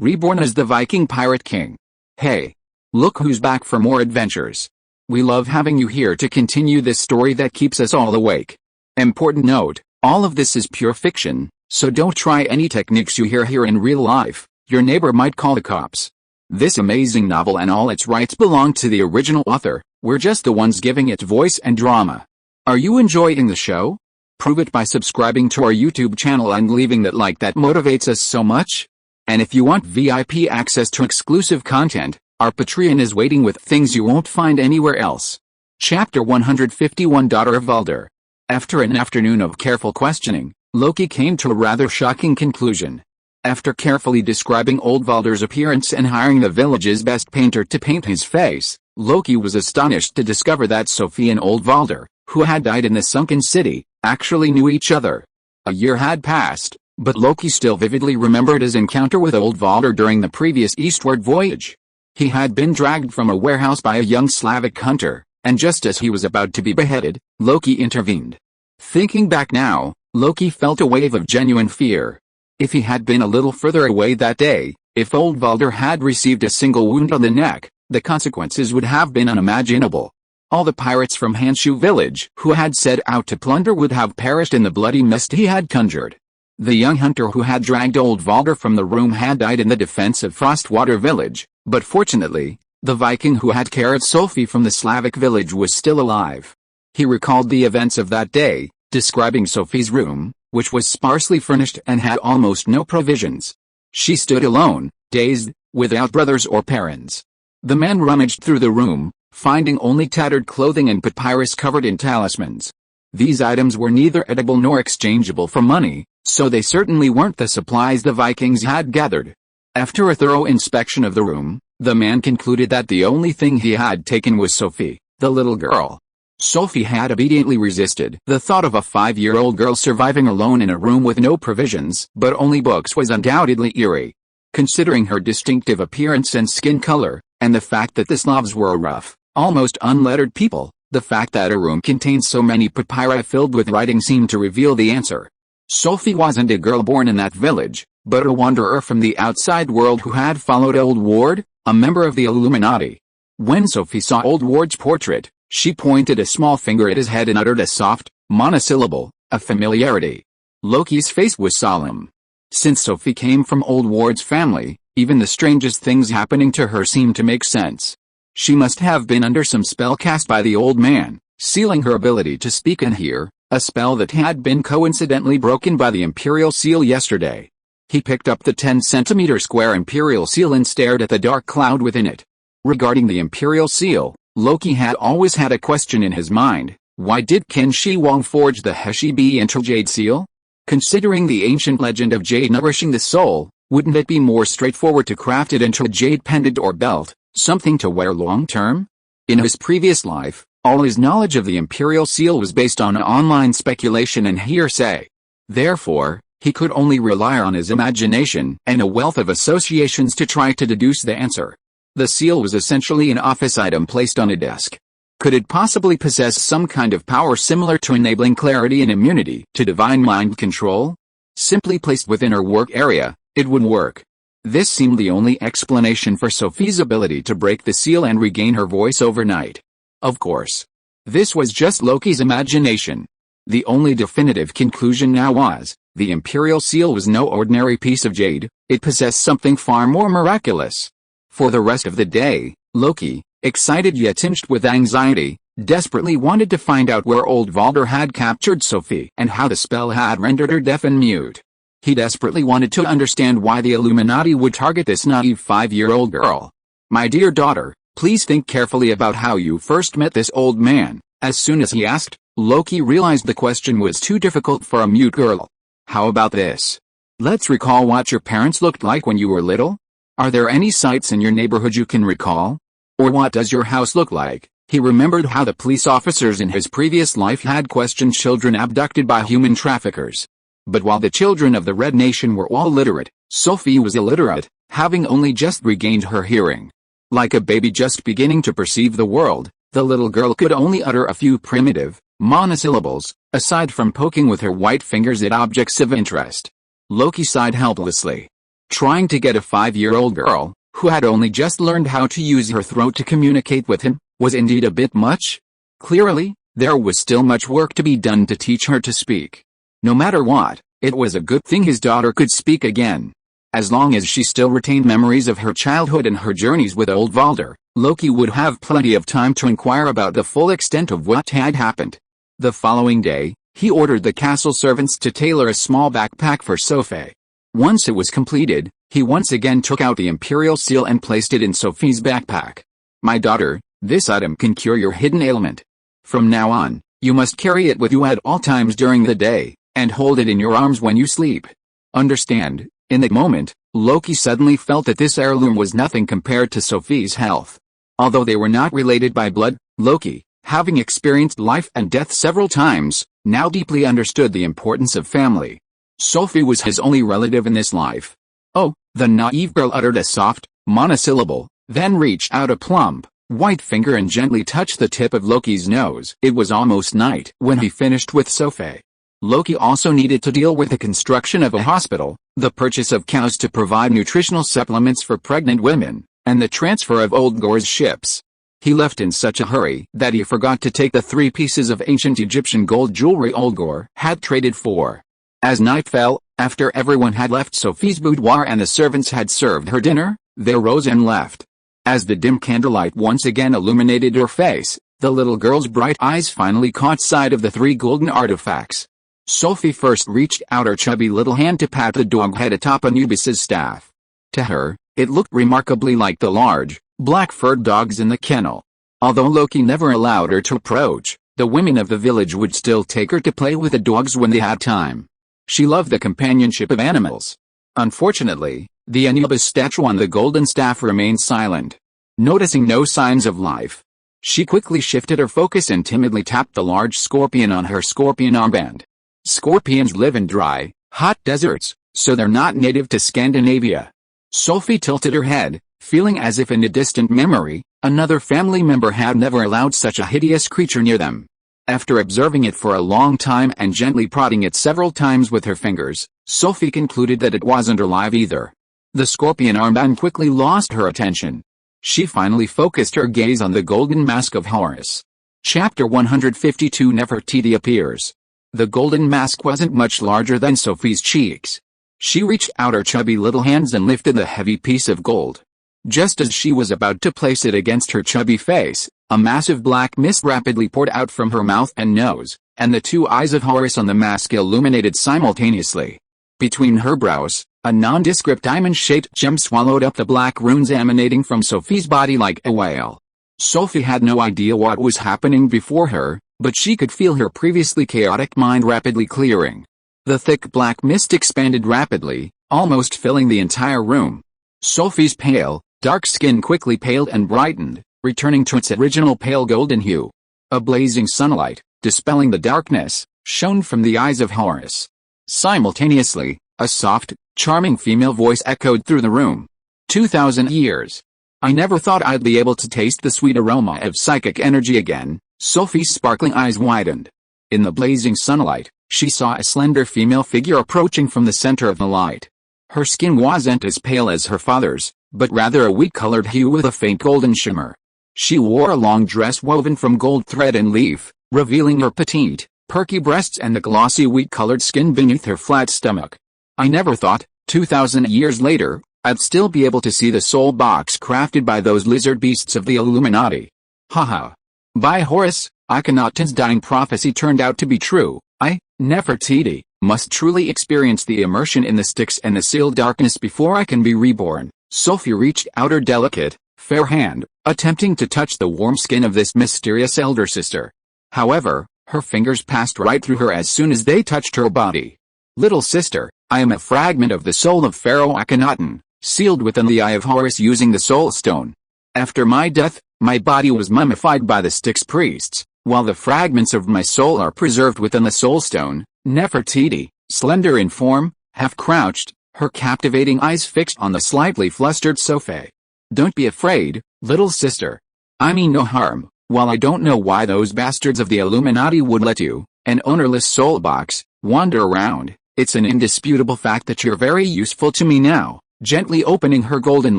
Reborn as the Viking Pirate King. Hey! Look who's back for more adventures. We love having you here to continue this story that keeps us all awake. Important note, all of this is pure fiction, so don't try any techniques you hear here in real life, your neighbor might call the cops. This amazing novel and all its rights belong to the original author, we're just the ones giving it voice and drama. Are you enjoying the show? Prove it by subscribing to our YouTube channel and leaving that like that motivates us so much. And if you want VIP access to exclusive content, our Patreon is waiting with things you won't find anywhere else. Chapter 151 Daughter of Balder. After an afternoon of careful questioning, Loki came to a rather shocking conclusion. After carefully describing old Balder's appearance and hiring the village's best painter to paint his face, Loki was astonished to discover that Sophie and old Balder, who had died in the sunken city, actually knew each other. A year had passed, but Loki still vividly remembered his encounter with old Balder during the previous eastward voyage. He had been dragged from a warehouse by a young Slavic hunter, and just as he was about to be beheaded, Loki intervened. Thinking back now, Loki felt a wave of genuine fear. If he had been a little further away that day, if old Balder had received a single wound on the neck, the consequences would have been unimaginable. All the pirates from Hanshu village who had set out to plunder would have perished in the bloody mist he had conjured. The young hunter who had dragged old Balder from the room had died in the defense of Frostwater village, but fortunately, the Viking who had carried Sophie from the Slavic village was still alive. He recalled the events of that day, describing Sophie's room, which was sparsely furnished and had almost no provisions. She stood alone, dazed, without brothers or parents. The man rummaged through the room, finding only tattered clothing and papyrus covered in talismans. These items were neither edible nor exchangeable for money, so they certainly weren't the supplies the Vikings had gathered. After a thorough inspection of the room, the man concluded that the only thing he had taken was Sophie, the little girl. Sophie had obediently resisted. The thought of a 5-year-old girl surviving alone in a room with no provisions but only books was undoubtedly eerie. Considering her distinctive appearance and skin color, and the fact that the Slavs were a rough, almost unlettered people, the fact that a room contained so many papyri filled with writing seemed to reveal the answer. Sophie wasn't a girl born in that village, but a wanderer from the outside world who had followed old Ward, a member of the Illuminati. When Sophie saw old Ward's portrait, she pointed a small finger at his head and uttered a soft, monosyllable, of familiarity. Loki's face was solemn. Since Sophie came from old Ward's family, even the strangest things happening to her seemed to make sense. She must have been under some spell cast by the old man, sealing her ability to speak and hear, a spell that had been coincidentally broken by the Imperial Seal yesterday. He picked up the 10-centimeter square Imperial Seal and stared at the dark cloud within it. Regarding the Imperial Seal, Loki had always had a question in his mind: why did Qin Shi Huang forge the Heshibi Jade Seal? Considering the ancient legend of jade nourishing the soul, wouldn't it be more straightforward to craft it into a jade pendant or belt, something to wear long-term? In his previous life, all his knowledge of the Imperial Seal was based on online speculation and hearsay. Therefore, he could only rely on his imagination and a wealth of associations to try to deduce the answer. The seal was essentially an office item placed on a desk. Could it possibly possess some kind of power similar to enabling clarity and immunity to divine mind control? Simply placed within her work area, it would work. This seemed the only explanation for Sophie's ability to break the seal and regain her voice overnight. Of course, this was just Loki's imagination. The only definitive conclusion now was, the Imperial Seal was no ordinary piece of jade, it possessed something far more miraculous. For the rest of the day, Loki, excited yet tinged with anxiety, desperately wanted to find out where old Balder had captured Sophie and how the spell had rendered her deaf and mute. He desperately wanted to understand why the Illuminati would target this naive 5-year-old girl. My dear daughter, please think carefully about how you first met this old man. As soon as he asked, Loki realized the question was too difficult for a mute girl. How about this? Let's recall what your parents looked like when you were little. Are there any sights in your neighborhood you can recall? Or what does your house look like? He remembered how the police officers in his previous life had questioned children abducted by human traffickers. But while the children of the Red Nation were all literate, Sophie was illiterate, having only just regained her hearing. Like a baby just beginning to perceive the world, the little girl could only utter a few primitive, monosyllables, aside from poking with her white fingers at objects of interest. Loki sighed helplessly. Trying to get a 5-year-old girl, who had only just learned how to use her throat to communicate with him, was indeed a bit much. Clearly, there was still much work to be done to teach her to speak. No matter what, it was a good thing his daughter could speak again. As long as she still retained memories of her childhood and her journeys with old Valder, Loki would have plenty of time to inquire about the full extent of what had happened. The following day, he ordered the castle servants to tailor a small backpack for Sophie. Once it was completed, he once again took out the imperial seal and placed it in Sophie's backpack. "My daughter, this item can cure your hidden ailment. From now on, you must carry it with you at all times during the day, and hold it in your arms when you sleep. Understand?" In that moment, Loki suddenly felt that this heirloom was nothing compared to Sophie's health. Although they were not related by blood, Loki, having experienced life and death several times, now deeply understood the importance of family. Sophie was his only relative in this life. "Oh," the naive girl uttered a soft, monosyllable, then reached out a plump, white finger and gently touched the tip of Loki's nose. It was almost night when he finished with Sophie. Loki also needed to deal with the construction of a hospital, the purchase of cows to provide nutritional supplements for pregnant women, and the transfer of old Gor's ships. He left in such a hurry that he forgot to take the 3 pieces of ancient Egyptian gold jewelry old Gor had traded for. As night fell, after everyone had left Sophie's boudoir and the servants had served her dinner, they rose and left. As the dim candlelight once again illuminated her face, the little girl's bright eyes finally caught sight of the 3 golden artifacts. Sophie first reached out her chubby little hand to pat the dog head atop Anubis's staff. To her, it looked remarkably like the large, black-furred dogs in the kennel. Although Loki never allowed her to approach, the women of the village would still take her to play with the dogs when they had time. She loved the companionship of animals. Unfortunately, the Anubis statue on the golden staff remained silent. Noticing no signs of life, she quickly shifted her focus and timidly tapped the large scorpion on her scorpion armband. Scorpions live in dry, hot deserts, so they're not native to Scandinavia. Sophie tilted her head, feeling as if in a distant memory, another family member had never allowed such a hideous creature near them. After observing it for a long time and gently prodding it several times with her fingers, Sophie concluded that it wasn't alive either. The scorpion armband quickly lost her attention. She finally focused her gaze on the golden mask of Horus. Chapter 152 Nefertiti appears. The golden mask wasn't much larger than Sophie's cheeks. She reached out her chubby little hands and lifted the heavy piece of gold. Just as she was about to place it against her chubby face, a massive black mist rapidly poured out from her mouth and nose, and the 2 eyes of Horus on the mask illuminated simultaneously. Between her brows, a nondescript diamond-shaped gem swallowed up the black runes emanating from Sophie's body like a whale. Sophie had no idea what was happening before her, but she could feel her previously chaotic mind rapidly clearing. The thick black mist expanded rapidly, almost filling the entire room. Sophie's pale, dark skin quickly paled and brightened, returning to its original pale golden hue. A blazing sunlight, dispelling the darkness, shone from the eyes of Horus. Simultaneously, a soft, charming female voice echoed through the room. 2,000 years. I never thought I'd be able to taste the sweet aroma of psychic energy again. Sophie's sparkling eyes widened. In the blazing sunlight, she saw a slender female figure approaching from the center of the light. Her skin wasn't as pale as her father's, but rather a wheat-colored hue with a faint golden shimmer. She wore a long dress woven from gold thread and leaf, revealing her petite, perky breasts and the glossy wheat-colored skin beneath her flat stomach. I never thought, 2,000 years later, I'd still be able to see the soul box crafted by those lizard beasts of the Illuminati. Haha. By Horus, Akhenaten's dying prophecy turned out to be true. I, Nefertiti, must truly experience the immersion in the Styx and the sealed darkness before I can be reborn. Sophie reached out her delicate, fair hand, attempting to touch the warm skin of this mysterious elder sister. However, her fingers passed right through her as soon as they touched her body. Little sister, I am a fragment of the soul of Pharaoh Akhenaten, sealed within the eye of Horus using the soul stone. After my death, my body was mummified by the Styx priests, while the fragments of my soul are preserved within the soul stone. Nefertiti, slender in form, half-crouched, her captivating eyes fixed on the slightly flustered Sophie. Don't be afraid, little sister. I mean no harm. While I don't know why those bastards of the Illuminati would let you, an ownerless soul box, wander around, it's an indisputable fact that you're very useful to me now. Gently opening her golden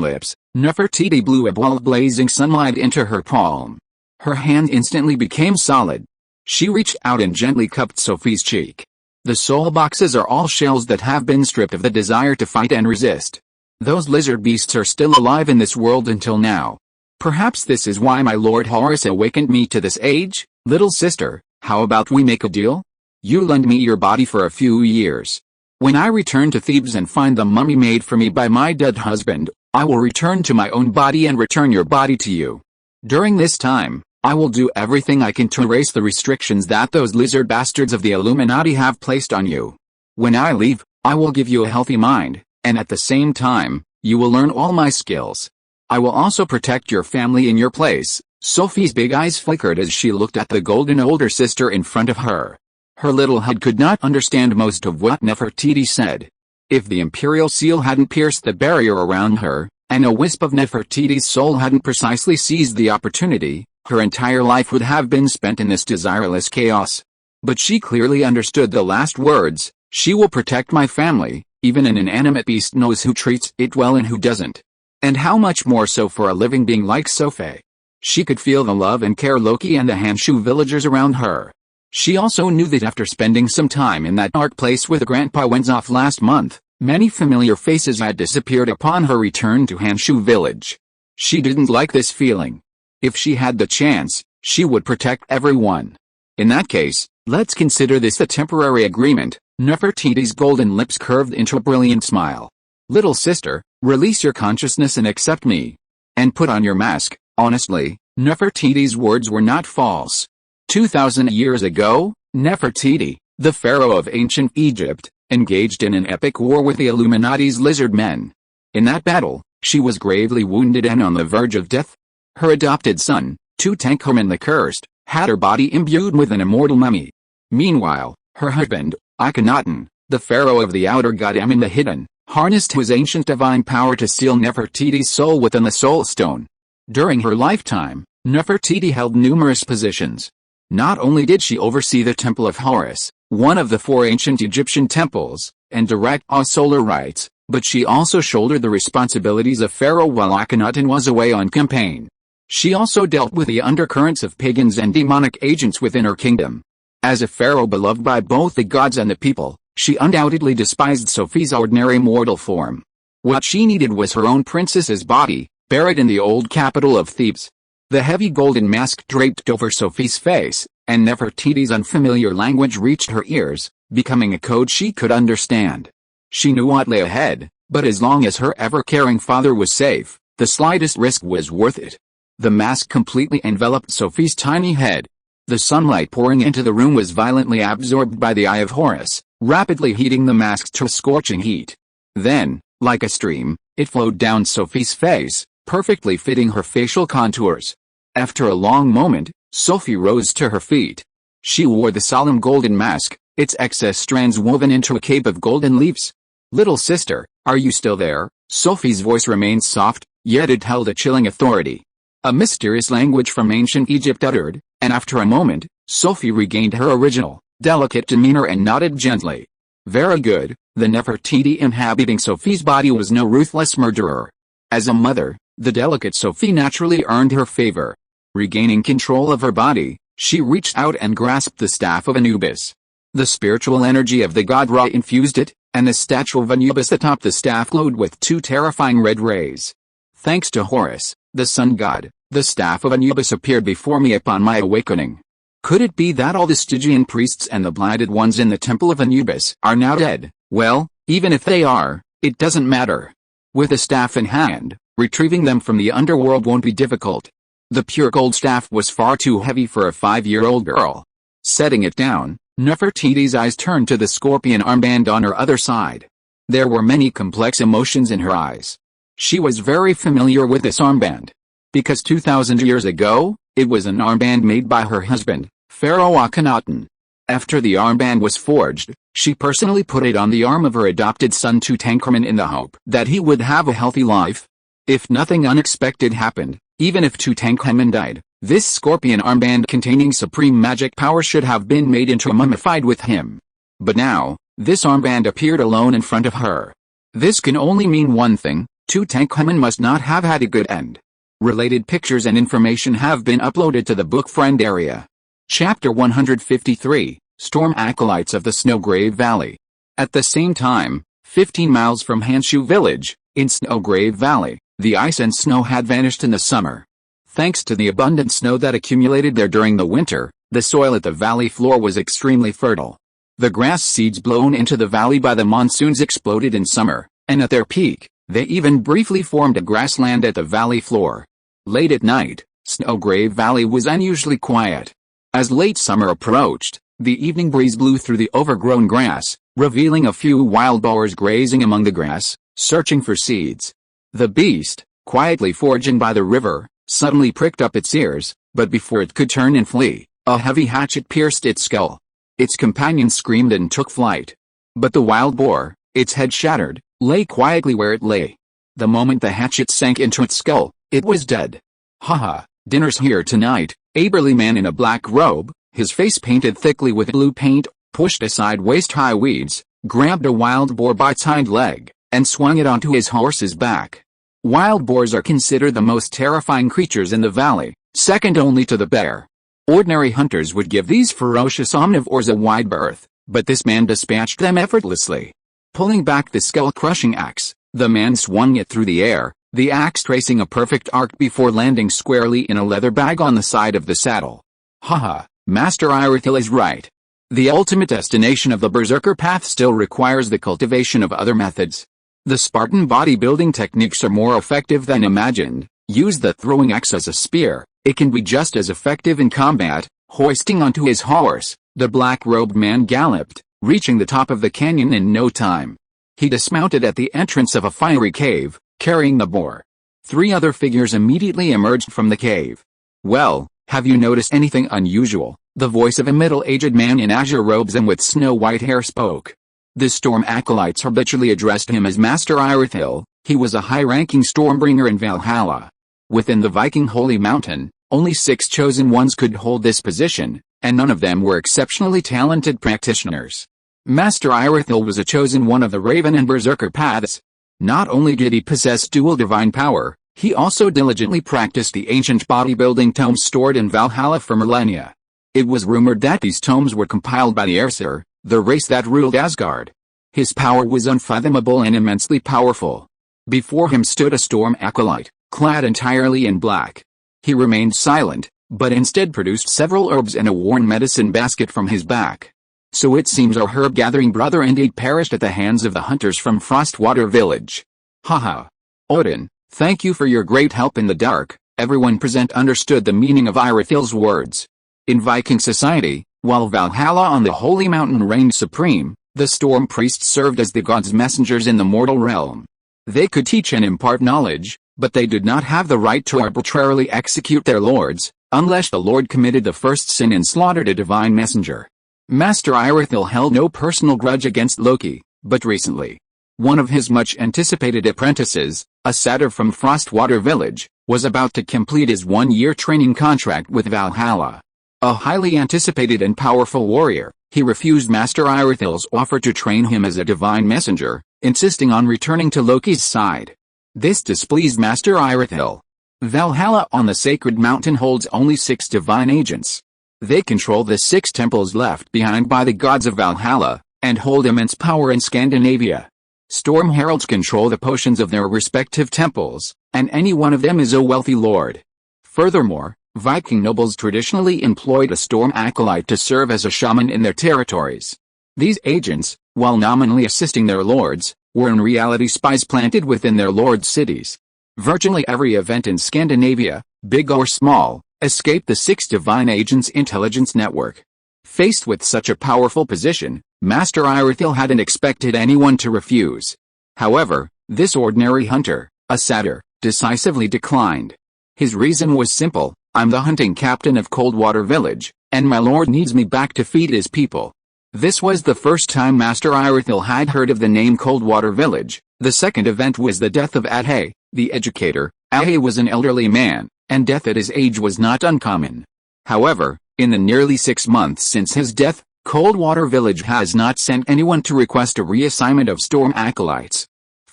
lips, Nefertiti blew a ball of blazing sunlight into her palm. Her hand instantly became solid. She reached out and gently cupped Sophie's cheek. The soul boxes are all shells that have been stripped of the desire to fight and resist. Those lizard beasts are still alive in this world until now. Perhaps this is why my Lord Horus awakened me to this age. Little sister, how about we make a deal? You lend me your body for a few years. When I return to Thebes and find the mummy made for me by my dead husband, I will return to my own body and return your body to you. During this time, I will do everything I can to erase the restrictions that those lizard bastards of the Illuminati have placed on you. When I leave, I will give you a healthy mind, and at the same time, you will learn all my skills. I will also protect your family in your place. Sophie's big eyes flickered as she looked at the golden older sister in front of her. Her little head could not understand most of what Nefertiti said. If the imperial seal hadn't pierced the barrier around her, and a wisp of Nefertiti's soul hadn't precisely seized the opportunity, her entire life would have been spent in this desireless chaos. But she clearly understood the last words: she will protect my family. Even an inanimate beast knows who treats it well and who doesn't. And how much more so for a living being like Sophie. She could feel the love and care Loki and the Hanshu villagers around her. She also knew that after spending some time in that dark place with Grandpa Wenzoff last month, many familiar faces had disappeared upon her return to Hanshu village. She didn't like this feeling. If she had the chance, she would protect everyone. In that case, let's consider this a temporary agreement. Nefertiti's golden lips curved into a brilliant smile. Little sister, release your consciousness and accept me. And put on your mask. Honestly, Nefertiti's words were not false. 2,000 years ago, Nefertiti, the pharaoh of ancient Egypt, engaged in an epic war with the Illuminati's lizard men. In that battle, she was gravely wounded and on the verge of death. Her adopted son, Tutankhamun the Cursed, had her body imbued with an immortal mummy. Meanwhile, her husband, Akhenaten, the pharaoh of the outer god Amun the Hidden, harnessed his ancient divine power to seal Nefertiti's soul within the soul stone. During her lifetime, Nefertiti held numerous positions. Not only did she oversee the Temple of Horus, one of the 4 ancient Egyptian temples, and direct all solar rites, but she also shouldered the responsibilities of pharaoh while Akhenaten was away on campaign. She also dealt with the undercurrents of pagans and demonic agents within her kingdom. As a pharaoh beloved by both the gods and the people, she undoubtedly despised Sophie's ordinary mortal form. What she needed was her own princess's body, buried in the old capital of Thebes. The heavy golden mask draped over Sophie's face, and Nefertiti's unfamiliar language reached her ears, becoming a code she could understand. She knew what lay ahead, but as long as her ever-caring father was safe, the slightest risk was worth it. The mask completely enveloped Sophie's tiny head. The sunlight pouring into the room was violently absorbed by the eye of Horus, rapidly heating the mask to a scorching heat. Then, like a stream, it flowed down Sophie's face, perfectly fitting her facial contours. After a long moment, Sophie rose to her feet. She wore the solemn golden mask, its excess strands woven into a cape of golden leaves. Little sister, are you still there? Sophie's voice remained soft, yet it held a chilling authority. A mysterious language from ancient Egypt uttered, and after a moment, Sophie regained her original, delicate demeanor and nodded gently. Very good. The Nefertiti inhabiting Sophie's body was no ruthless murderer. As a mother, the delicate Sophie naturally earned her favor. Regaining control of her body, she reached out and grasped the staff of Anubis. The spiritual energy of the god Ra infused it, and the statue of Anubis atop the staff glowed with 2 terrifying red rays. Thanks to Horus, the sun god, the staff of Anubis appeared before me upon my awakening. Could it be that all the Stygian priests and the blinded ones in the temple of Anubis are now dead? Well, even if they are, it doesn't matter. With a staff in hand, retrieving them from the underworld won't be difficult. The pure gold staff was far too heavy for a 5-year-old girl. Setting it down, Nefertiti's eyes turned to the scorpion armband on her other side. There were many complex emotions in her eyes. She was very familiar with this armband. Because 2,000 years ago, it was an armband made by her husband, Pharaoh Akhenaten. After the armband was forged, she personally put it on the arm of her adopted son Tutankhamun in the hope that he would have a healthy life. If nothing unexpected happened, even if Tutankhamun died, this scorpion armband containing supreme magic power should have been made into a mummified with him. But now, this armband appeared alone in front of her. This can only mean one thing: Tutankhamun must not have had a good end. Related pictures and information have been uploaded to the book Friend area. Chapter 153, Storm Acolytes of the Snowgrave Valley. At the same time, 15 miles from Hanshu village, in Snowgrave Valley, the ice and snow had vanished in the summer. Thanks to the abundant snow that accumulated there during the winter, the soil at the valley floor was extremely fertile. The grass seeds blown into the valley by the monsoons exploded in summer, and at their peak, they even briefly formed a grassland at the valley floor. Late at night, Snowgrave Valley was unusually quiet. As late summer approached, the evening breeze blew through the overgrown grass, revealing a few wild boars grazing among the grass, searching for seeds. The beast, quietly foraging by the river, suddenly pricked up its ears, but before it could turn and flee, a heavy hatchet pierced its skull. Its companion screamed and took flight. But the wild boar, its head shattered, lay quietly where it lay. The moment the hatchet sank into its skull, it was dead. Haha, dinner's here tonight. A burly man in a black robe, his face painted thickly with blue paint, pushed aside waist-high weeds, grabbed a wild boar by its hind leg, and swung it onto his horse's back. Wild boars are considered the most terrifying creatures in the valley, second only to the bear. Ordinary hunters would give these ferocious omnivores a wide berth, but this man dispatched them effortlessly. Pulling back the skull-crushing axe, the man swung it through the air, the axe tracing a perfect arc before landing squarely in a leather bag on the side of the saddle. Haha, Master Irithyll is right. The ultimate destination of the berserker path still requires the cultivation of other methods. The Spartan bodybuilding techniques are more effective than imagined. Use the throwing axe as a spear. It can be just as effective in combat. Hoisting onto his horse, the black-robed man galloped, reaching the top of the canyon in no time. He dismounted at the entrance of a fiery cave, carrying the boar. 3 other figures immediately emerged from the cave. Well, have you noticed anything unusual? The voice of a middle-aged man in azure robes and with snow-white hair spoke. The storm acolytes habitually addressed him as Master Irithyll. He was a high-ranking stormbringer in Valhalla. Within the Viking holy mountain, only 6 chosen ones could hold this position, and none of them were exceptionally talented practitioners. Master Irithyll was a chosen one of the Raven and Berserker paths. Not only did he possess dual divine power, he also diligently practiced the ancient bodybuilding tomes stored in Valhalla for millennia. It was rumored that these tomes were compiled by the Aesir, the race that ruled Asgard. His power was unfathomable and immensely powerful. Before him stood a storm acolyte, clad entirely in black. He remained silent, but instead produced several herbs and a worn medicine basket from his back. So it seems our herb-gathering brother indeed perished at the hands of the hunters from Frostwater village. Haha. Odin, thank you for your great help in the dark. Everyone present understood the meaning of Irithyll's words. In Viking society, while Valhalla on the Holy Mountain reigned supreme, the storm priests served as the gods' messengers in the mortal realm. They could teach and impart knowledge, but they did not have the right to arbitrarily execute their lords, unless the lord committed the first sin and slaughtered a divine messenger. Master Irithyll held no personal grudge against Loki, but recently, one of his much-anticipated apprentices, a satyr from Frostwater village, was about to complete his 1-year training contract with Valhalla. A highly anticipated and powerful warrior, he refused Master Irithyll's offer to train him as a divine messenger, insisting on returning to Loki's side. This displeased Master Irithyll. Valhalla on the sacred mountain holds only 6 divine agents. They control the 6 temples left behind by the gods of Valhalla, and hold immense power in Scandinavia. Storm heralds control the potions of their respective temples, and any one of them is a wealthy lord. Furthermore, Viking nobles traditionally employed a storm acolyte to serve as a shaman in their territories. These agents, while nominally assisting their lords, were in reality spies planted within their lords' cities. Virtually every event in Scandinavia, big or small, escaped the 6 divine agents' intelligence network. Faced with such a powerful position, Master Irithyll hadn't expected anyone to refuse. However, this ordinary hunter, a satyr, decisively declined. His reason was simple: I'm the hunting captain of Coldwater Village, and my lord needs me back to feed his people. This was the first time Master Irithyll had heard of the name Coldwater Village. The second event was the death of Adhe, the educator. Adhe was an elderly man, and death at his age was not uncommon. However, in the nearly 6 months since his death, Coldwater Village has not sent anyone to request a reassignment of storm acolytes.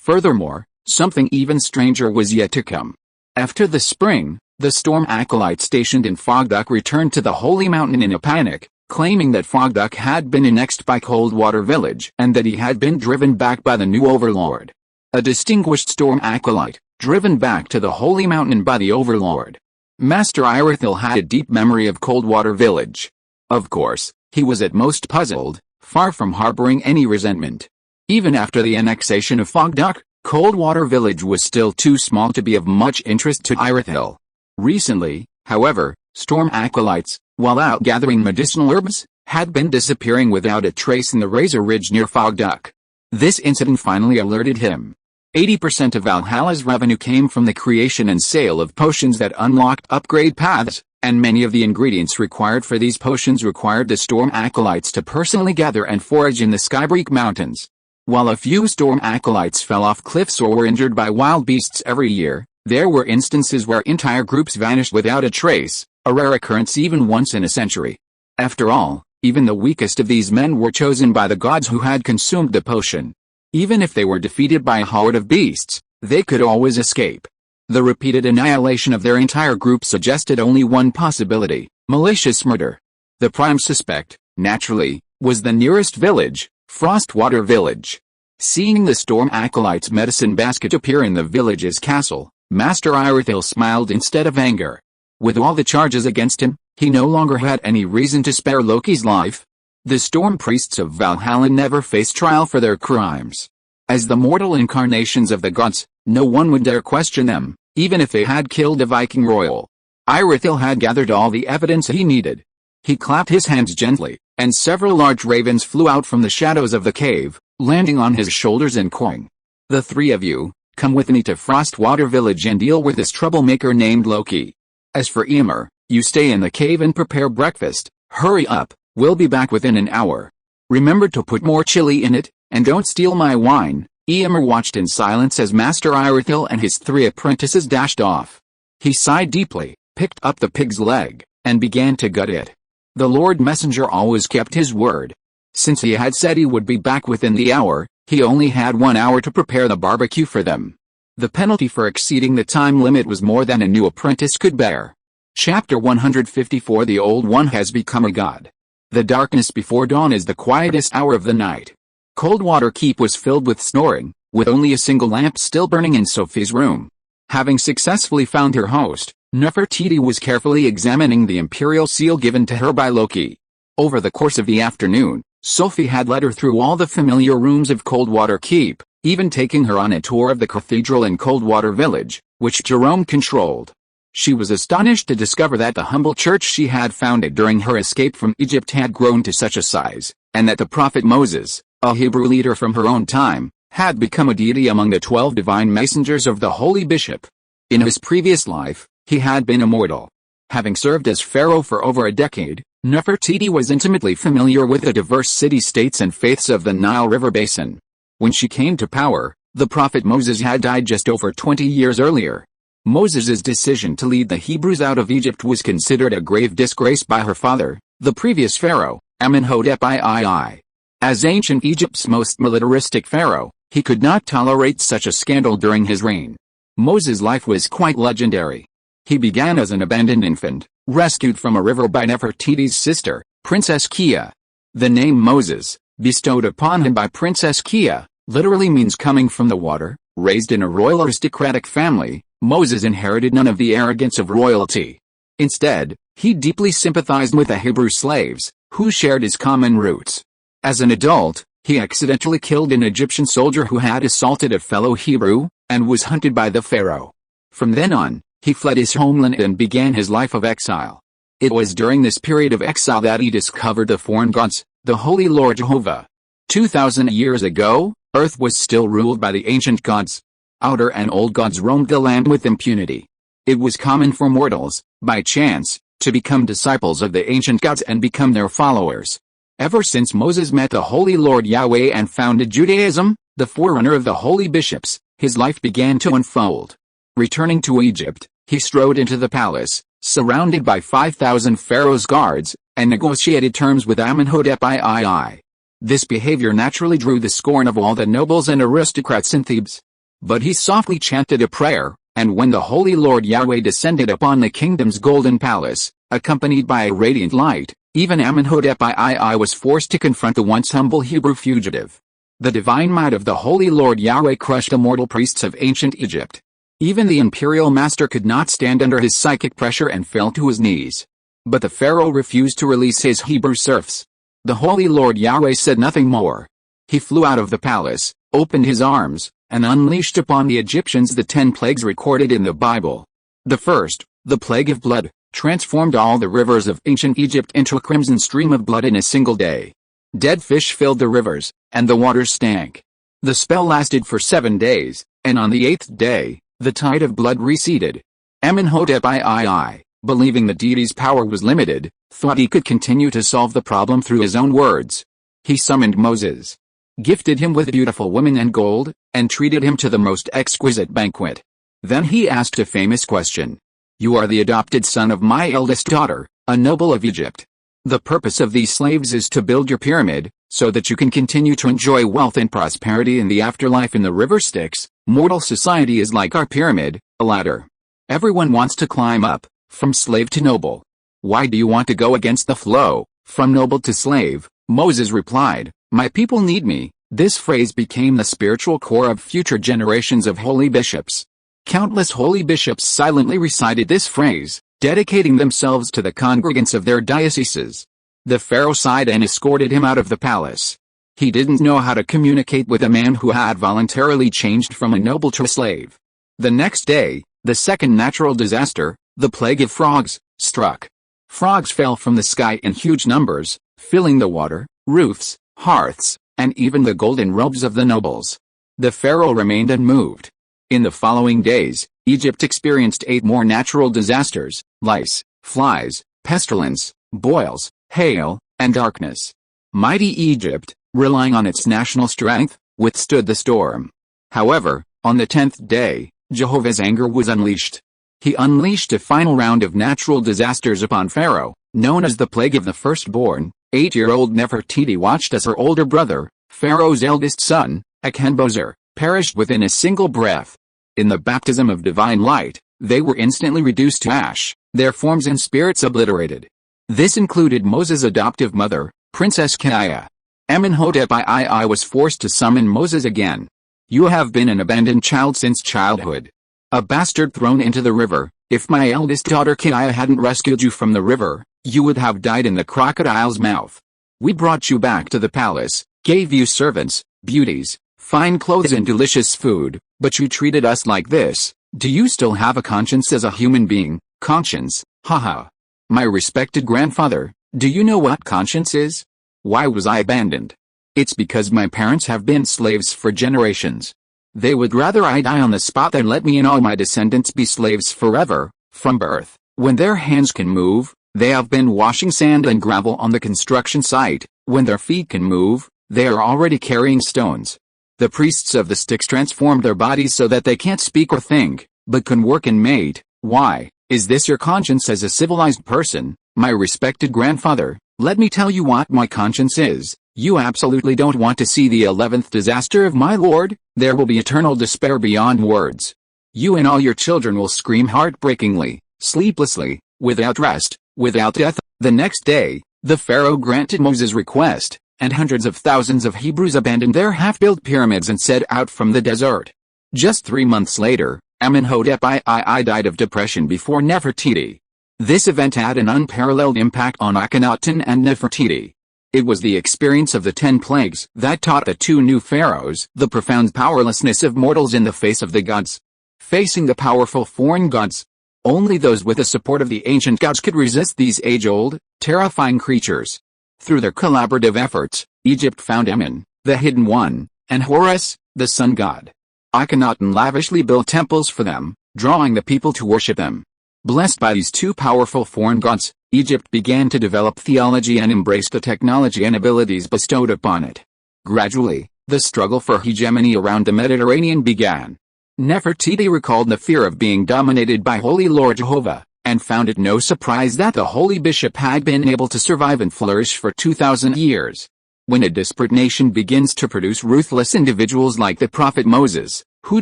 Furthermore, something even stranger was yet to come. After the spring, the storm acolyte stationed in Fogduck returned to the Holy Mountain in a panic, claiming that Fogduck had been annexed by Coldwater Village and that he had been driven back by the new overlord. A distinguished storm acolyte, driven back to the Holy Mountain by the overlord. Master Irithyll had a deep memory of Coldwater Village. Of course, he was at most puzzled, far from harboring any resentment. Even after the annexation of Fogduck, Coldwater Village was still too small to be of much interest to Irithyll. Recently, however, storm acolytes, while out gathering medicinal herbs, had been disappearing without a trace in the Razor Ridge near Fogduck. This incident finally alerted him. 80% of Valhalla's revenue came from the creation and sale of potions that unlocked upgrade paths, and many of the ingredients required for these potions required the storm acolytes to personally gather and forage in the Skybreak Mountains. While a few storm acolytes fell off cliffs or were injured by wild beasts every year, there were instances where entire groups vanished without a trace, a rare occurrence even once in a century. After all, even the weakest of these men were chosen by the gods who had consumed the potion. Even if they were defeated by a horde of beasts, they could always escape. The repeated annihilation of their entire group suggested only one possibility: malicious murder. The prime suspect, naturally, was the nearest village, Frostwater Village. Seeing the storm acolyte's medicine basket appear in the village's castle, Master Irithyll smiled instead of anger. With all the charges against him, he no longer had any reason to spare Loki's life. The storm priests of Valhalla never faced trial for their crimes. As the mortal incarnations of the gods, no one would dare question them, even if they had killed a Viking royal. Irithyll had gathered all the evidence he needed. He clapped his hands gently, and several large ravens flew out from the shadows of the cave, landing on his shoulders and cawing. "The three of you, come with me to Frostwater Village and deal with this troublemaker named Loki. As for Ymir, you stay in the cave and prepare breakfast. Hurry up, we'll be back within an hour. Remember to put more chili in it, and don't steal my wine." Ymir watched in silence as Master Irithyll and his three apprentices dashed off. He sighed deeply, picked up the pig's leg, and began to gut it. The Lord Messenger always kept his word. Since he had said he would be back within the hour, he only had 1 hour to prepare the barbecue for them. The penalty for exceeding the time limit was more than a new apprentice could bear. Chapter 154 The Old One has become a god. The darkness before dawn is the quietest hour of the night. Coldwater Keep was filled with snoring, with only a single lamp still burning in Sophie's room. Having successfully found her host, Nefertiti was carefully examining the imperial seal given to her by Loki. Over the course of the afternoon, Sophie had led her through all the familiar rooms of Coldwater Keep, even taking her on a tour of the cathedral in Coldwater Village, which Jerome controlled. She was astonished to discover that the humble church she had founded during her escape from Egypt had grown to such a size, and that the prophet Moses, a Hebrew leader from her own time, had become a deity among the 12 divine messengers of the Holy Bishop. In his previous life, he had been immortal. Having served as pharaoh for over a decade, Nefertiti was intimately familiar with the diverse city-states and faiths of the Nile River basin. When she came to power, the prophet Moses had died just over 20 years earlier. Moses' decision to lead the Hebrews out of Egypt was considered a grave disgrace by her father, the previous pharaoh, Amenhotep III. As ancient Egypt's most militaristic pharaoh, he could not tolerate such a scandal during his reign. Moses' life was quite legendary. He began as an abandoned infant, rescued from a river by Nefertiti's sister, Princess Kia. The name Moses, bestowed upon him by Princess Kia, literally means coming from the water. Raised in a royal aristocratic family, Moses inherited none of the arrogance of royalty. Instead, he deeply sympathized with the Hebrew slaves, who shared his common roots. As an adult, he accidentally killed an Egyptian soldier who had assaulted a fellow Hebrew, and was hunted by the pharaoh. From then on, he fled his homeland and began his life of exile. It was during this period of exile that he discovered the foreign gods, the Holy Lord Jehovah. 2,000 years ago, Earth was still ruled by the ancient gods. Outer and old gods roamed the land with impunity. It was common for mortals, by chance, to become disciples of the ancient gods and become their followers. Ever since Moses met the Holy Lord Yahweh and founded Judaism, the forerunner of the holy bishops, his life began to unfold. Returning to Egypt, he strode into the palace, surrounded by 5,000 pharaoh's guards, and negotiated terms with Amenhotep III. This behavior naturally drew the scorn of all the nobles and aristocrats in Thebes. But he softly chanted a prayer, and when the Holy Lord Yahweh descended upon the kingdom's golden palace, accompanied by a radiant light, even Amenhotep II was forced to confront the once humble Hebrew fugitive. The divine might of the Holy Lord Yahweh crushed the mortal priests of ancient Egypt. Even the imperial master could not stand under his psychic pressure and fell to his knees. But the pharaoh refused to release his Hebrew serfs. The Holy Lord Yahweh said nothing more. He flew out of the palace, opened his arms, and unleashed upon the Egyptians the 10 plagues recorded in the Bible. The first, the plague of blood, transformed all the rivers of ancient Egypt into a crimson stream of blood in a single day. Dead fish filled the rivers, and the waters stank. The spell lasted for 7 days, and on the 8th day, the tide of blood receded. Amenhotep II, believing the deity's power was limited, thought he could continue to solve the problem through his own words. He summoned Moses, gifted him with beautiful women and gold, and treated him to the most exquisite banquet. Then he asked a famous question. "You are the adopted son of my eldest daughter, a noble of Egypt. The purpose of these slaves is to build your pyramid, so that you can continue to enjoy wealth and prosperity in the afterlife in the river Styx. Mortal society is like our pyramid, a ladder. Everyone wants to climb up, from slave to noble. Why do you want to go against the flow, from noble to slave?" Moses replied, "My people need me." This phrase became the spiritual core of future generations of holy bishops. Countless holy bishops silently recited this phrase, dedicating themselves to the congregants of their dioceses. The pharaoh sighed and escorted him out of the palace. He didn't know how to communicate with a man who had voluntarily changed from a noble to a slave. The next day, the second natural disaster, the plague of frogs, struck. Frogs fell from the sky in huge numbers, filling the water, roofs, hearths, and even the golden robes of the nobles. The pharaoh remained unmoved. In the following days, Egypt experienced 8 more natural disasters: lice, flies, pestilence, boils, hail, and darkness. Mighty Egypt, relying on its national strength, withstood the storm. However, on the 10th day, Jehovah's anger was unleashed. He unleashed a final round of natural disasters upon Pharaoh, known as the Plague of the Firstborn. 8-year-old Nefertiti watched as her older brother, Pharaoh's eldest son, Akhenbozer, perished within a single breath. In the baptism of divine light, they were instantly reduced to ash, their forms and spirits obliterated. This included Moses' adoptive mother, Princess Kaya. Amenhotep II was forced to summon Moses again. "You have been an abandoned child since childhood. A bastard thrown into the river. If my eldest daughter Kaya hadn't rescued you from the river, you would have died in the crocodile's mouth. We brought you back to the palace, gave you servants, beauties, fine clothes and delicious food, but you treated us like this. Do you still have a conscience as a human being? Conscience, haha. My respected grandfather, do you know what conscience is? Why was I abandoned? It's because my parents have been slaves for generations. They would rather I die on the spot than let me and all my descendants be slaves forever, from birth. When their hands can move, they have been washing sand and gravel on the construction site. When their feet can move, they are already carrying stones. The priests of the Styx transformed their bodies so that they can't speak or think, but can work and mate. Why? Is this your conscience as a civilized person? My respected grandfather, let me tell you what my conscience is. You absolutely don't want to see the 11th disaster of my lord. There will be eternal despair beyond words. You and all your children will scream heartbreakingly, sleeplessly, without rest, without death." The next day, the pharaoh granted Moses' request, and hundreds of thousands of Hebrews abandoned their half-built pyramids and set out from the desert. Just 3 months later, Amenhotep II died of depression before Nefertiti. This event had an unparalleled impact on Akhenaten and Nefertiti. It was the experience of the 10 plagues that taught the 2 new pharaohs the profound powerlessness of mortals in the face of the gods. Facing the powerful foreign gods, only those with the support of the ancient gods could resist these age-old, terrifying creatures. Through their collaborative efforts, Egypt found Amen, the Hidden One, and Horus, the sun god. Akhenaten lavishly built temples for them, drawing the people to worship them. Blessed by these 2 powerful foreign gods, Egypt began to develop theology and embrace the technology and abilities bestowed upon it. Gradually, the struggle for hegemony around the Mediterranean began. Nefertiti recalled the fear of being dominated by Holy Lord Jehovah, and found it no surprise that the holy bishop had been able to survive and flourish for 2,000 years. When a desperate nation begins to produce ruthless individuals like the prophet Moses, who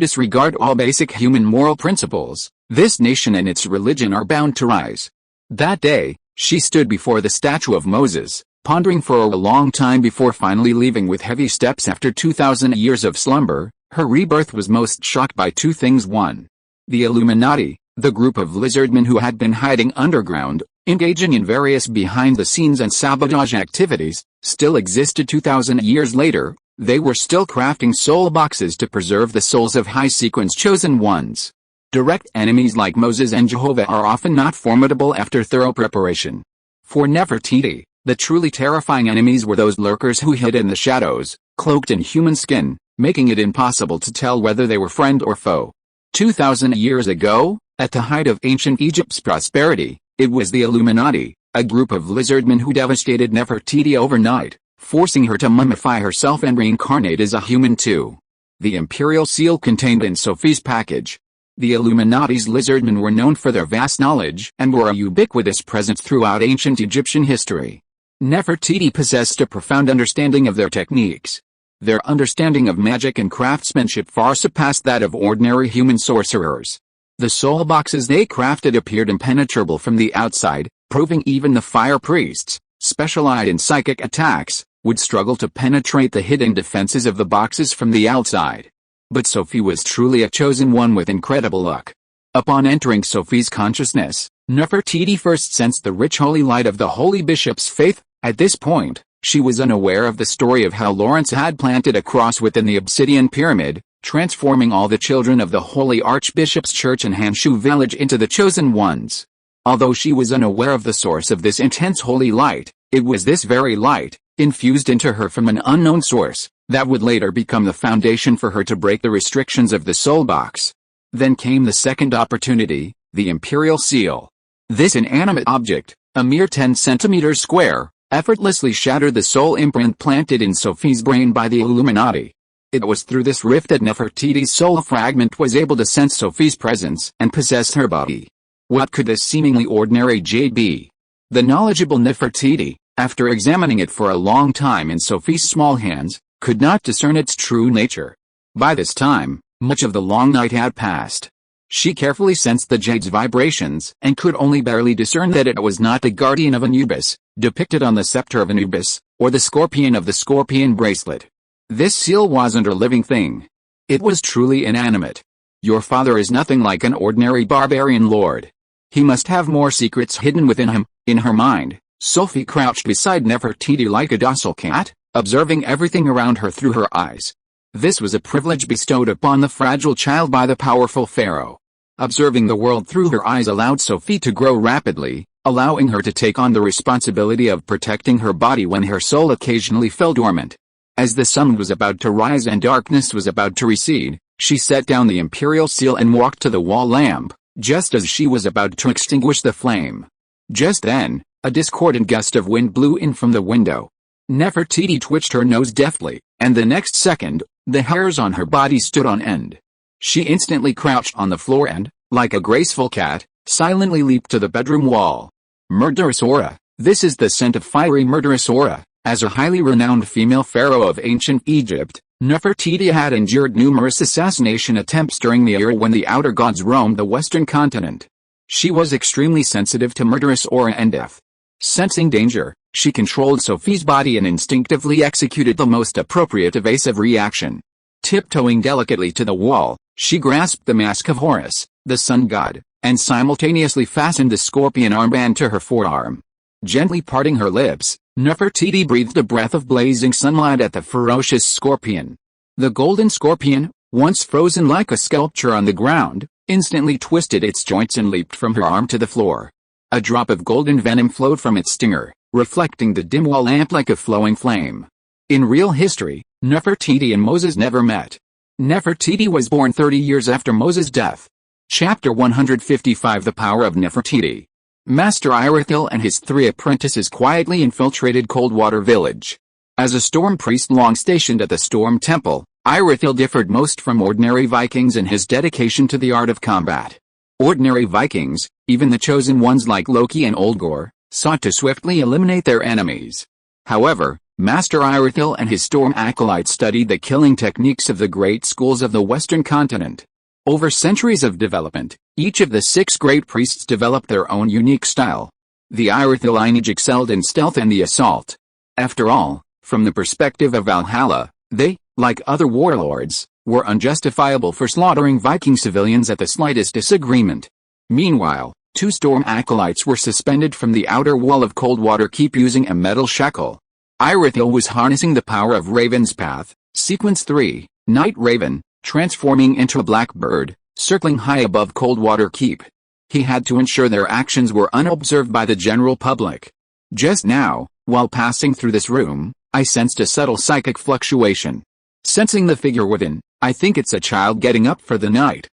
disregard all basic human moral principles. This nation and its religion are bound to rise. That day, she stood before the statue of Moses, pondering for a long time before finally leaving with heavy steps after 2,000 years of slumber. Her rebirth was most shocked by two things. 1. The Illuminati, the group of lizardmen who had been hiding underground, engaging in various behind-the-scenes and sabotage activities, still existed 2,000 years later. They were still crafting soul boxes to preserve the souls of high-sequence chosen ones. Direct enemies like Moses and Jehovah are often not formidable after thorough preparation. For Nefertiti, the truly terrifying enemies were those lurkers who hid in the shadows, cloaked in human skin, making it impossible to tell whether they were friend or foe. 2,000 years ago, at the height of ancient Egypt's prosperity, it was the Illuminati, a group of lizardmen who devastated Nefertiti overnight, forcing her to mummify herself and reincarnate as a human too. The imperial seal contained in Sophie's package. The Illuminati's lizardmen were known for their vast knowledge and were a ubiquitous presence throughout ancient Egyptian history. Nefertiti possessed a profound understanding of their techniques. Their understanding of magic and craftsmanship far surpassed that of ordinary human sorcerers. The soul boxes they crafted appeared impenetrable from the outside, proving even the fire priests, specialized in psychic attacks, would struggle to penetrate the hidden defenses of the boxes from the outside. But Sophie was truly a chosen one with incredible luck. Upon entering Sophie's consciousness, Nefertiti first sensed the rich holy light of the holy bishop's faith. At this point, she was unaware of the story of how Lawrence had planted a cross within the obsidian pyramid, transforming all the children of the Holy Archbishop's Church in Hanshu village into the chosen ones. Although she was unaware of the source of this intense holy light, it was this very light, infused into her from an unknown source, that would later become the foundation for her to break the restrictions of the soul box. Then came the second opportunity, the imperial seal. This inanimate object, a mere 10 centimeters square, effortlessly shattered the soul imprint planted in Sophie's brain by the Illuminati. It was through this rift that Nefertiti's soul fragment was able to sense Sophie's presence and possess her body. What could this seemingly ordinary jade be? The knowledgeable Nefertiti, after examining it for a long time in Sophie's small hands, could not discern its true nature. By this time, much of the long night had passed. She carefully sensed the jade's vibrations and could only barely discern that it was not the guardian of Anubis, depicted on the scepter of Anubis, or the scorpion of the scorpion bracelet. This seal wasn't a living thing. It was truly inanimate. Your father is nothing like an ordinary barbarian lord. He must have more secrets hidden within him. In her mind, Sophie crouched beside Nefertiti like a docile cat, observing everything around her through her eyes. This was a privilege bestowed upon the fragile child by the powerful pharaoh. Observing the world through her eyes allowed Sophie to grow rapidly, allowing her to take on the responsibility of protecting her body when her soul occasionally fell dormant. As the sun was about to rise and darkness was about to recede, she set down the imperial seal and walked to the wall lamp, just as she was about to extinguish the flame. Just then, a discordant gust of wind blew in from the window. Nefertiti twitched her nose deftly, and the next second, the hairs on her body stood on end. She instantly crouched on the floor and, like a graceful cat, silently leaped to the bedroom wall. Murderous aura. This is the scent of fiery murderous aura. As a highly renowned female pharaoh of ancient Egypt, Nefertiti had endured numerous assassination attempts during the era when the outer gods roamed the western continent. She was extremely sensitive to murderous aura and death. Sensing danger, she controlled Sophie's body and instinctively executed the most appropriate evasive reaction. Tiptoeing delicately to the wall, she grasped the mask of Horus, the sun god, and simultaneously fastened the scorpion armband to her forearm. Gently parting her lips, Nefertiti breathed a breath of blazing sunlight at the ferocious scorpion. The golden scorpion, once frozen like a sculpture on the ground, instantly twisted its joints and leaped from her arm to the floor. A drop of golden venom flowed from its stinger, reflecting the dim wall lamp like a flowing flame. In real history, Nefertiti and Moses never met. Nefertiti was born 30 years after Moses' death. Chapter 155 The Power of Nefertiti. Master Irithil and his 3 apprentices quietly infiltrated Coldwater Village. As a storm priest long stationed at the Storm Temple, Irithil differed most from ordinary Vikings in his dedication to the art of combat. Ordinary Vikings, even the chosen ones like Loki and Olgor, sought to swiftly eliminate their enemies. However, Master Irithyll and his storm acolytes studied the killing techniques of the great schools of the Western continent. Over centuries of development, each of the 6 great priests developed their own unique style. The Irithyll lineage excelled in stealth and the assault. After all, from the perspective of Valhalla, they, like other warlords, were unjustifiable for slaughtering Viking civilians at the slightest disagreement. Meanwhile, 2 storm acolytes were suspended from the outer wall of Coldwater Keep using a metal shackle. Irithyll was harnessing the power of Raven's Path, Sequence 3, Night Raven, transforming into a black bird, circling high above Coldwater Keep. He had to ensure their actions were unobserved by the general public. Just now, while passing through this room, I sensed a subtle psychic fluctuation. Sensing the figure within, I think it's a child getting up for the night.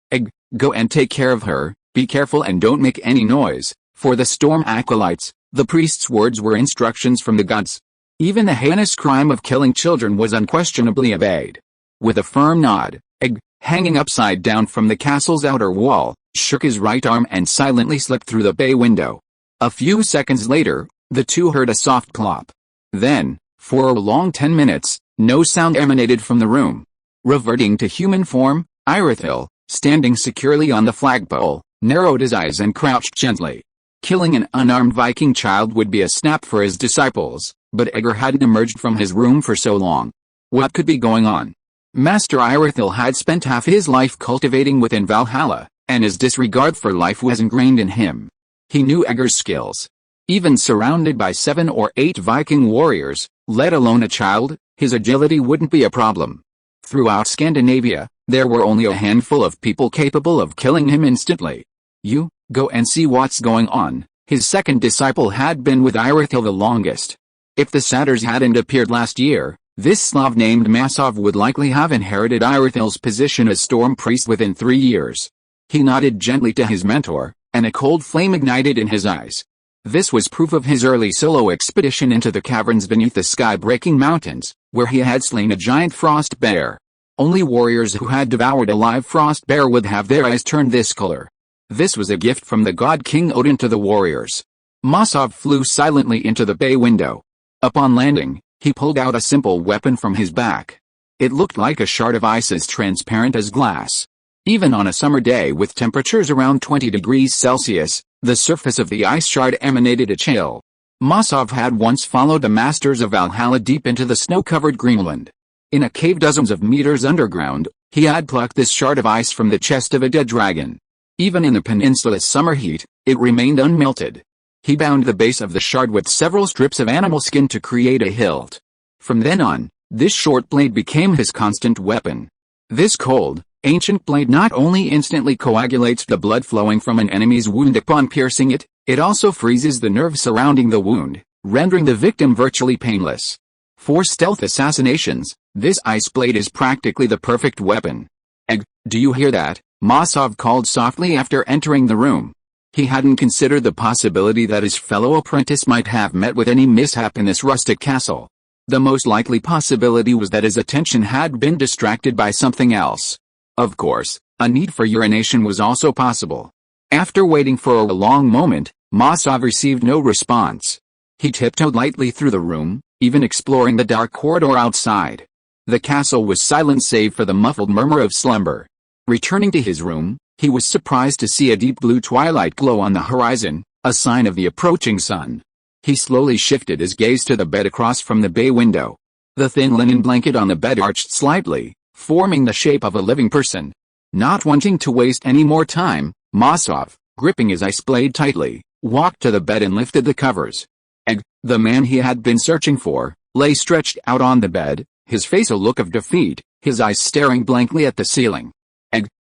Go and take care of her, be careful and don't make any noise. For the storm acolytes, the priest's words were instructions from the gods. Even the heinous crime of killing children was unquestionably obeyed. With a firm nod, hanging upside down from the castle's outer wall, shook his right arm and silently slipped through the bay window. A few seconds later, the 2 heard a soft clop. Then, for a long 10 minutes, no sound emanated from the room. Reverting to human form, Irithyll, standing securely on the flagpole, narrowed his eyes and crouched gently. Killing an unarmed Viking child would be a snap for his disciples, but Egger hadn't emerged from his room for so long. What could be going on? Master Irithyll had spent half his life cultivating within Valhalla, and his disregard for life was ingrained in him. He knew Egger's skills. Even surrounded by 7 or 8 Viking warriors, let alone a child, his agility wouldn't be a problem. Throughout Scandinavia, there were only a handful of people capable of killing him instantly. You, go and see what's going on. His second disciple had been with Irithyll the longest. If the satyrs hadn't appeared last year, this Slav named Masov would likely have inherited Irithyll's position as storm priest within 3 years. He nodded gently to his mentor, and a cold flame ignited in his eyes. This was proof of his early solo expedition into the caverns beneath the sky-breaking mountains, where he had slain a giant frost bear. Only warriors who had devoured a live frost bear would have their eyes turned this color. This was a gift from the god King Odin to the warriors. Masov flew silently into the bay window. Upon landing, he pulled out a simple weapon from his back. It looked like a shard of ice as transparent as glass. Even on a summer day with temperatures around 20 degrees Celsius, the surface of the ice shard emanated a chill. Masov had once followed the masters of Valhalla deep into the snow-covered Greenland. In a cave dozens of meters underground, he had plucked this shard of ice from the chest of a dead dragon. Even in the peninsula's summer heat, it remained unmelted. He bound the base of the shard with several strips of animal skin to create a hilt. From then on, this short blade became his constant weapon. This cold, ancient blade not only instantly coagulates the blood flowing from an enemy's wound upon piercing it, it also freezes the nerves surrounding the wound, rendering the victim virtually painless. For stealth assassinations, this ice blade is practically the perfect weapon. Do you hear that? Masov called softly after entering the room. He hadn't considered the possibility that his fellow apprentice might have met with any mishap in this rustic castle. The most likely possibility was that his attention had been distracted by something else. Of course, a need for urination was also possible. After waiting for a long moment, Masov received no response. He tiptoed lightly through the room, even exploring the dark corridor outside. The castle was silent save for the muffled murmur of slumber. Returning to his room, he was surprised to see a deep blue twilight glow on the horizon, a sign of the approaching sun. He slowly shifted his gaze to the bed across from the bay window. The thin linen blanket on the bed arched slightly, forming the shape of a living person. Not wanting to waste any more time, Masov, gripping his ice blade tightly, walked to the bed and lifted the covers. The man he had been searching for, lay stretched out on the bed, his face a look of defeat, his eyes staring blankly at the ceiling.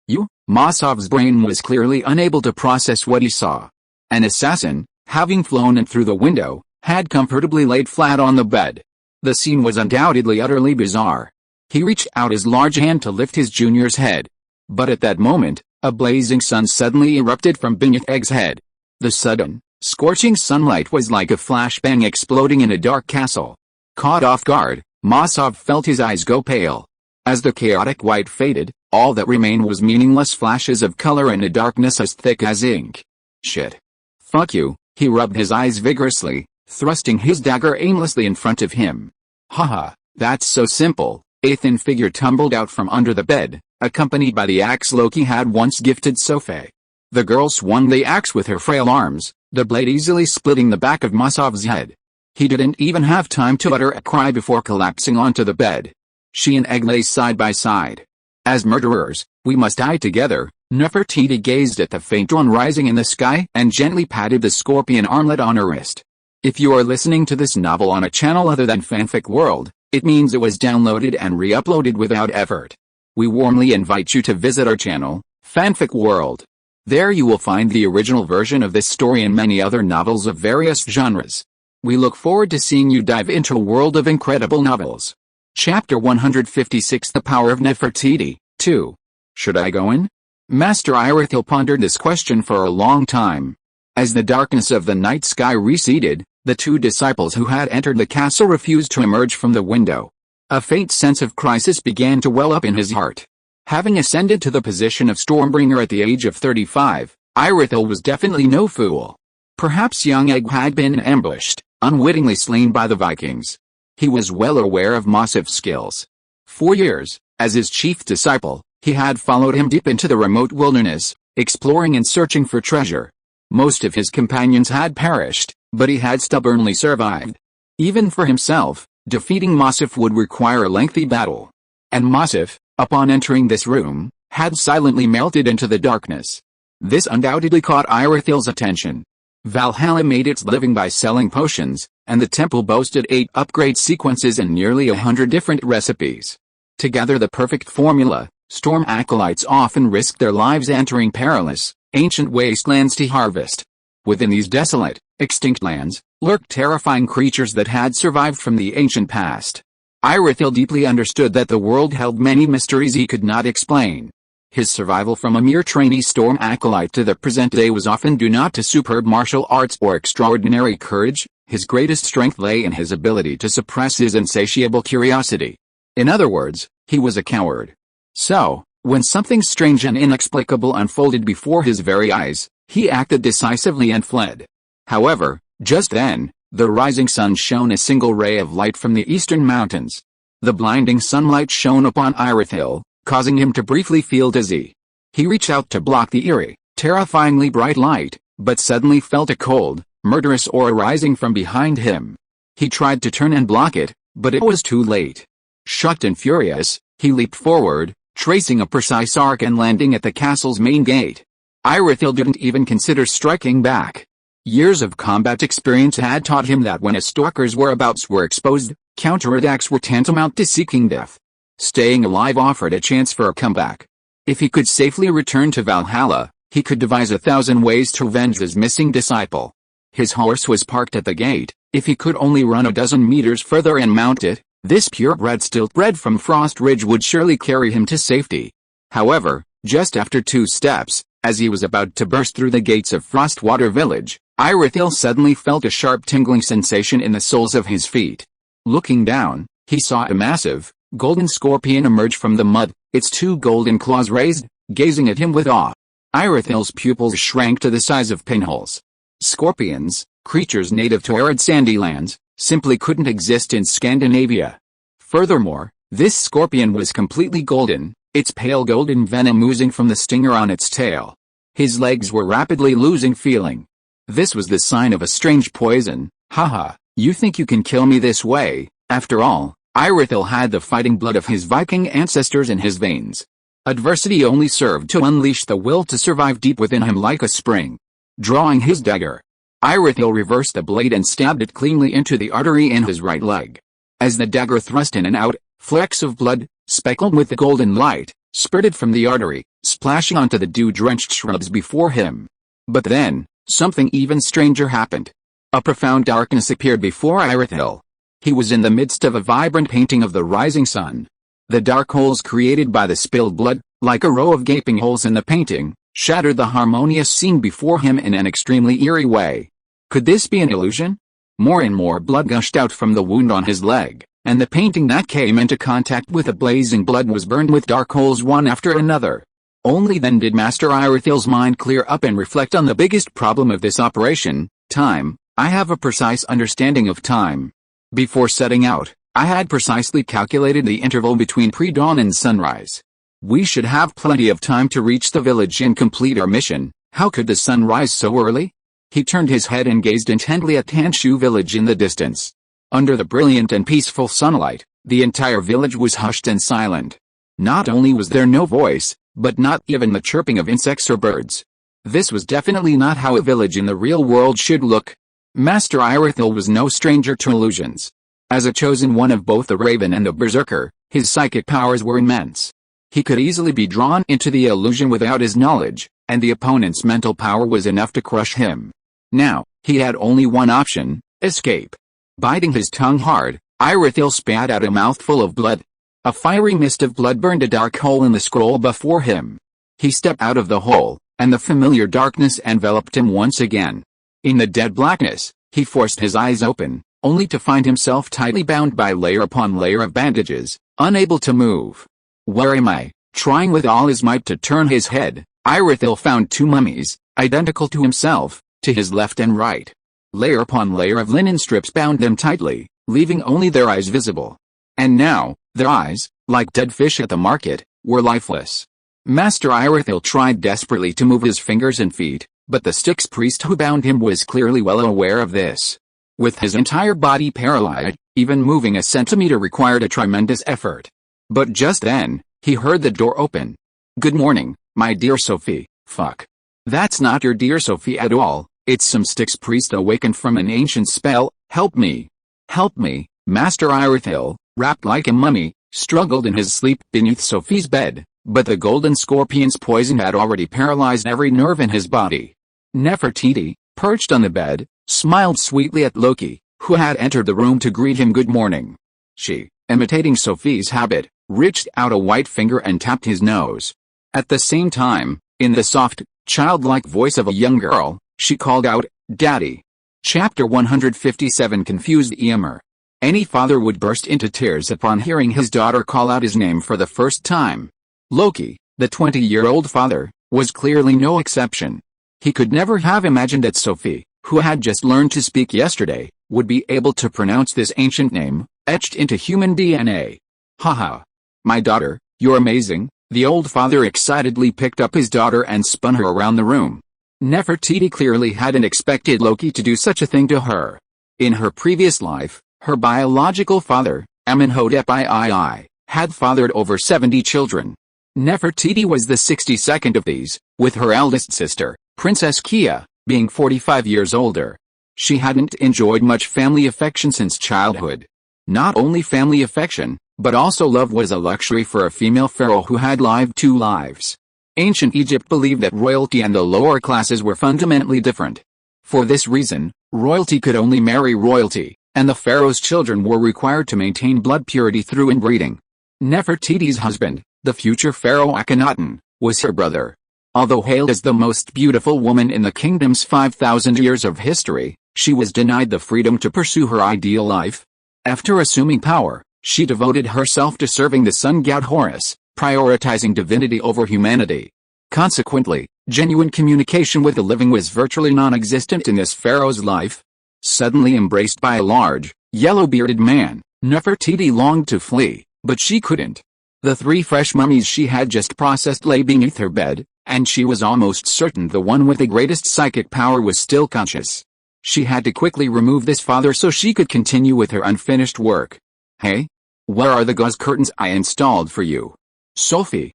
You? Masov's brain was clearly unable to process what he saw. An assassin, having flown in through the window, had comfortably laid flat on the bed. The scene was undoubtedly utterly bizarre. He reached out his large hand to lift his junior's head. But at that moment, a blazing sun suddenly erupted from beneath Egg's head. The sudden, scorching sunlight was like a flashbang exploding in a dark castle. Caught off guard, Masov felt his eyes go pale. As the chaotic white faded, all that remained was meaningless flashes of color and a darkness as thick as ink. Shit. Fuck you, he rubbed his eyes vigorously, thrusting his dagger aimlessly in front of him. Haha, that's so simple. A thin figure tumbled out from under the bed, accompanied by the axe Loki had once gifted Sophie. The girl swung the axe with her frail arms, the blade easily splitting the back of Masov's head. He didn't even have time to utter a cry before collapsing onto the bed. She and Egg lay side by side. As murderers, we must die together. Nefertiti gazed at the faint dawn rising in the sky and gently patted the scorpion armlet on her wrist. If you are listening to this novel on a channel other than Fanfic World, it means it was downloaded and re-uploaded without effort. We warmly invite you to visit our channel, Fanfic World. There you will find the original version of this story and many other novels of various genres. We look forward to seeing you dive into a world of incredible novels. Chapter 156 The Power of Nefertiti, 2. Should I go in? Master Irithyll pondered this question for a long time. As the darkness of the night sky receded, the two disciples who had entered the castle refused to emerge from the window. A faint sense of crisis began to well up in his heart. Having ascended to the position of Stormbringer at the age of 35, Irithyll was definitely no fool. Perhaps young Egg had been ambushed, unwittingly slain by the Vikings. He was well aware of Masov's skills. For years, as his chief disciple, he had followed him deep into the remote wilderness, exploring and searching for treasure. Most of his companions had perished, but he had stubbornly survived. Even for himself, defeating Masov would require a lengthy battle. And Masov, upon entering this room, had silently melted into the darkness. This undoubtedly caught Irithyll's attention. Valhalla made its living by selling potions, and the temple boasted 8 upgrade sequences and nearly 100 different recipes. Together the perfect formula, storm acolytes often risked their lives entering perilous, ancient wastelands to harvest. Within these desolate, extinct lands, lurked terrifying creatures that had survived from the ancient past. Irithyll deeply understood that the world held many mysteries he could not explain. His survival from a mere trainee storm acolyte to the present day was often due not to superb martial arts or extraordinary courage. His greatest strength lay in his ability to suppress his insatiable curiosity. In other words, he was a coward. So, when something strange and inexplicable unfolded before his very eyes, he acted decisively and fled. However, just then, the rising sun shone a single ray of light from the eastern mountains. The blinding sunlight shone upon Irithyll, causing him to briefly feel dizzy. He reached out to block the eerie, terrifyingly bright light, but suddenly felt a cold, murderous aura rising from behind him. He tried to turn and block it, but it was too late. Shocked and furious, he leaped forward, tracing a precise arc and landing at the castle's main gate. Irithyll didn't even consider striking back. Years of combat experience had taught him that when a stalker's whereabouts were exposed, counterattacks were tantamount to seeking death. Staying alive offered a chance for a comeback. If he could safely return to Valhalla, he could devise 1,000 ways to avenge his missing disciple. His horse was parked at the gate. If he could only run a dozen meters further and mount it, this purebred stiltbred from Frost Ridge would surely carry him to safety. However, just after 2 steps, as he was about to burst through the gates of Frostwater Village, Irithyll suddenly felt a sharp tingling sensation in the soles of his feet. Looking down, he saw a massive, golden scorpion emerge from the mud, its 2 golden claws raised, gazing at him with awe. Irithyll's pupils shrank to the size of pinholes. Scorpions, creatures native to arid sandy lands, simply couldn't exist in Scandinavia. Furthermore, this scorpion was completely golden, its pale golden venom oozing from the stinger on its tail. His legs were rapidly losing feeling. This was the sign of a strange poison. Haha, you think you can kill me this way? After all, Irithyll had the fighting blood of his Viking ancestors in his veins. Adversity only served to unleash the will to survive deep within him like a spring. Drawing his dagger, Irithyll reversed the blade and stabbed it cleanly into the artery in his right leg. As the dagger thrust in and out, flecks of blood, speckled with the golden light, spurted from the artery, splashing onto the dew-drenched shrubs before him. But then, something even stranger happened. A profound darkness appeared before Irithyll. He was in the midst of a vibrant painting of the rising sun. The dark holes created by the spilled blood, like a row of gaping holes in the painting, shattered the harmonious scene before him in an extremely eerie way. Could this be an illusion? More and more blood gushed out from the wound on his leg, and the painting that came into contact with the blazing blood was burned with dark holes one after another. Only then did Master Irithyll's mind clear up and reflect on the biggest problem of this operation: time. I have a precise understanding of time. Before setting out, I had precisely calculated the interval between pre-dawn and sunrise. We should have plenty of time to reach the village and complete our mission. How could the sun rise so early? He turned his head and gazed intently at Tanshu village in the distance. Under the brilliant and peaceful sunlight, the entire village was hushed and silent. Not only was there no voice, but not even the chirping of insects or birds. This was definitely not how a village in the real world should look. Master Irithyll was no stranger to illusions. As a chosen one of both the Raven and the Berserker, his psychic powers were immense. He could easily be drawn into the illusion without his knowledge, and the opponent's mental power was enough to crush him. Now, he had only one option: escape. Biting his tongue hard, Irithyll spat out a mouthful of blood. A fiery mist of blood burned a dark hole in the scroll before him. He stepped out of the hole, and the familiar darkness enveloped him once again. In the dead blackness, he forced his eyes open, only to find himself tightly bound by layer upon layer of bandages, unable to move. Where am I? Trying with all his might to turn his head, Irithyll found two mummies, identical to himself, to his left and right. Layer upon layer of linen strips bound them tightly, leaving only their eyes visible. And now, their eyes, like dead fish at the market, were lifeless. Master Irithyll tried desperately to move his fingers and feet, but the Styx priest who bound him was clearly well aware of this. With his entire body paralyzed, even moving a centimeter required a tremendous effort. But just then, he heard the door open. "Good morning, my dear Sophie." Fuck. That's not your dear Sophie at all, it's some Styx priest awakened from an ancient spell. "Help me. Help me." Master Irithyll, wrapped like a mummy, struggled in his sleep beneath Sophie's bed, but the golden scorpion's poison had already paralyzed every nerve in his body. Nefertiti, perched on the bed, smiled sweetly at Loki, who had entered the room to greet him good morning. She, imitating Sophie's habit, reached out a white finger and tapped his nose. At the same time, in the soft, childlike voice of a young girl, she called out, "Daddy." Chapter 157 confused Ymir. Any father would burst into tears upon hearing his daughter call out his name for the first time. Loki, the 20-year-old father, was clearly no exception. He could never have imagined that Sophie, who had just learned to speak yesterday, would be able to pronounce this ancient name, etched into human DNA. "Haha. My daughter, you're amazing." The old father excitedly picked up his daughter and spun her around the room. Nefertiti clearly hadn't expected Loki to do such a thing to her. In her previous life, her biological father, Amenhotep III, had fathered over 70 children. Nefertiti was the 62nd of these, with her eldest sister, Princess Kia, being 45 years older. She hadn't enjoyed much family affection since childhood. Not only family affection, but also love was a luxury for a female pharaoh who had lived two lives. Ancient Egypt believed that royalty and the lower classes were fundamentally different. For this reason, royalty could only marry royalty, and the pharaoh's children were required to maintain blood purity through inbreeding. Nefertiti's husband, the future pharaoh Akhenaten, was her brother. Although hailed as the most beautiful woman in the kingdom's 5,000 years of history, she was denied the freedom to pursue her ideal life. After assuming power, she devoted herself to serving the sun god Horus, prioritizing divinity over humanity. Consequently, genuine communication with the living was virtually non-existent in this pharaoh's life. Suddenly embraced by a large, yellow-bearded man, Nefertiti longed to flee, but she couldn't. The three fresh mummies she had just processed lay beneath her bed, and she was almost certain the one with the greatest psychic power was still conscious. She had to quickly remove this father so she could continue with her unfinished work. "Hey? Where are the gauze curtains I installed for you?" Sophie,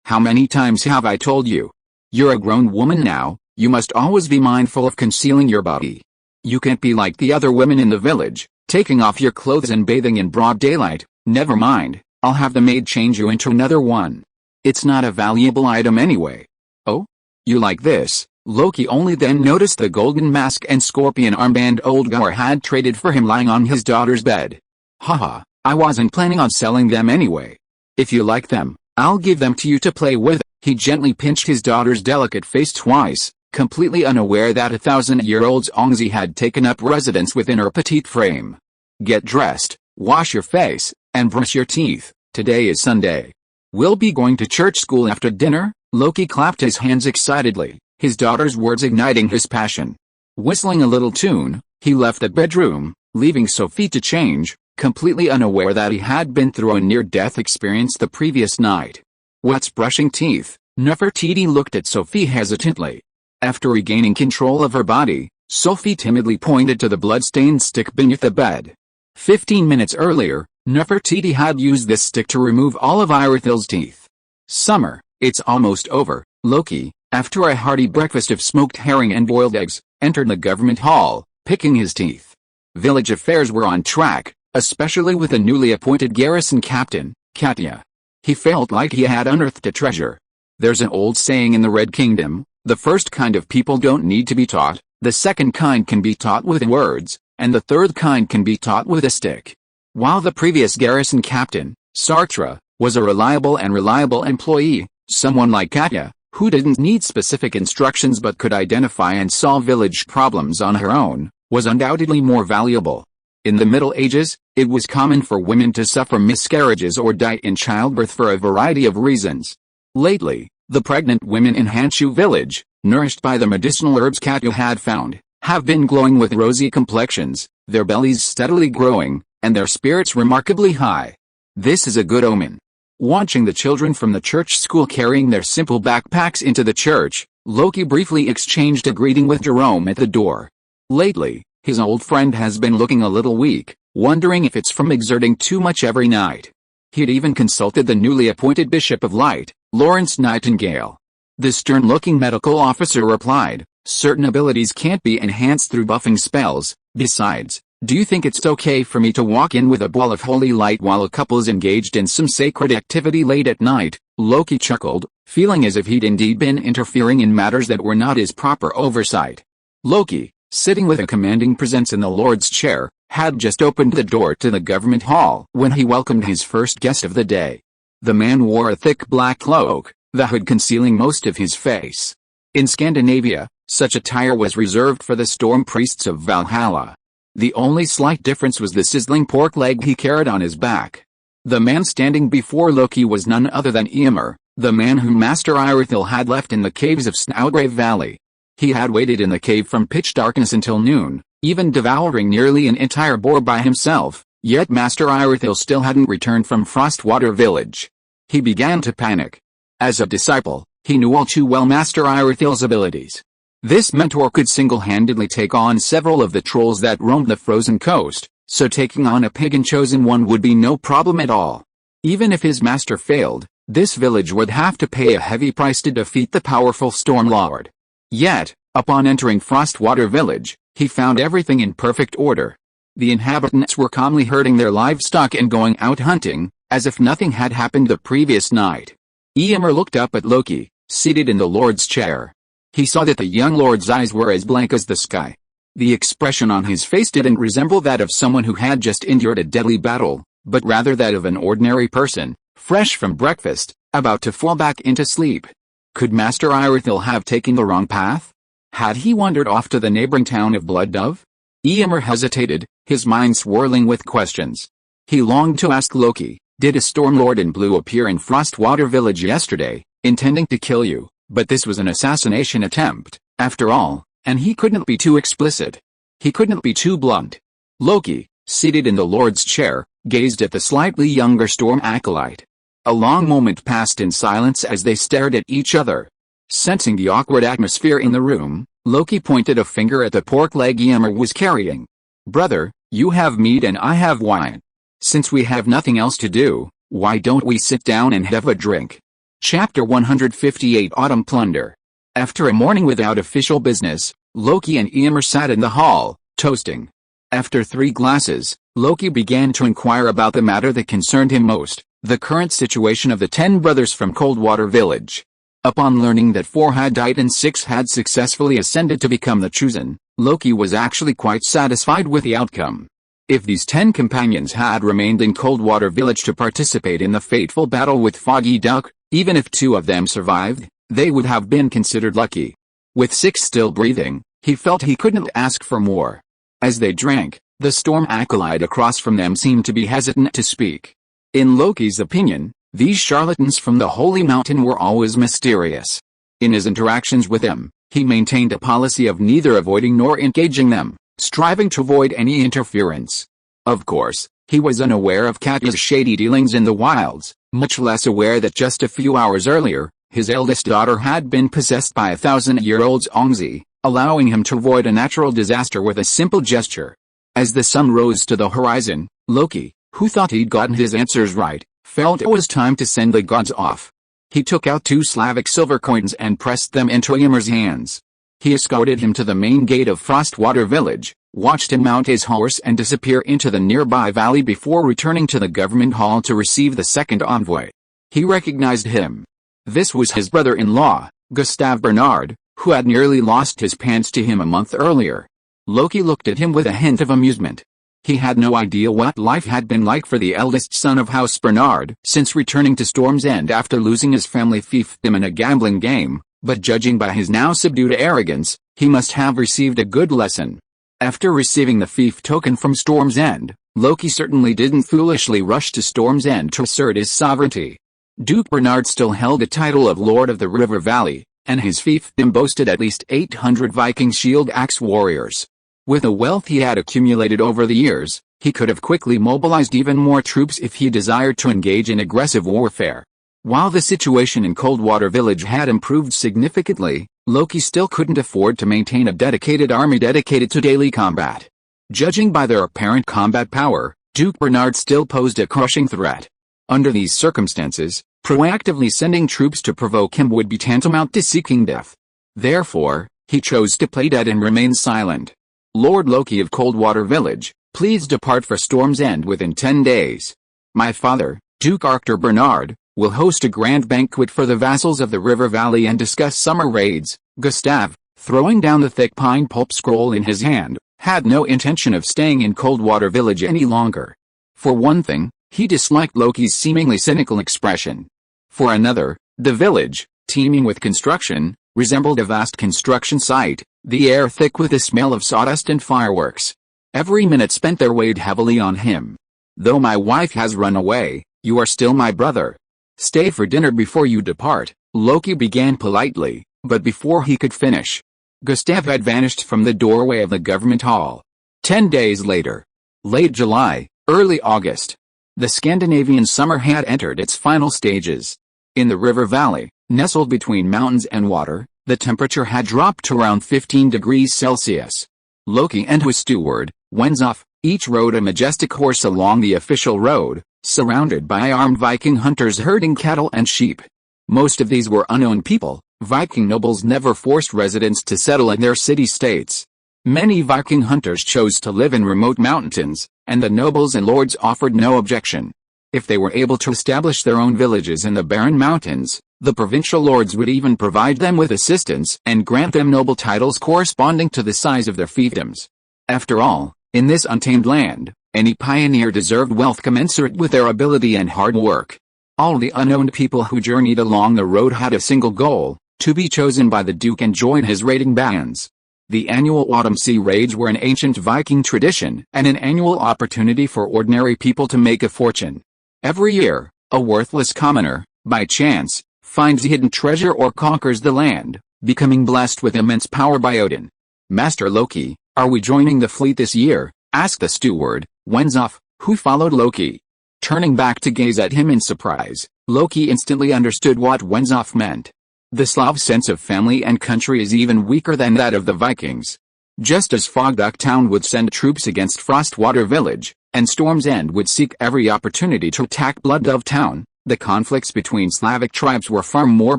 how many times have I told you? You're a grown woman now, you must always be mindful of concealing your body. You can't be like the other women in the village, taking off your clothes and bathing in broad daylight." "Never mind, I'll have the maid change you into another one. It's not a valuable item anyway." "Oh? You like this?" Loki only then noticed the golden mask and scorpion armband old Gar had traded for him lying on his daughter's bed. "Haha, I wasn't planning on selling them anyway. If you like them, I'll give them to you to play with." He gently pinched his daughter's delicate face twice, completely unaware that a 1,000-year-old's Ongzi had taken up residence within her petite frame. "Get dressed, wash your face, and brush your teeth. Today is Sunday. We'll be going to church school after dinner." Loki clapped his hands excitedly, his daughter's words igniting his passion. Whistling a little tune, he left the bedroom, leaving Sophie to change, completely unaware that he had been through a near-death experience the previous night. What's brushing teeth? Nefertiti looked at Sophie hesitantly. After regaining control of her body, Sophie timidly pointed to the blood-stained stick beneath the bed. 15 minutes earlier, Nefertiti had used this stick to remove all of Irithel's teeth. Summer, it's almost over. Loki, after a hearty breakfast of smoked herring and boiled eggs, entered the government hall, picking his teeth. Village affairs were on track, especially with the newly appointed garrison captain, Katya. He felt like he had unearthed a treasure. There's an old saying in the Red Kingdom, the first kind of people don't need to be taught, the second kind can be taught with words, and the third kind can be taught with a stick. While the previous garrison captain, Sartre, was a reliable employee, someone like Katya, who didn't need specific instructions but could identify and solve village problems on her own, was undoubtedly more valuable. In the Middle Ages, it was common for women to suffer miscarriages or die in childbirth for a variety of reasons. Lately, the pregnant women in Hanshu village, nourished by the medicinal herbs Katya had found, have been glowing with rosy complexions, their bellies steadily growing, and their spirits remarkably high. This is a good omen. Watching the children from the church school carrying their simple backpacks into the church, Loki briefly exchanged a greeting with Jerome at the door. Lately, his old friend has been looking a little weak, wondering if it's from exerting too much every night. He'd even consulted the newly appointed Bishop of Light, Lawrence Nightingale. The stern-looking medical officer replied, "Certain abilities can't be enhanced through buffing spells. Besides, do you think it's okay for me to walk in with a ball of holy light while a couple is engaged in some sacred activity late at night?" Loki chuckled, feeling as if he'd indeed been interfering in matters that were not his proper oversight. Loki, sitting with a commanding presence in the Lord's chair, had just opened the door to the government hall when he welcomed his first guest of the day. The man wore a thick black cloak, the hood concealing most of his face. In Scandinavia, such attire was reserved for the storm priests of Valhalla. The only slight difference was the sizzling pork leg he carried on his back. The man standing before Loki was none other than Ymir, the man whom Master Irithyll had left in the caves of Snowgrave Valley. He had waited in the cave from pitch darkness until noon, even devouring nearly an entire boar by himself, yet Master Irithyll still hadn't returned from Frostwater village. He began to panic. As a disciple, he knew all too well Master Irithyll's abilities. This mentor could single-handedly take on several of the trolls that roamed the frozen coast, so taking on a pagan chosen one would be no problem at all. Even if his master failed, this village would have to pay a heavy price to defeat the powerful Storm Lord. Yet, upon entering Frostwater village, he found everything in perfect order. The inhabitants were calmly herding their livestock and going out hunting, as if nothing had happened the previous night. Ymir looked up at Loki, seated in the Lord's chair. He saw that the young Lord's eyes were as blank as the sky. The expression on his face didn't resemble that of someone who had just endured a deadly battle, but rather that of an ordinary person, fresh from breakfast, about to fall back into sleep. Could Master Irithyll have taken the wrong path? Had he wandered off to the neighboring town of Blood Dove? Ymir hesitated, his mind swirling with questions. He longed to ask Loki, "Did a Stormlord in blue appear in Frostwater village yesterday, intending to kill you?" But this was an assassination attempt, after all, and he couldn't be too explicit. He couldn't be too blunt. Loki, seated in the Lord's chair, gazed at the slightly younger Storm Acolyte. A long moment passed in silence as they stared at each other. Sensing the awkward atmosphere in the room, Loki pointed a finger at the pork leg Ymir was carrying. "Brother, you have meat and I have wine. Since we have nothing else to do, why don't we sit down and have a drink?" Chapter 158 Autumn Plunder. After a morning without official business, Loki and Ymir sat in the hall, toasting. After 3 glasses, Loki began to inquire about the matter that concerned him most, the current situation of the 10 brothers from Coldwater Village. Upon learning that 4 had died and 6 had successfully ascended to become the Chosen, Loki was actually quite satisfied with the outcome. If these 10 companions had remained in Coldwater Village to participate in the fateful battle with Foggy Duck, even if 2 of them survived, they would have been considered lucky. With 6 still breathing, he felt he couldn't ask for more. As they drank, the Storm Acolyte across from them seemed to be hesitant to speak. In Loki's opinion, these charlatans from the Holy Mountain were always mysterious. In his interactions with them, he maintained a policy of neither avoiding nor engaging them, striving to avoid any interference. Of course, He was unaware of Katya's shady dealings in the wilds, much less aware that just a few hours earlier, his eldest daughter had been possessed by a 1,000-year-old Ongzi, allowing him to avoid a natural disaster with a simple gesture. As the sun rose to the horizon, Loki, who thought he'd gotten his answers right, felt it was time to send the gods off. He took out 2 Slavic silver coins and pressed them into Ymir's hands. He escorted him to the main gate of Frostwater village, watched him mount his horse and disappear into the nearby valley before returning to the government hall to receive the second envoy. He recognized him. This was his brother-in-law, Gustav Bernard, who had nearly lost his pants to him a month earlier. Loki looked at him with a hint of amusement. He had no idea what life had been like for the eldest son of House Bernard since returning to Storm's End after losing his family fiefdom in a gambling game, but judging by his now subdued arrogance, he must have received a good lesson. After receiving the fief token from Storm's End, Loki certainly didn't foolishly rush to Storm's End to assert his sovereignty. Duke Bernard still held the title of Lord of the River Valley, and his fiefdom boasted at least 800 Viking shield-axe warriors. With the wealth he had accumulated over the years, he could have quickly mobilized even more troops if he desired to engage in aggressive warfare. While the situation in Coldwater Village had improved significantly, Loki still couldn't afford to maintain a dedicated army dedicated to daily combat. Judging by their apparent combat power, Duke Bernard still posed a crushing threat. Under these circumstances, proactively sending troops to provoke him would be tantamount to seeking death. Therefore, he chose to play dead and remain silent. Lord Loki of Coldwater Village, please depart for Storm's End within 10 days. My father, Duke Arctor Bernard, will host a grand banquet for the vassals of the River Valley and discuss summer raids. Gustav, throwing down the thick pine pulp scroll in his hand, had no intention of staying in Coldwater Village any longer. For one thing, he disliked Loki's seemingly cynical expression. For another, the village, teeming with construction, resembled a vast construction site, the air thick with the smell of sawdust and fireworks. Every minute spent there weighed heavily on him. Though my wife has run away, you are still my brother. Stay for dinner before you depart, Loki began politely, but before he could finish, Gustav had vanished from the doorway of the government hall. 10 days later. Late July, early August. The Scandinavian summer had entered its final stages. In the river valley, nestled between mountains and water, the temperature had dropped to around 15 degrees Celsius. Loki and his steward, Wenzoff, each rode a majestic horse along the official road, surrounded by armed Viking hunters herding cattle and sheep. Most of these were unknown people. Viking nobles never forced residents to settle in their city-states. Many Viking hunters chose to live in remote mountains, and the nobles and lords offered no objection. If they were able to establish their own villages in the barren mountains, the provincial lords would even provide them with assistance and grant them noble titles corresponding to the size of their fiefdoms. After all, in this untamed land, any pioneer deserved wealth commensurate with their ability and hard work. All the unknown people who journeyed along the road had a single goal: to be chosen by the Duke and join his raiding bands. The annual autumn sea raids were an ancient Viking tradition and an annual opportunity for ordinary people to make a fortune. Every year, a worthless commoner, by chance, finds hidden treasure or conquers the land, becoming blessed with immense power by Odin. Master Loki, are we joining the fleet this year? Asked the steward, Wenzoff, who followed Loki. Turning back to gaze at him in surprise, Loki instantly understood what Wenzoff meant. The Slav sense of family and country is even weaker than that of the Vikings. Just as Fogduck Town would send troops against Frostwater Village, and Storm's End would seek every opportunity to attack Blooddove Town, the conflicts between Slavic tribes were far more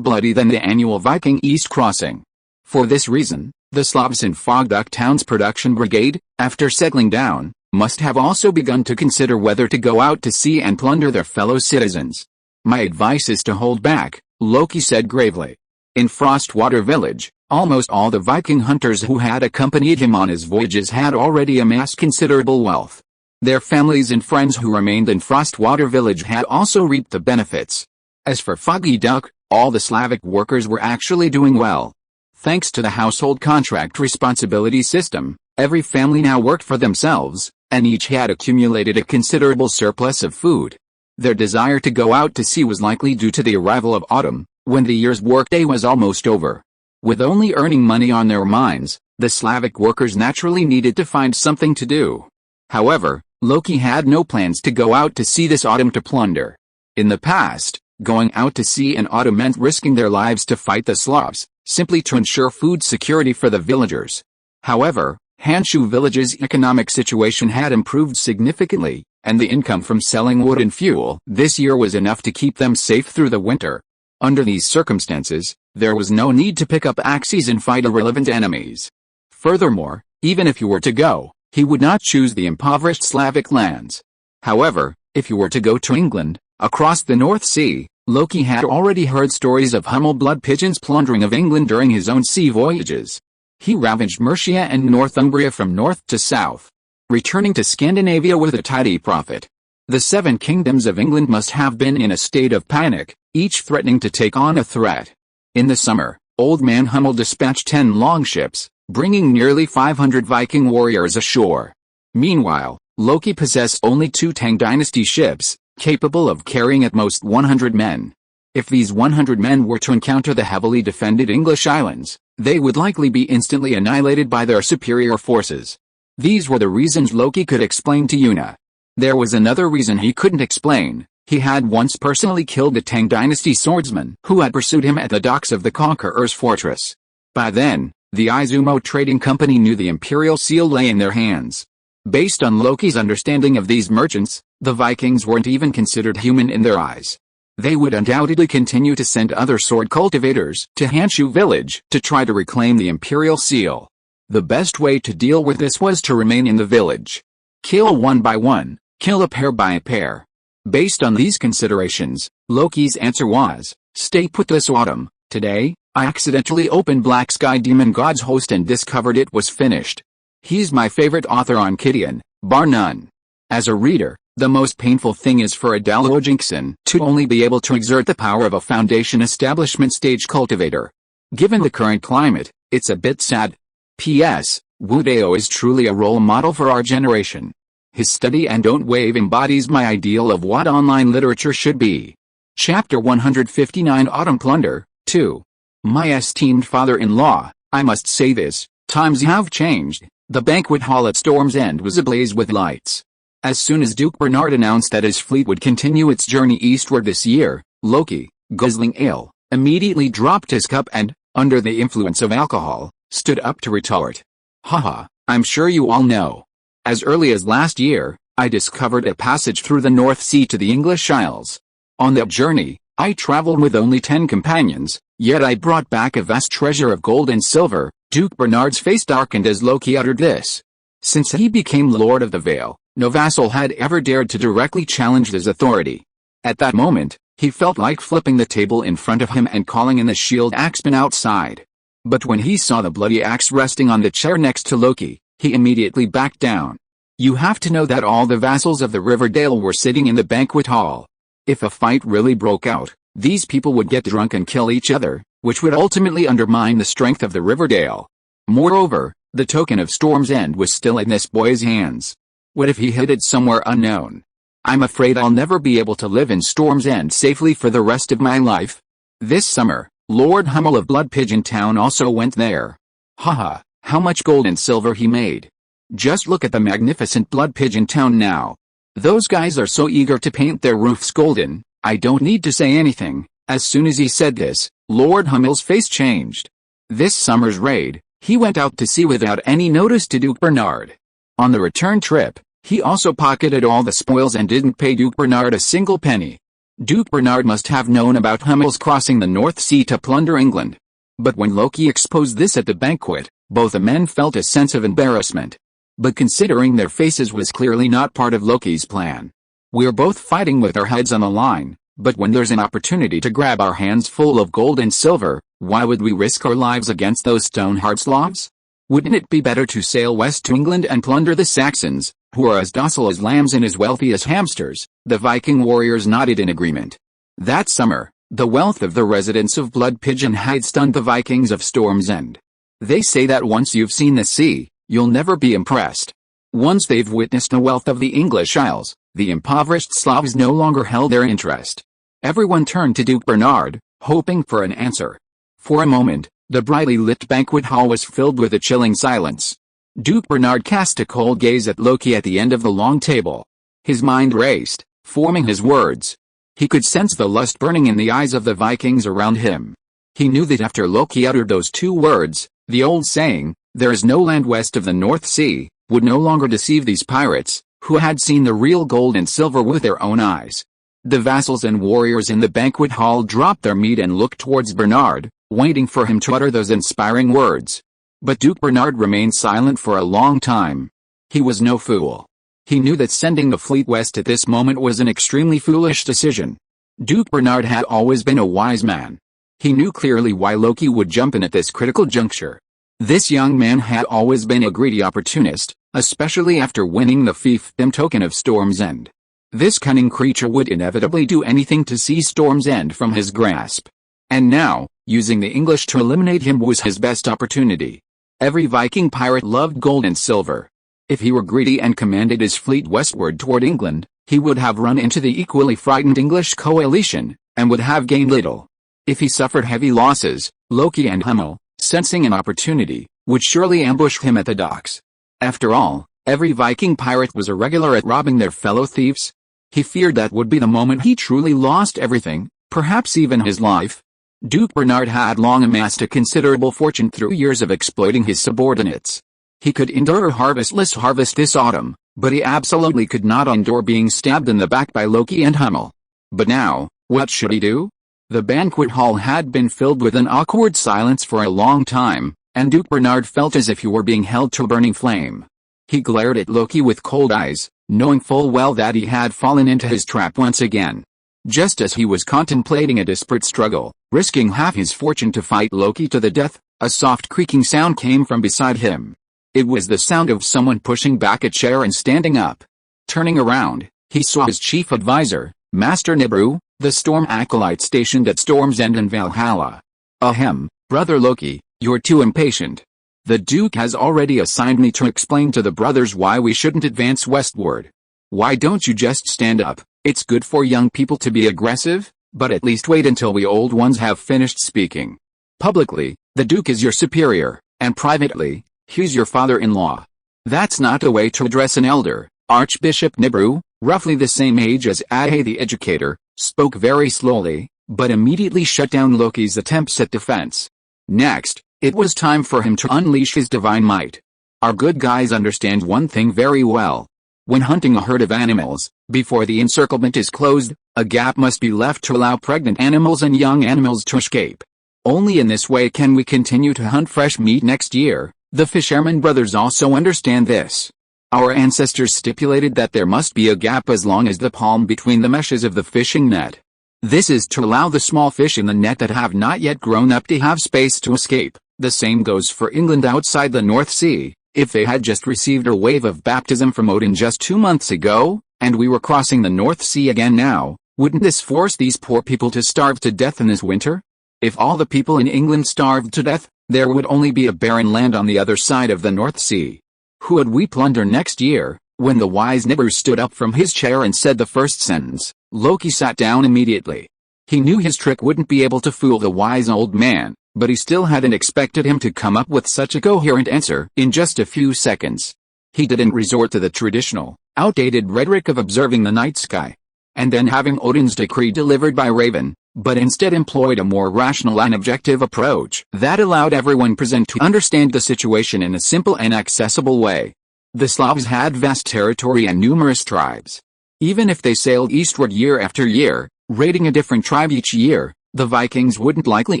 bloody than the annual Viking East Crossing. For this reason, the Slavs in Fogduck Town's production brigade, after settling down, must have also begun to consider whether to go out to sea and plunder their fellow citizens. My advice is to hold back, Loki said gravely. In Frostwater Village, almost all the Viking hunters who had accompanied him on his voyages had already amassed considerable wealth. Their families and friends who remained in Frostwater Village had also reaped the benefits. As for Foggy Duck, all the Slavic workers were actually doing well. Thanks to the household contract responsibility system, every family now worked for themselves, and each had accumulated a considerable surplus of food. Their desire to go out to sea was likely due to the arrival of autumn, when the year's workday was almost over. With only earning money on their minds, the Slavic workers naturally needed to find something to do. However, Loki had no plans to go out to sea this autumn to plunder. In the past, going out to sea in autumn meant risking their lives to fight the Slavs, simply to ensure food security for the villagers. However, Hanshu village's economic situation had improved significantly, and the income from selling wood and fuel this year was enough to keep them safe through the winter. Under these circumstances, there was no need to pick up axes and fight irrelevant enemies. Furthermore, even if you were to go, he would not choose the impoverished Slavic lands. However, if you were to go to England, across the North Sea, Loki had already heard stories of Hummel blood pigeons plundering of England during his own sea voyages. He ravaged Mercia and Northumbria from north to south, returning to Scandinavia with a tidy profit. The 7 kingdoms of England must have been in a state of panic, each threatening to take on a threat. In the summer, Old Man Hummel dispatched 10 longships, bringing nearly 500 Viking warriors ashore. Meanwhile, Loki possessed only 2 Tang Dynasty ships, capable of carrying at most 100 men. If these 100 men were to encounter the heavily defended English islands, they would likely be instantly annihilated by their superior forces. These were the reasons Loki could explain to Una. There was another reason he couldn't explain. He had once personally killed a Tang Dynasty swordsman who had pursued him at the docks of the Conqueror's fortress. By then, the Izumo Trading Company knew the imperial seal lay in their hands. Based on Loki's understanding of these merchants, the Vikings weren't even considered human in their eyes. They would undoubtedly continue to send other sword cultivators to Hanshu village to try to reclaim the imperial seal. The best way to deal with this was to remain in the village. Kill one by one, kill a pair by a pair. Based on these considerations, Loki's answer was, stay put this autumn. Today, I accidentally opened Black Sky Demon God's Host and discovered it was finished. He's my favorite author on Gideon, bar none. As a reader, the most painful thing is for a Dalojinxon to only be able to exert the power of a Foundation Establishment stage cultivator. Given the current climate, it's a bit sad. P.S. Wudeo is truly a role model for our generation. His study and don't wave embodies my ideal of what online literature should be. Chapter 159 Autumn Plunder, 2. My esteemed father-in-law, I must say this, times have changed. The banquet hall at Storm's End was ablaze with lights. As soon as Duke Bernard announced that his fleet would continue its journey eastward this year, Loki, guzzling ale, immediately dropped his cup and, under the influence of alcohol, stood up to retort. Haha, I'm sure you all know. As early as last year, I discovered a passage through the North Sea to the English Isles. On that journey, I traveled with only 10 companions, yet I brought back a vast treasure of gold and silver. Duke Bernard's face darkened as Loki uttered this. Since he became Lord of the Vale, no vassal had ever dared to directly challenge his authority. At that moment, he felt like flipping the table in front of him and calling in the shield axeman outside. But when he saw the bloody axe resting on the chair next to Loki, he immediately backed down. You have to know that all the vassals of the Riverdale were sitting in the banquet hall. If a fight really broke out, these people would get drunk and kill each other, which would ultimately undermine the strength of the Riverdale. Moreover, the token of Storm's End was still in this boy's hands. What if he hid it somewhere unknown? I'm afraid I'll never be able to live in Storm's End safely for the rest of my life. This summer, Lord Hummel of Blood Pigeon Town also went there. Haha, how much gold and silver he made. Just look at the magnificent Blood Pigeon Town now. Those guys are so eager to paint their roofs golden, I don't need to say anything. As soon as he said this, Lord Hummel's face changed. This summer's raid, he went out to sea without any notice to Duke Bernard. On the return trip, he also pocketed all the spoils and didn't pay Duke Bernard a single penny. Duke Bernard must have known about Hummel's crossing the North Sea to plunder England. But when Loki exposed this at the banquet, both the men felt a sense of embarrassment. But considering their faces was clearly not part of Loki's plan. We're both fighting with our heads on the line, but when there's an opportunity to grab our hands full of gold and silver, why would we risk our lives against those stone-hard Slavs? Wouldn't it be better to sail west to England and plunder the Saxons, who are as docile as lambs and as wealthy as hamsters? The Viking warriors nodded in agreement. That summer, the wealth of the residents of Blood Pigeon had stunned the Vikings of Storm's End. They say that once you've seen the sea, you'll never be impressed. Once they've witnessed the wealth of the English Isles, the impoverished Slavs no longer held their interest. Everyone turned to Duke Bernard, hoping for an answer. For a moment, the brightly lit banquet hall was filled with a chilling silence. Duke Bernard cast a cold gaze at Loki at the end of the long table. His mind raced, forming his words. He could sense the lust burning in the eyes of the Vikings around him. He knew that after Loki uttered those two words, the old saying, "There is no land west of the North Sea," would no longer deceive these pirates, who had seen the real gold and silver with their own eyes. The vassals and warriors in the banquet hall dropped their meat and looked towards Bernard, waiting for him to utter those inspiring words. But Duke Bernard remained silent for a long time. He was no fool. He knew that sending the fleet west at this moment was an extremely foolish decision. Duke Bernard had always been a wise man. He knew clearly why Loki would jump in at this critical juncture. This young man had always been a greedy opportunist, especially after winning the fiefdom token of Storm's End. This cunning creature would inevitably do anything to seize Storm's End from his grasp. And now, using the English to eliminate him was his best opportunity. Every Viking pirate loved gold and silver. If he were greedy and commanded his fleet westward toward England, he would have run into the equally frightened English coalition, and would have gained little. If he suffered heavy losses, Loki and Hummel, sensing an opportunity, would surely ambush him at the docks. After all, every Viking pirate was a regular at robbing their fellow thieves. He feared that would be the moment he truly lost everything, perhaps even his life. Duke Bernard had long amassed a considerable fortune through years of exploiting his subordinates. He could endure a harvestless harvest this autumn, but he absolutely could not endure being stabbed in the back by Loki and Hummel. But now, what should he do? The banquet hall had been filled with an awkward silence for a long time, and Duke Bernard felt as if he were being held to a burning flame. He glared at Loki with cold eyes, knowing full well that he had fallen into his trap once again. Just as he was contemplating a desperate struggle, risking half his fortune to fight Loki to the death, a soft creaking sound came from beside him. It was the sound of someone pushing back a chair and standing up. Turning around, he saw his chief advisor, Master Nibru, the storm acolyte stationed at Storm's End in Valhalla. "Ahem, brother Loki, you're too impatient. The Duke has already assigned me to explain to the brothers why we shouldn't advance westward. Why don't you just stand up? It's good for young people to be aggressive, but at least wait until we old ones have finished speaking. Publicly, the Duke is your superior, and privately, he's your father-in-law. That's not the way to address an elder." Archbishop Nibru, roughly the same age as Ahe the educator, spoke very slowly, but immediately shut down Loki's attempts at defense. Next, it was time for him to unleash his divine might. Our good guys understand one thing very well. When hunting a herd of animals, before the encirclement is closed, a gap must be left to allow pregnant animals and young animals to escape. Only in this way can we continue to hunt fresh meat next year. The fishermen brothers also understand this. Our ancestors stipulated that there must be a gap as long as the palm between the meshes of the fishing net. This is to allow the small fish in the net that have not yet grown up to have space to escape. The same goes for England outside the North Sea. If they had just received a wave of baptism from Odin just 2 months ago, and we were crossing the North Sea again now, wouldn't this force these poor people to starve to death in this winter? If all the people in England starved to death, there would only be a barren land on the other side of the North Sea. Who would we plunder next year? When the wise Nibber stood up from his chair and said the first sentence, Loki sat down immediately. He knew his trick wouldn't be able to fool the wise old man, but he still hadn't expected him to come up with such a coherent answer in just a few seconds. He didn't resort to the traditional, outdated rhetoric of observing the night sky, and then having Odin's decree delivered by Raven, but instead employed a more rational and objective approach that allowed everyone present to understand the situation in a simple and accessible way. The Slavs had vast territory and numerous tribes. Even if they sailed eastward year after year, raiding a different tribe each year, the Vikings wouldn't likely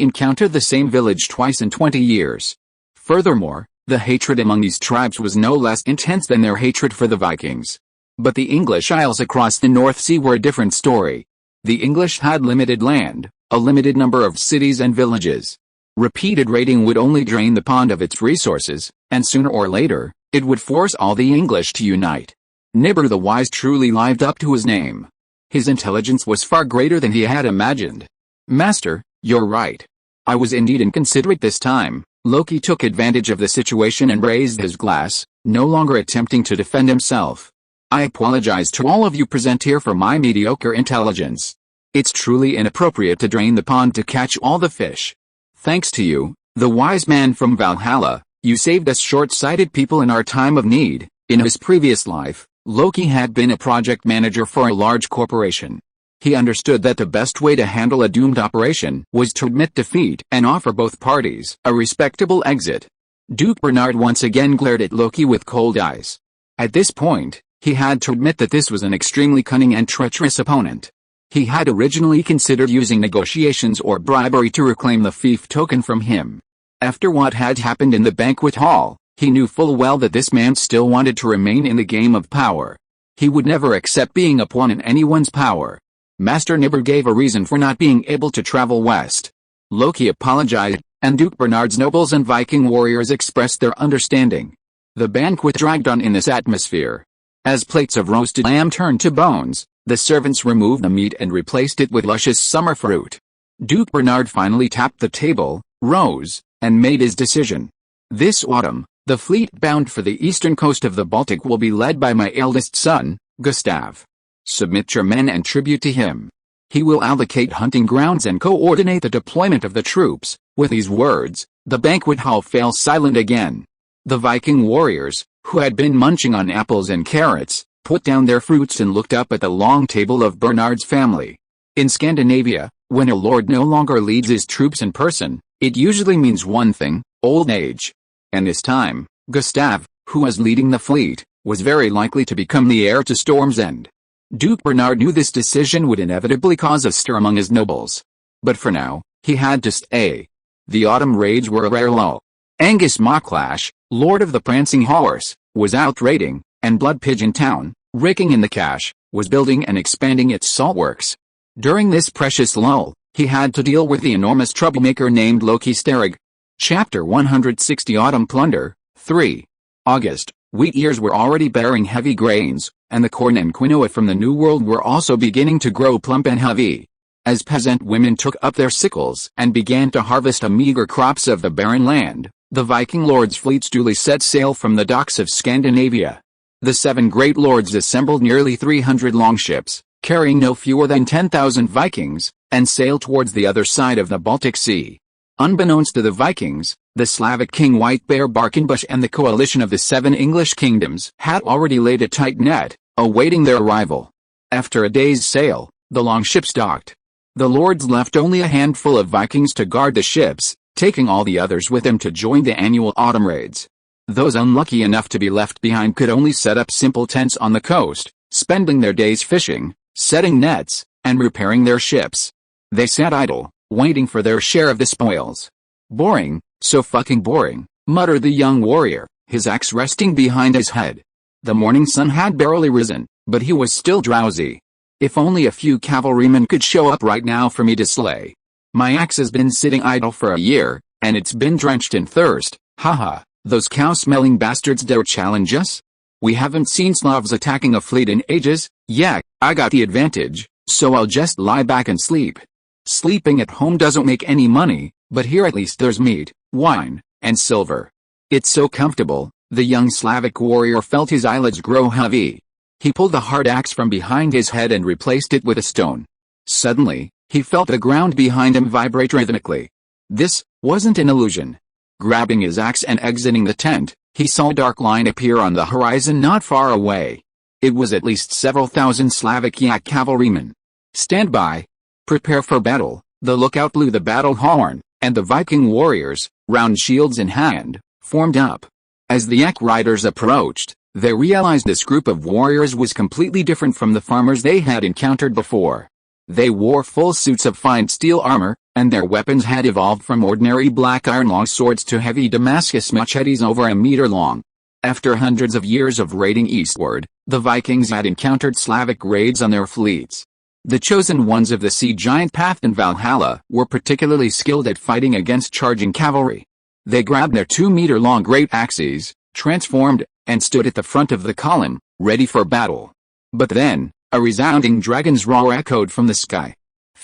encounter the same village twice in 20 years. Furthermore, the hatred among these tribes was no less intense than their hatred for the Vikings. But the English Isles across the North Sea were a different story. The English had limited land, a limited number of cities and villages. Repeated raiding would only drain the pond of its resources, and sooner or later, it would force all the English to unite. Nibber the Wise truly lived up to his name. His intelligence was far greater than he had imagined. Master, you're right. I was indeed inconsiderate this time. Loki took advantage of the situation and raised his glass, no longer attempting to defend himself. I apologize to all of you present here for my mediocre intelligence. It's truly inappropriate to drain the pond to catch all the fish. Thanks to you, the wise man from Valhalla, You saved us short-sighted people in our time of need. In his previous life, Loki had been a project manager for a large corporation. He understood that the best way to handle a doomed operation was to admit defeat and offer both parties a respectable exit. Duke Bernard once again glared at Loki with cold eyes. At this point, he had to admit that this was an extremely cunning and treacherous opponent. He had originally considered using negotiations or bribery to reclaim the fief token from him. After what had happened in the banquet hall, he knew full well that this man still wanted to remain in the game of power. He would never accept being a pawn in anyone's power. Master Nibber gave a reason for not being able to travel west. Loki apologized, and Duke Bernard's nobles and Viking warriors expressed their understanding. The banquet dragged on in this atmosphere. As plates of roasted lamb turned to bones, the servants removed the meat and replaced it with luscious summer fruit. Duke Bernard finally tapped the table, rose, and made his decision. This autumn, the fleet bound for the eastern coast of the Baltic will be led by my eldest son, Gustav. Submit your men and tribute to him. He will allocate hunting grounds and coordinate the deployment of the troops. With these words, the banquet hall fell silent again. The Viking warriors, who had been munching on apples and carrots, put down their fruits and looked up at the long table of Bernard's family. In Scandinavia, when a lord no longer leads his troops in person, it usually means one thing: old age. And this time, Gustav, who was leading the fleet, was very likely to become the heir to Storm's End. Duke Bernard knew this decision would inevitably cause a stir among his nobles. But for now, he had to stay. The autumn raids were a rare lull. Angus Mocklash, lord of the Prancing Horse, was out raiding, and Blood Pigeon Town, raking in the cash, was building and expanding its saltworks. During this precious lull, he had to deal with the enormous troublemaker named Loki Sterrig. Chapter 160 Autumn Plunder, 3. August. Wheat ears were already bearing heavy grains, and the corn and quinoa from the New World were also beginning to grow plump and heavy. As peasant women took up their sickles and began to harvest a meager crops of the barren land, the Viking lords' fleets duly set sail from the docks of Scandinavia. The 7 great lords assembled nearly 300 longships, carrying no fewer than 10,000 Vikings, and sailed towards the other side of the Baltic Sea. Unbeknownst to the Vikings, the Slavic king White Bear Barkenbush and the coalition of the 7 English kingdoms had already laid a tight net, awaiting their arrival. After a day's sail, the longships docked. The lords left only a handful of Vikings to guard the ships, taking all the others with them to join the annual autumn raids. Those unlucky enough to be left behind could only set up simple tents on the coast, spending their days fishing, setting nets, and repairing their ships. They sat idle, waiting for their share of the spoils. Boring, so fucking boring, muttered the young warrior, his axe resting behind his head. The morning sun had barely risen, but he was still drowsy. If only a few cavalrymen could show up right now for me to slay. My axe has been sitting idle for a year, and it's been drenched in thirst. Haha, those cow-smelling bastards dare challenge us? We haven't seen Slavs attacking a fleet in ages. Yeah, I got the advantage, so I'll just lie back and sleep. Sleeping at home doesn't make any money, but here at least there's meat, wine, and silver. It's so comfortable. The young Slavic warrior felt his eyelids grow heavy. He pulled the hard axe from behind his head and replaced it with a stone. Suddenly, he felt the ground behind him vibrate rhythmically. This wasn't an illusion. Grabbing his axe and exiting the tent, he saw a dark line appear on the horizon not far away. It was at least several thousand Slavic yak cavalrymen. Stand by. Prepare for battle. The lookout blew the battle horn, and the Viking warriors, round shields in hand, formed up. As the yak riders approached, they realized this group of warriors was completely different from the farmers they had encountered before. They wore full suits of fine steel armor, and their weapons had evolved from ordinary black iron longswords to heavy Damascus machetes over a meter long. After hundreds of years of raiding eastward, the Vikings had encountered Slavic raids on their fleets. The chosen ones of the sea giant Path and Valhalla were particularly skilled at fighting against charging cavalry. They grabbed their 2-meter-long great axes, transformed, and stood at the front of the column, ready for battle. But then, a resounding dragon's roar echoed from the sky.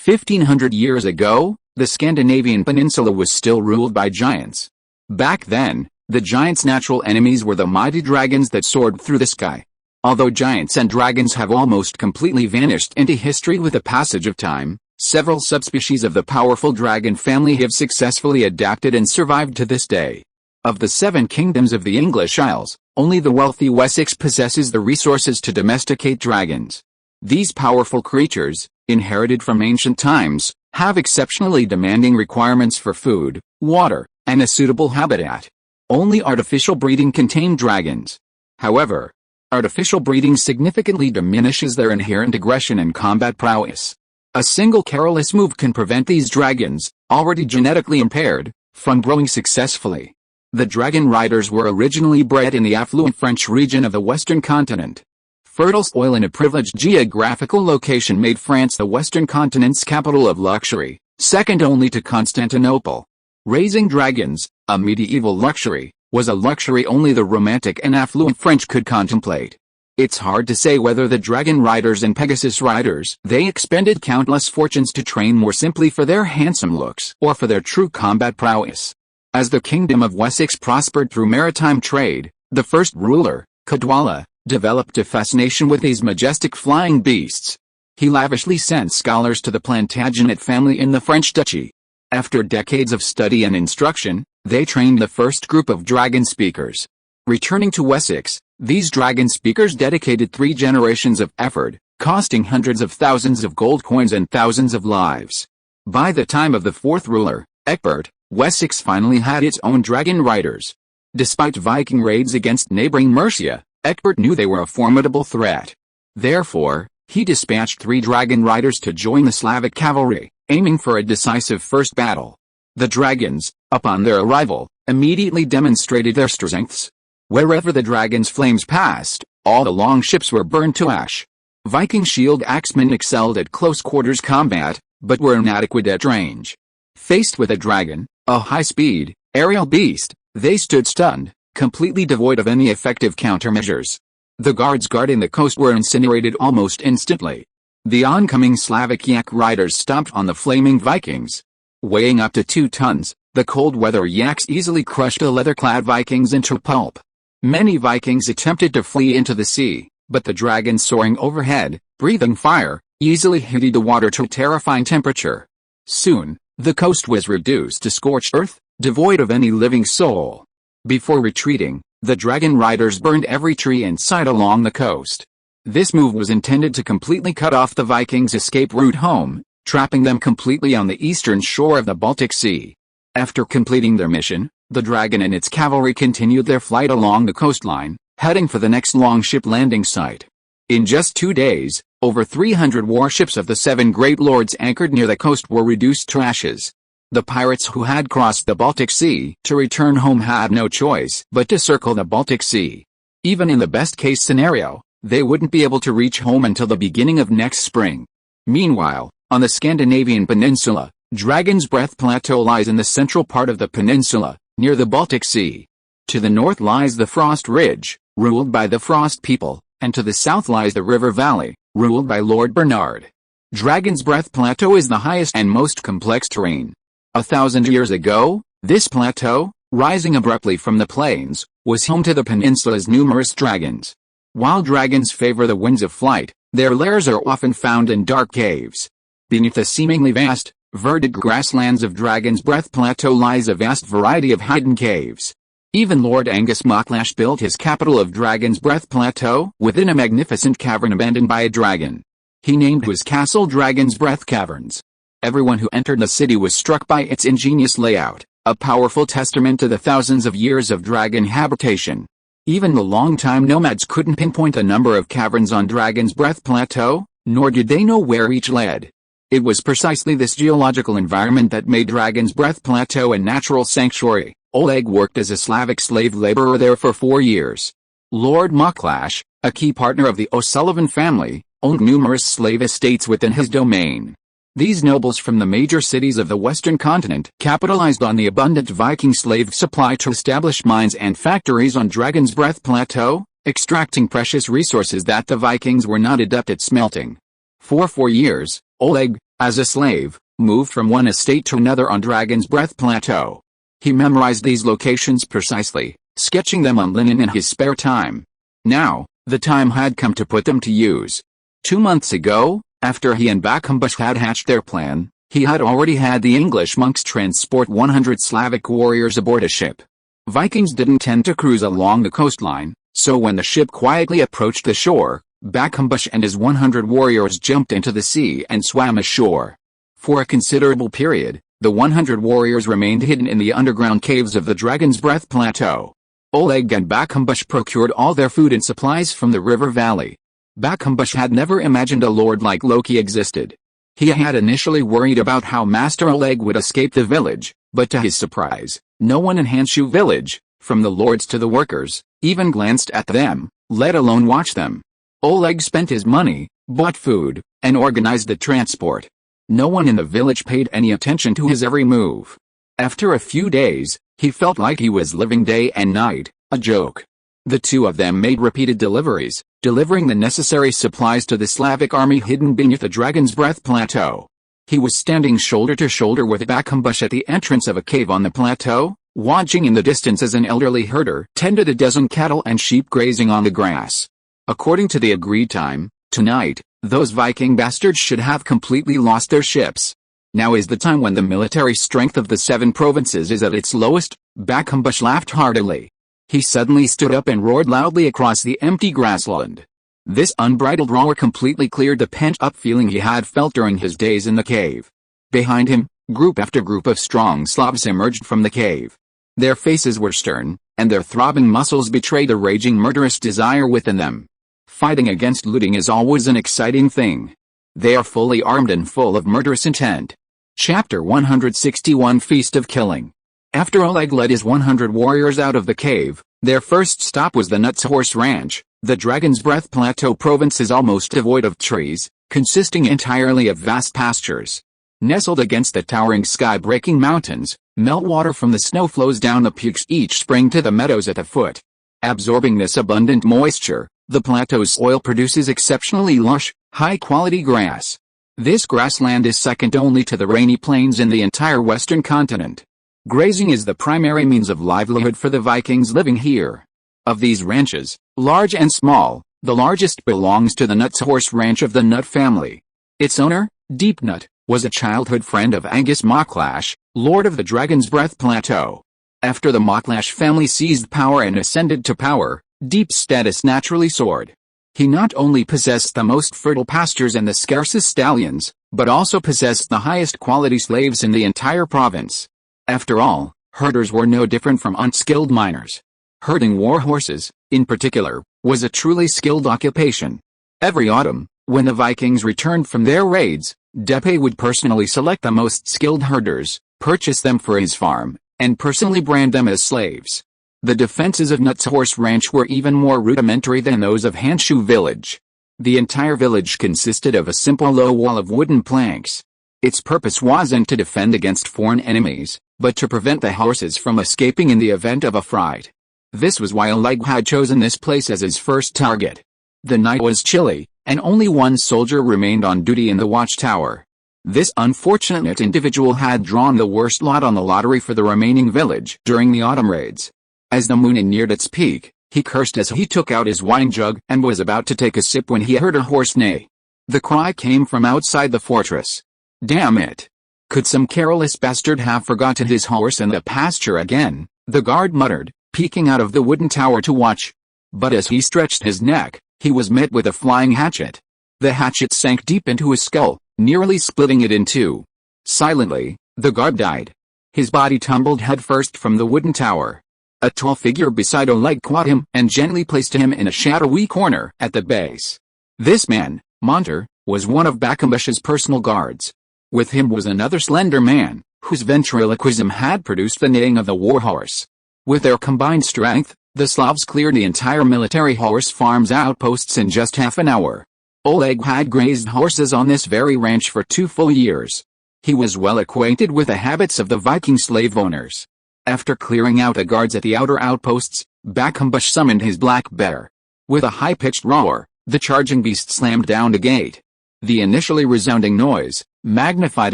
1,500 years ago, the Scandinavian peninsula was still ruled by giants. Back then, the giants' natural enemies were the mighty dragons that soared through the sky. Although giants and dragons have almost completely vanished into history with the passage of time, several subspecies of the powerful dragon family have successfully adapted and survived to this day. Of the 7 kingdoms of the English Isles, only the wealthy Wessex possesses the resources to domesticate dragons. These powerful creatures, inherited from ancient times, have exceptionally demanding requirements for food, water, and a suitable habitat. Only artificial breeding can tame dragons. However, artificial breeding significantly diminishes their inherent aggression and combat prowess. A single careless move can prevent these dragons, already genetically impaired, from growing successfully. The dragon riders were originally bred in the affluent French region of the western continent. Fertile soil and a privileged geographical location made France the western continent's capital of luxury, second only to Constantinople. Raising dragons, a medieval luxury, was a luxury only the romantic and affluent French could contemplate. It's hard to say whether the dragon riders and Pegasus riders they expended countless fortunes to train more simply for their handsome looks or for their true combat prowess. As the kingdom of Wessex prospered through maritime trade, the first ruler, Cadwalla, developed a fascination with these majestic flying beasts. He lavishly sent scholars to the Plantagenet family in the French duchy. After decades of study and instruction, they trained the first group of dragon speakers. Returning to Wessex, these dragon speakers dedicated 3 generations of effort, costing hundreds of thousands of gold coins and thousands of lives. By the time of the 4th ruler, Ecgbert, Wessex finally had its own dragon riders. Despite Viking raids against neighboring Mercia, Ecgbert knew they were a formidable threat. Therefore, he dispatched 3 dragon riders to join the Slavic cavalry, aiming for a decisive first battle. The dragons, upon their arrival, immediately demonstrated their strengths. Wherever the dragon's flames passed, all the longships were burned to ash. Viking shield axemen excelled at close quarters combat, but were inadequate at range. Faced with a dragon, a high-speed, aerial beast, they stood stunned, completely devoid of any effective countermeasures. The guards guarding the coast were incinerated almost instantly. The oncoming Slavic yak riders stomped on the flaming Vikings. Weighing up to 2 tons, the cold-weather yaks easily crushed the leather-clad Vikings into pulp. Many Vikings attempted to flee into the sea, but the dragons soaring overhead, breathing fire, easily heated the water to a terrifying temperature. Soon, the coast was reduced to scorched earth, devoid of any living soul. Before retreating, the dragon riders burned every tree in sight along the coast. This move was intended to completely cut off the Vikings' escape route home, trapping them completely on the eastern shore of the Baltic Sea. After completing their mission, the dragon and its cavalry continued their flight along the coastline, heading for the next longship landing site. In just 2 days, over 300 warships of the 7 great lords anchored near the coast were reduced to ashes. The pirates who had crossed the Baltic Sea to return home had no choice but to circle the Baltic Sea. Even in the best-case scenario, they wouldn't be able to reach home until the beginning of next spring. Meanwhile, on the Scandinavian peninsula, Dragon's Breath Plateau lies in the central part of the peninsula, near the Baltic Sea. To the north lies the Frost Ridge, ruled by the Frost people, and to the south lies the River Valley, ruled by Lord Bernard. Dragon's Breath Plateau is the highest and most complex terrain. 1,000 years ago, this plateau, rising abruptly from the plains, was home to the peninsula's numerous dragons. While dragons favor the winds of flight, their lairs are often found in dark caves. Beneath the seemingly vast, verdant grasslands of Dragon's Breath Plateau lies a vast variety of hidden caves. Even Lord Angus Mocklash built his capital of Dragon's Breath Plateau within a magnificent cavern abandoned by a dragon. He named his castle Dragon's Breath Caverns. Everyone who entered the city was struck by its ingenious layout, a powerful testament to the thousands of years of dragon habitation. Even the long-time nomads couldn't pinpoint the number of caverns on Dragon's Breath Plateau, nor did they know where each led. It was precisely this geological environment that made Dragon's Breath Plateau a natural sanctuary. Oleg worked as a Slavic slave laborer there for 4 years. Lord Mocklash, a key partner of the O'Sullivan family, owned numerous slave estates within his domain. These nobles from the major cities of the western continent capitalized on the abundant Viking slave supply to establish mines and factories on Dragon's Breath Plateau, extracting precious resources that the Vikings were not adept at smelting. For 4 years, Oleg, as a slave, moved from one estate to another on Dragon's Breath Plateau. He memorized these locations precisely, sketching them on linen in his spare time. Now, the time had come to put them to use. 2 months ago, after he and Bakumbush had hatched their plan, he had already had the English monks transport 100 Slavic warriors aboard a ship. Vikings didn't tend to cruise along the coastline, so when the ship quietly approached the shore, Quackenbush and his 100 warriors jumped into the sea and swam ashore. For a considerable period, the 100 warriors remained hidden in the underground caves of the Dragon's Breath Plateau. Oleg and Quackenbush procured all their food and supplies from the river valley. Quackenbush had never imagined a lord like Loki existed. He had initially worried about how Master Oleg would escape the village, but to his surprise, no one in Hanshu village, from the lords to the workers, even glanced at them, let alone watch them. Oleg spent his money, bought food, and organized the transport. No one in the village paid any attention to his every move. After a few days, he felt like he was living day and night, a joke. The two of them made repeated deliveries, delivering the necessary supplies to the Slavic army hidden beneath the Dragon's Breath Plateau. He was standing shoulder to shoulder with Quackenbush at the entrance of a cave on the plateau, watching in the distance as an elderly herder tended a dozen cattle and sheep grazing on the grass. According to the agreed time, tonight, those Viking bastards should have completely lost their ships. Now is the time when the military strength of the 7 provinces is at its lowest. Quackenbush laughed heartily. He suddenly stood up and roared loudly across the empty grassland. This unbridled roar completely cleared the pent-up feeling he had felt during his days in the cave. Behind him, group after group of strong Slavs emerged from the cave. Their faces were stern, and their throbbing muscles betrayed a raging murderous desire within them. Fighting against looting is always an exciting thing. They are fully armed and full of murderous intent. Chapter 161 Feast of Killing. After Oleg led his 100 warriors out of the cave, their first stop was the Nuts Horse Ranch. The Dragon's Breath Plateau province is almost devoid of trees, consisting entirely of vast pastures. Nestled against the towering sky-breaking mountains, meltwater from the snow flows down the peaks each spring to the meadows at the foot. Absorbing this abundant moisture, the plateau's soil produces exceptionally lush, high-quality grass. This grassland is second only to the rainy plains in the entire western continent. Grazing is the primary means of livelihood for the Vikings living here. Of these ranches, large and small, the largest belongs to the Nuts Horse Ranch of the Nut family. Its owner, Deep Nut, was a childhood friend of Angus Mocklash, Lord of the Dragon's Breath Plateau. After the Mocklash family seized power and ascended to power, Deep's status naturally soared. He not only possessed the most fertile pastures and the scarcest stallions, but also possessed the highest quality slaves in the entire province. After all, herders were no different from unskilled miners. Herding war horses, in particular, was a truly skilled occupation. Every autumn, when the Vikings returned from their raids, Depe would personally select the most skilled herders, purchase them for his farm, and personally brand them as slaves. The defenses of Nuts Horse Ranch were even more rudimentary than those of Hanshu village. The entire village consisted of a simple low wall of wooden planks. Its purpose wasn't to defend against foreign enemies, but to prevent the horses from escaping in the event of a fright. This was why Oleg had chosen this place as his first target. The night was chilly, and only one soldier remained on duty in the watchtower. This unfortunate individual had drawn the worst lot on the lottery for the remaining village during the autumn raids. As the moon neared its peak, he cursed as he took out his wine jug and was about to take a sip when he heard a horse neigh. The cry came from outside the fortress. Damn it! Could some careless bastard have forgotten his horse in the pasture again? The guard muttered, peeking out of the wooden tower to watch. But as he stretched his neck, he was met with a flying hatchet. The hatchet sank deep into his skull, nearly splitting it in two. Silently, the guard died. His body tumbled headfirst from the wooden tower. A tall figure beside Oleg caught him and gently placed him in a shadowy corner at the base. This man, Monter, was one of Quackenbush's personal guards. With him was another slender man, whose ventriloquism had produced the neighing of the warhorse. With their combined strength, the Slavs cleared the entire military horse farm's outposts in just half an hour. Oleg had grazed horses on this very ranch for 2 full years. He was well acquainted with the habits of the Viking slave owners. After clearing out the guards at the outer outposts, Quackenbush summoned his black bear. With a high-pitched roar, the charging beast slammed down the gate. The initially resounding noise, magnified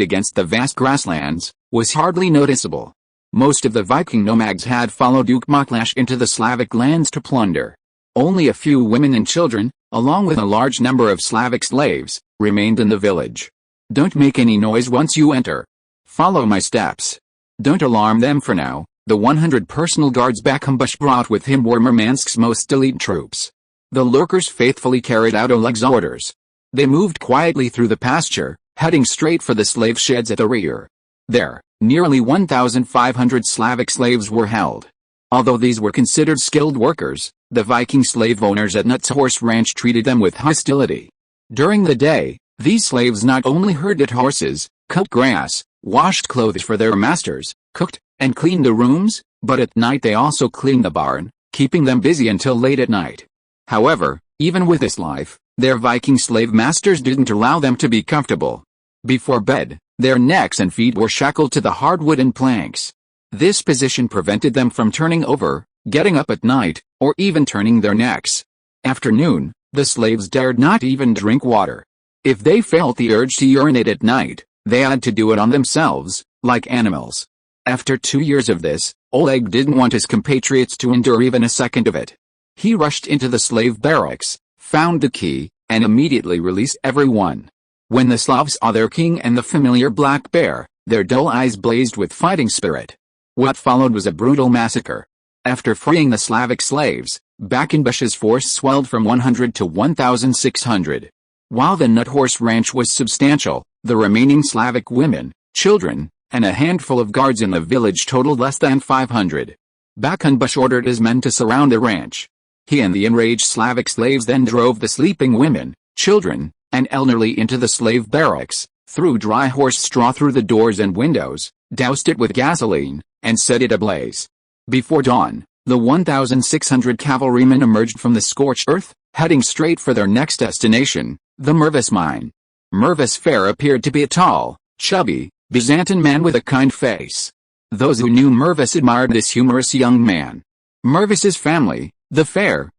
against the vast grasslands, was hardly noticeable. Most of the Viking nomads had followed Duke Mocklash into the Slavic lands to plunder. Only a few women and children, along with a large number of Slavic slaves, remained in the village. Don't make any noise once you enter. Follow my steps. Don't alarm them for now, The 100 personal guards Bakambush brought with him were Murmansk's most elite troops. The lurkers faithfully carried out Oleg's orders. They moved quietly through the pasture, heading straight for the slave sheds at the rear. There, nearly 1,500 Slavic slaves were held. Although these were considered skilled workers, the Viking slave owners at Knut's horse ranch treated them with hostility. During the day, these slaves not only herded horses, cut grass, washed clothes for their masters, cooked, and cleaned the rooms, but at night they also cleaned the barn, keeping them busy until late at night. However, even with this life, their Viking slave masters didn't allow them to be comfortable. Before bed, their necks and feet were shackled to the hard wooden planks. This position prevented them from turning over, getting up at night, or even turning their necks. After noon, the slaves dared not even drink water. If they felt the urge to urinate at night, they had to do it on themselves, like animals. After 2 years of this, Oleg didn't want his compatriots to endure even a second of it. He rushed into the slave barracks, found the key, and immediately released everyone. When the Slavs saw their king and the familiar black bear, their dull eyes blazed with fighting spirit. What followed was a brutal massacre. After freeing the Slavic slaves, Bakambush's force swelled from 100 to 1,600. While the Knut horse ranch was substantial, the remaining Slavic women, children, and a handful of guards in the village totaled less than 500. Bakambush ordered his men to surround the ranch. He and the enraged Slavic slaves then drove the sleeping women, children, and elderly into the slave barracks, threw dry horse straw through the doors and windows, doused it with gasoline, and set it ablaze. Before dawn, the 1,600 cavalrymen emerged from the scorched earth, heading straight for their next destination, the Mervis mine. Mervis Fair appeared to be a tall, chubby, Byzantine man with a kind face. Those who knew Mervis admired this humorous young man. Mervis's family, the Fair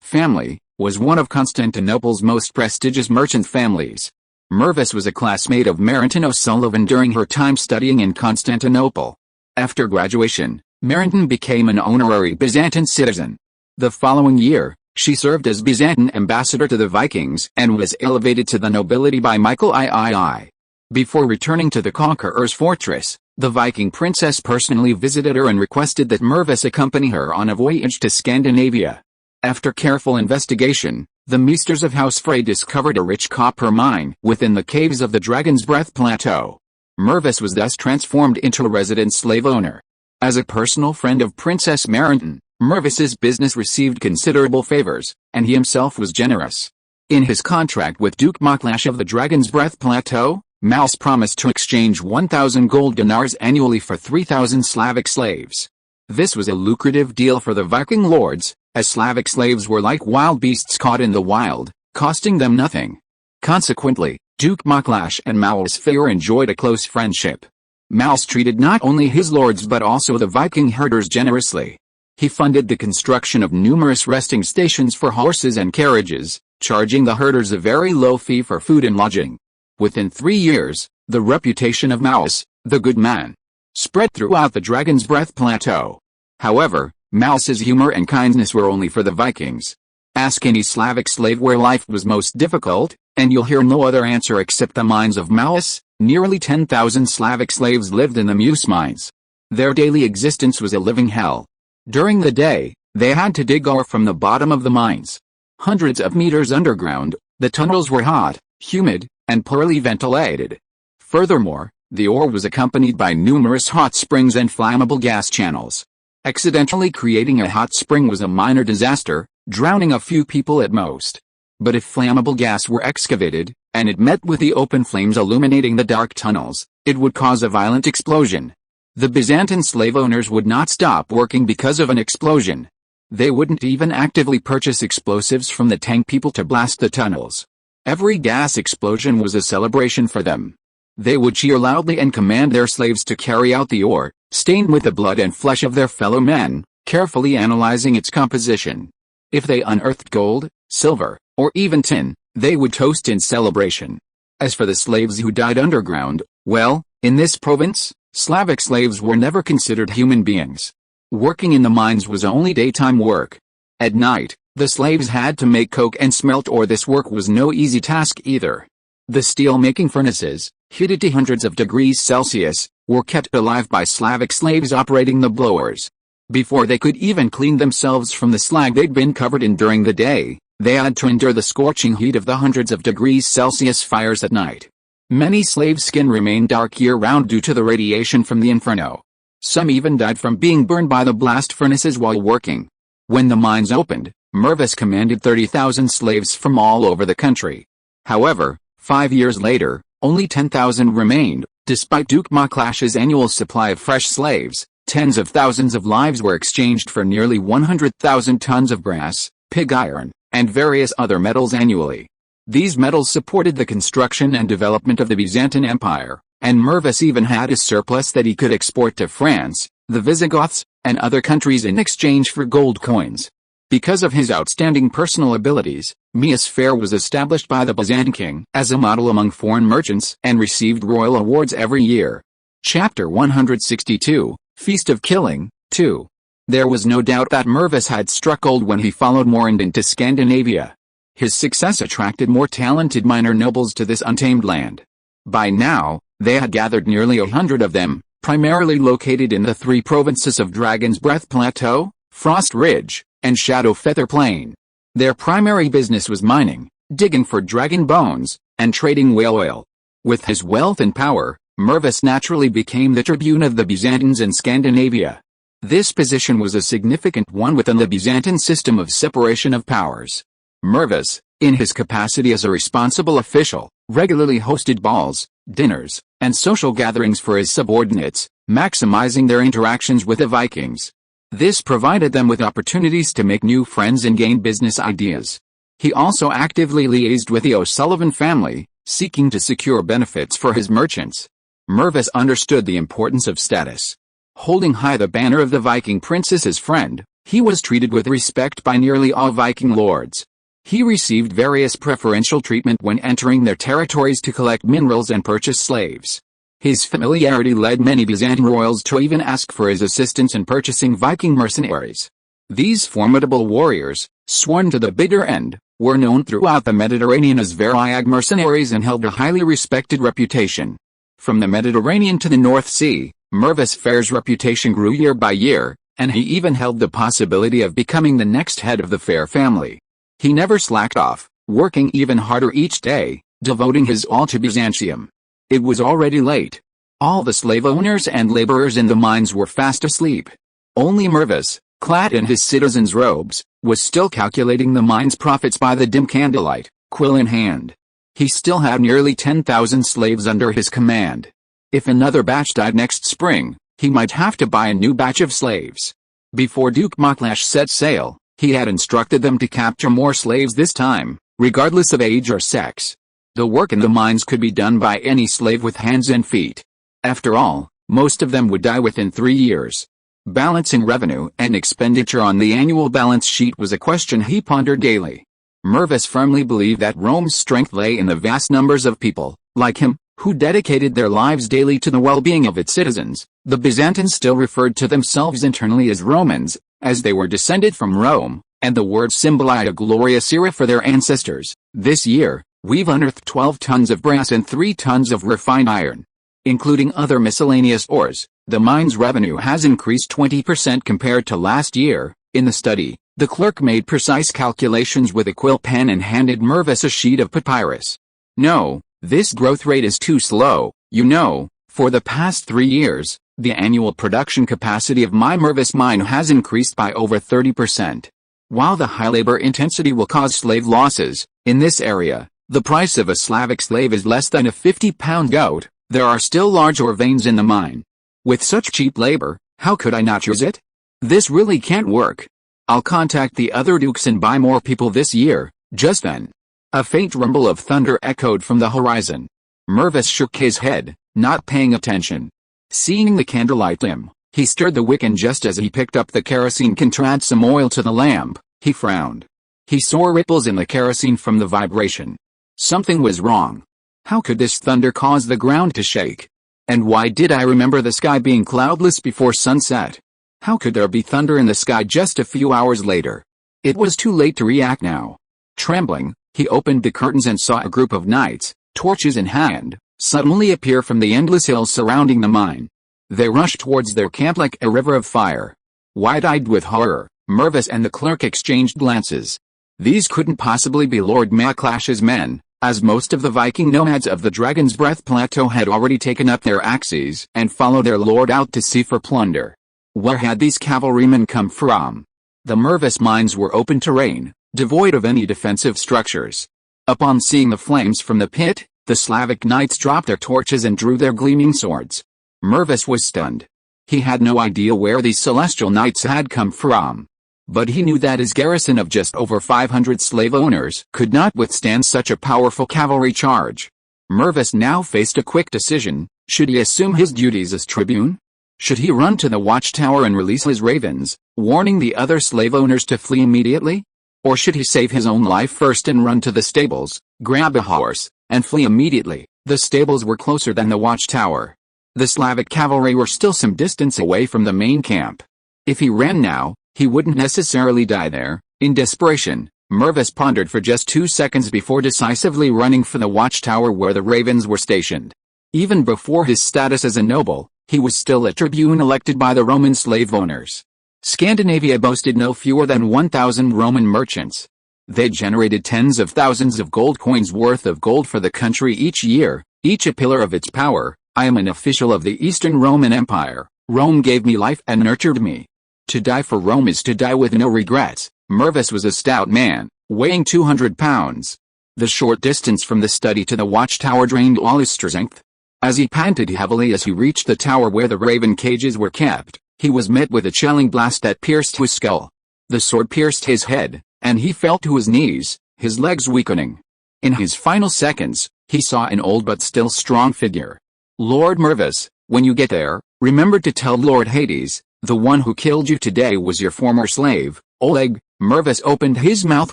family, was one of Constantinople's most prestigious merchant families. Mervis was a classmate of Marinton O'Sullivan during her time studying in Constantinople. After graduation, Marinton became an honorary Byzantine citizen. The following year, she served as Byzantine ambassador to the Vikings and was elevated to the nobility by Michael III. Before returning to the conqueror's fortress, the Viking princess personally visited her and requested that Mervis accompany her on a voyage to Scandinavia. After careful investigation, the Meisters of House Frey discovered a rich copper mine within the caves of the Dragon's Breath Plateau. Mervis was thus transformed into a resident slave owner. As a personal friend of Princess Marinton, Mervis's business received considerable favors, and he himself was generous. In his contract with Duke Moklash of the Dragon's Breath Plateau, Mouse promised to exchange 1,000 gold dinars annually for 3,000 Slavic slaves. This was a lucrative deal for the Viking lords, as Slavic slaves were like wild beasts caught in the wild, costing them nothing. Consequently, Duke Moklash and Mouse Fair enjoyed a close friendship. Mouse treated not only his lords but also the Viking herders generously. He funded the construction of numerous resting stations for horses and carriages, charging the herders a very low fee for food and lodging. Within 3 years, the reputation of Mouse, the good man, spread throughout the Dragon's Breath Plateau. However, Mouse's humor and kindness were only for the Vikings. Ask any Slavic slave where life was most difficult, and you'll hear no other answer except the mines of Mouse. Nearly 10,000 Slavic slaves lived in the Mouse mines. Their daily existence was a living hell. During the day, they had to dig ore from the bottom of the mines. Hundreds of meters underground, the tunnels were hot, humid, and poorly ventilated. Furthermore, the ore was accompanied by numerous hot springs and flammable gas channels. Accidentally creating a hot spring was a minor disaster, drowning a few people at most. But if flammable gas were excavated, and it met with the open flames illuminating the dark tunnels, it would cause a violent explosion. The Byzantine slave owners would not stop working because of an explosion. They wouldn't even actively purchase explosives from the tank people to blast the tunnels. Every gas explosion was a celebration for them. They would cheer loudly and command their slaves to carry out the ore, stained with the blood and flesh of their fellow men, carefully analyzing its composition. If they unearthed gold, silver, or even tin, they would toast in celebration. As for the slaves who died underground, well, in this province, Slavic slaves were never considered human beings. Working in the mines was only daytime work. At night, the slaves had to make coke and smelt ore. This work was no easy task either. The steel-making furnaces, heated to hundreds of degrees Celsius, were kept alive by Slavic slaves operating the blowers. Before they could even clean themselves from the slag they'd been covered in during the day, they had to endure the scorching heat of the hundreds of degrees Celsius fires at night. Many slaves' skin remained dark year-round due to the radiation from the inferno. Some even died from being burned by the blast furnaces while working. When the mines opened, Mervis commanded 30,000 slaves from all over the country. However, 5 years later, only 10,000 remained. Despite Duke Maklash's annual supply of fresh slaves, tens of thousands of lives were exchanged for nearly 100,000 tons of brass, pig iron, and various other metals annually. These metals supported the construction and development of the Byzantine Empire, and Mervis even had a surplus that he could export to France, the Visigoths, and other countries in exchange for gold coins. Because of his outstanding personal abilities, Mias Fair was established by the Byzantine king as a model among foreign merchants and received royal awards every year. Chapter 162, Feast of Killing, 2. There was no doubt that Mervis had struck gold when he followed Morand into Scandinavia. His success attracted more talented minor nobles to this untamed land. By now, they had gathered nearly 100 of them, primarily located in the 3 provinces of Dragon's Breath Plateau, Frost Ridge, and Shadow Feather Plain. Their primary business was mining, digging for dragon bones, and trading whale oil. With his wealth and power, Mervis naturally became the tribune of the Byzantines in Scandinavia. This position was a significant one within the Byzantine system of separation of powers. Mervis, in his capacity as a responsible official, regularly hosted balls, dinners, and social gatherings for his subordinates, maximizing their interactions with the Vikings. This provided them with opportunities to make new friends and gain business ideas. He also actively liaised with the O'Sullivan family, seeking to secure benefits for his merchants. Mervis understood the importance of status. Holding high the banner of the Viking princess as friend, he was treated with respect by nearly all Viking lords. He received various preferential treatment when entering their territories to collect minerals and purchase slaves. His familiarity led many Byzantine royals to even ask for his assistance in purchasing Viking mercenaries. These formidable warriors, sworn to the bitter end, were known throughout the Mediterranean as Variag mercenaries and held a highly respected reputation. From the Mediterranean to the North Sea, Mervis Fair's reputation grew year by year, and he even held the possibility of becoming the next head of the Fair family. He never slacked off, working even harder each day, devoting his all to Byzantium. It was already late. All the slave owners and laborers in the mines were fast asleep. Only Mervis, clad in his citizen's robes, was still calculating the mine's profits by the dim candlelight, quill in hand. He still had nearly 10,000 slaves under his command. If another batch died next spring, he might have to buy a new batch of slaves. Before Duke Maklash set sail, he had instructed them to capture more slaves this time, regardless of age or sex. The work in the mines could be done by any slave with hands and feet. After all, most of them would die within 3 years. Balancing revenue and expenditure on the annual balance sheet was a question he pondered daily. Mervis firmly believed that Rome's strength lay in the vast numbers of people, like him, who dedicated their lives daily to the well-being of its citizens. The Byzantines still referred to themselves internally as Romans, as they were descended from Rome, and the word symbolized a glorious era for their ancestors. This year, we've unearthed 12 tons of brass and 3 tons of refined iron. Including other miscellaneous ores, the mine's revenue has increased 20% compared to last year. In the study, the clerk made precise calculations with a quill pen and handed Mervis a sheet of papyrus. No, this growth rate is too slow, you know. For the past 3 years, the annual production capacity of my Mervis mine has increased by over 30%. While the high labor intensity will cause slave losses, in this area, the price of a Slavic slave is less than a 50-pound goat. There are still large ore veins in the mine. With such cheap labor, how could I not use it? This really can't work. I'll contact the other dukes and buy more people this year. Just then, a faint rumble of thunder echoed from the horizon. Mervis shook his head, not paying attention. Seeing the candlelight dim, he stirred the wick, and just as he picked up the kerosene can to add some oil to the lamp, he frowned. He saw ripples in the kerosene from the vibration. Something was wrong. How could this thunder cause the ground to shake? And why did I remember the sky being cloudless before sunset? How could there be thunder in the sky just a few hours later? It was too late to react now. Trembling, he opened the curtains and saw a group of knights, torches in hand, suddenly appear from the endless hills surrounding the mine. They rushed towards their camp like a river of fire. Wide-eyed with horror, Mervis and the clerk exchanged glances. These couldn't possibly be Lord Maclash's men, as most of the Viking nomads of the Dragon's Breath Plateau had already taken up their axes and followed their lord out to sea for plunder. Where had these cavalrymen come from? The Mervis mines were open terrain, devoid of any defensive structures. Upon seeing the flames from the pit, the Slavic knights dropped their torches and drew their gleaming swords. Mervis was stunned. He had no idea where these celestial knights had come from. But he knew that his garrison of just over 500 slave owners could not withstand such a powerful cavalry charge. Mervis now faced a quick decision. Should he assume his duties as tribune? Should he run to the watchtower and release his ravens, warning the other slave owners to flee immediately? Or should he save his own life first and run to the stables, grab a horse, and flee immediately? The stables were closer than the watchtower. The Slavic cavalry were still some distance away from the main camp. If he ran now, he wouldn't necessarily die there. In desperation, Mervis pondered for just 2 seconds before decisively running for the watchtower where the ravens were stationed. Even before his status as a noble, he was still a tribune elected by the Roman slave owners. Scandinavia boasted no fewer than 1,000 Roman merchants. They generated tens of thousands of gold coins worth of gold for the country each year, each a pillar of its power. I am an official of the Eastern Roman Empire. Rome gave me life and nurtured me. To die for Rome is to die with no regrets. Mervis was a stout man, weighing 200 pounds. The short distance from the study to the watchtower drained all his strength. As he panted heavily as he reached the tower where the raven cages were kept, he was met with a chilling blast that pierced his skull. The sword pierced his head, and he fell to his knees, his legs weakening. In his final seconds, he saw an old but still strong figure. Lord Mervis, when you get there, remember to tell Lord Hades, the one who killed you today was your former slave, Oleg. Mervis opened his mouth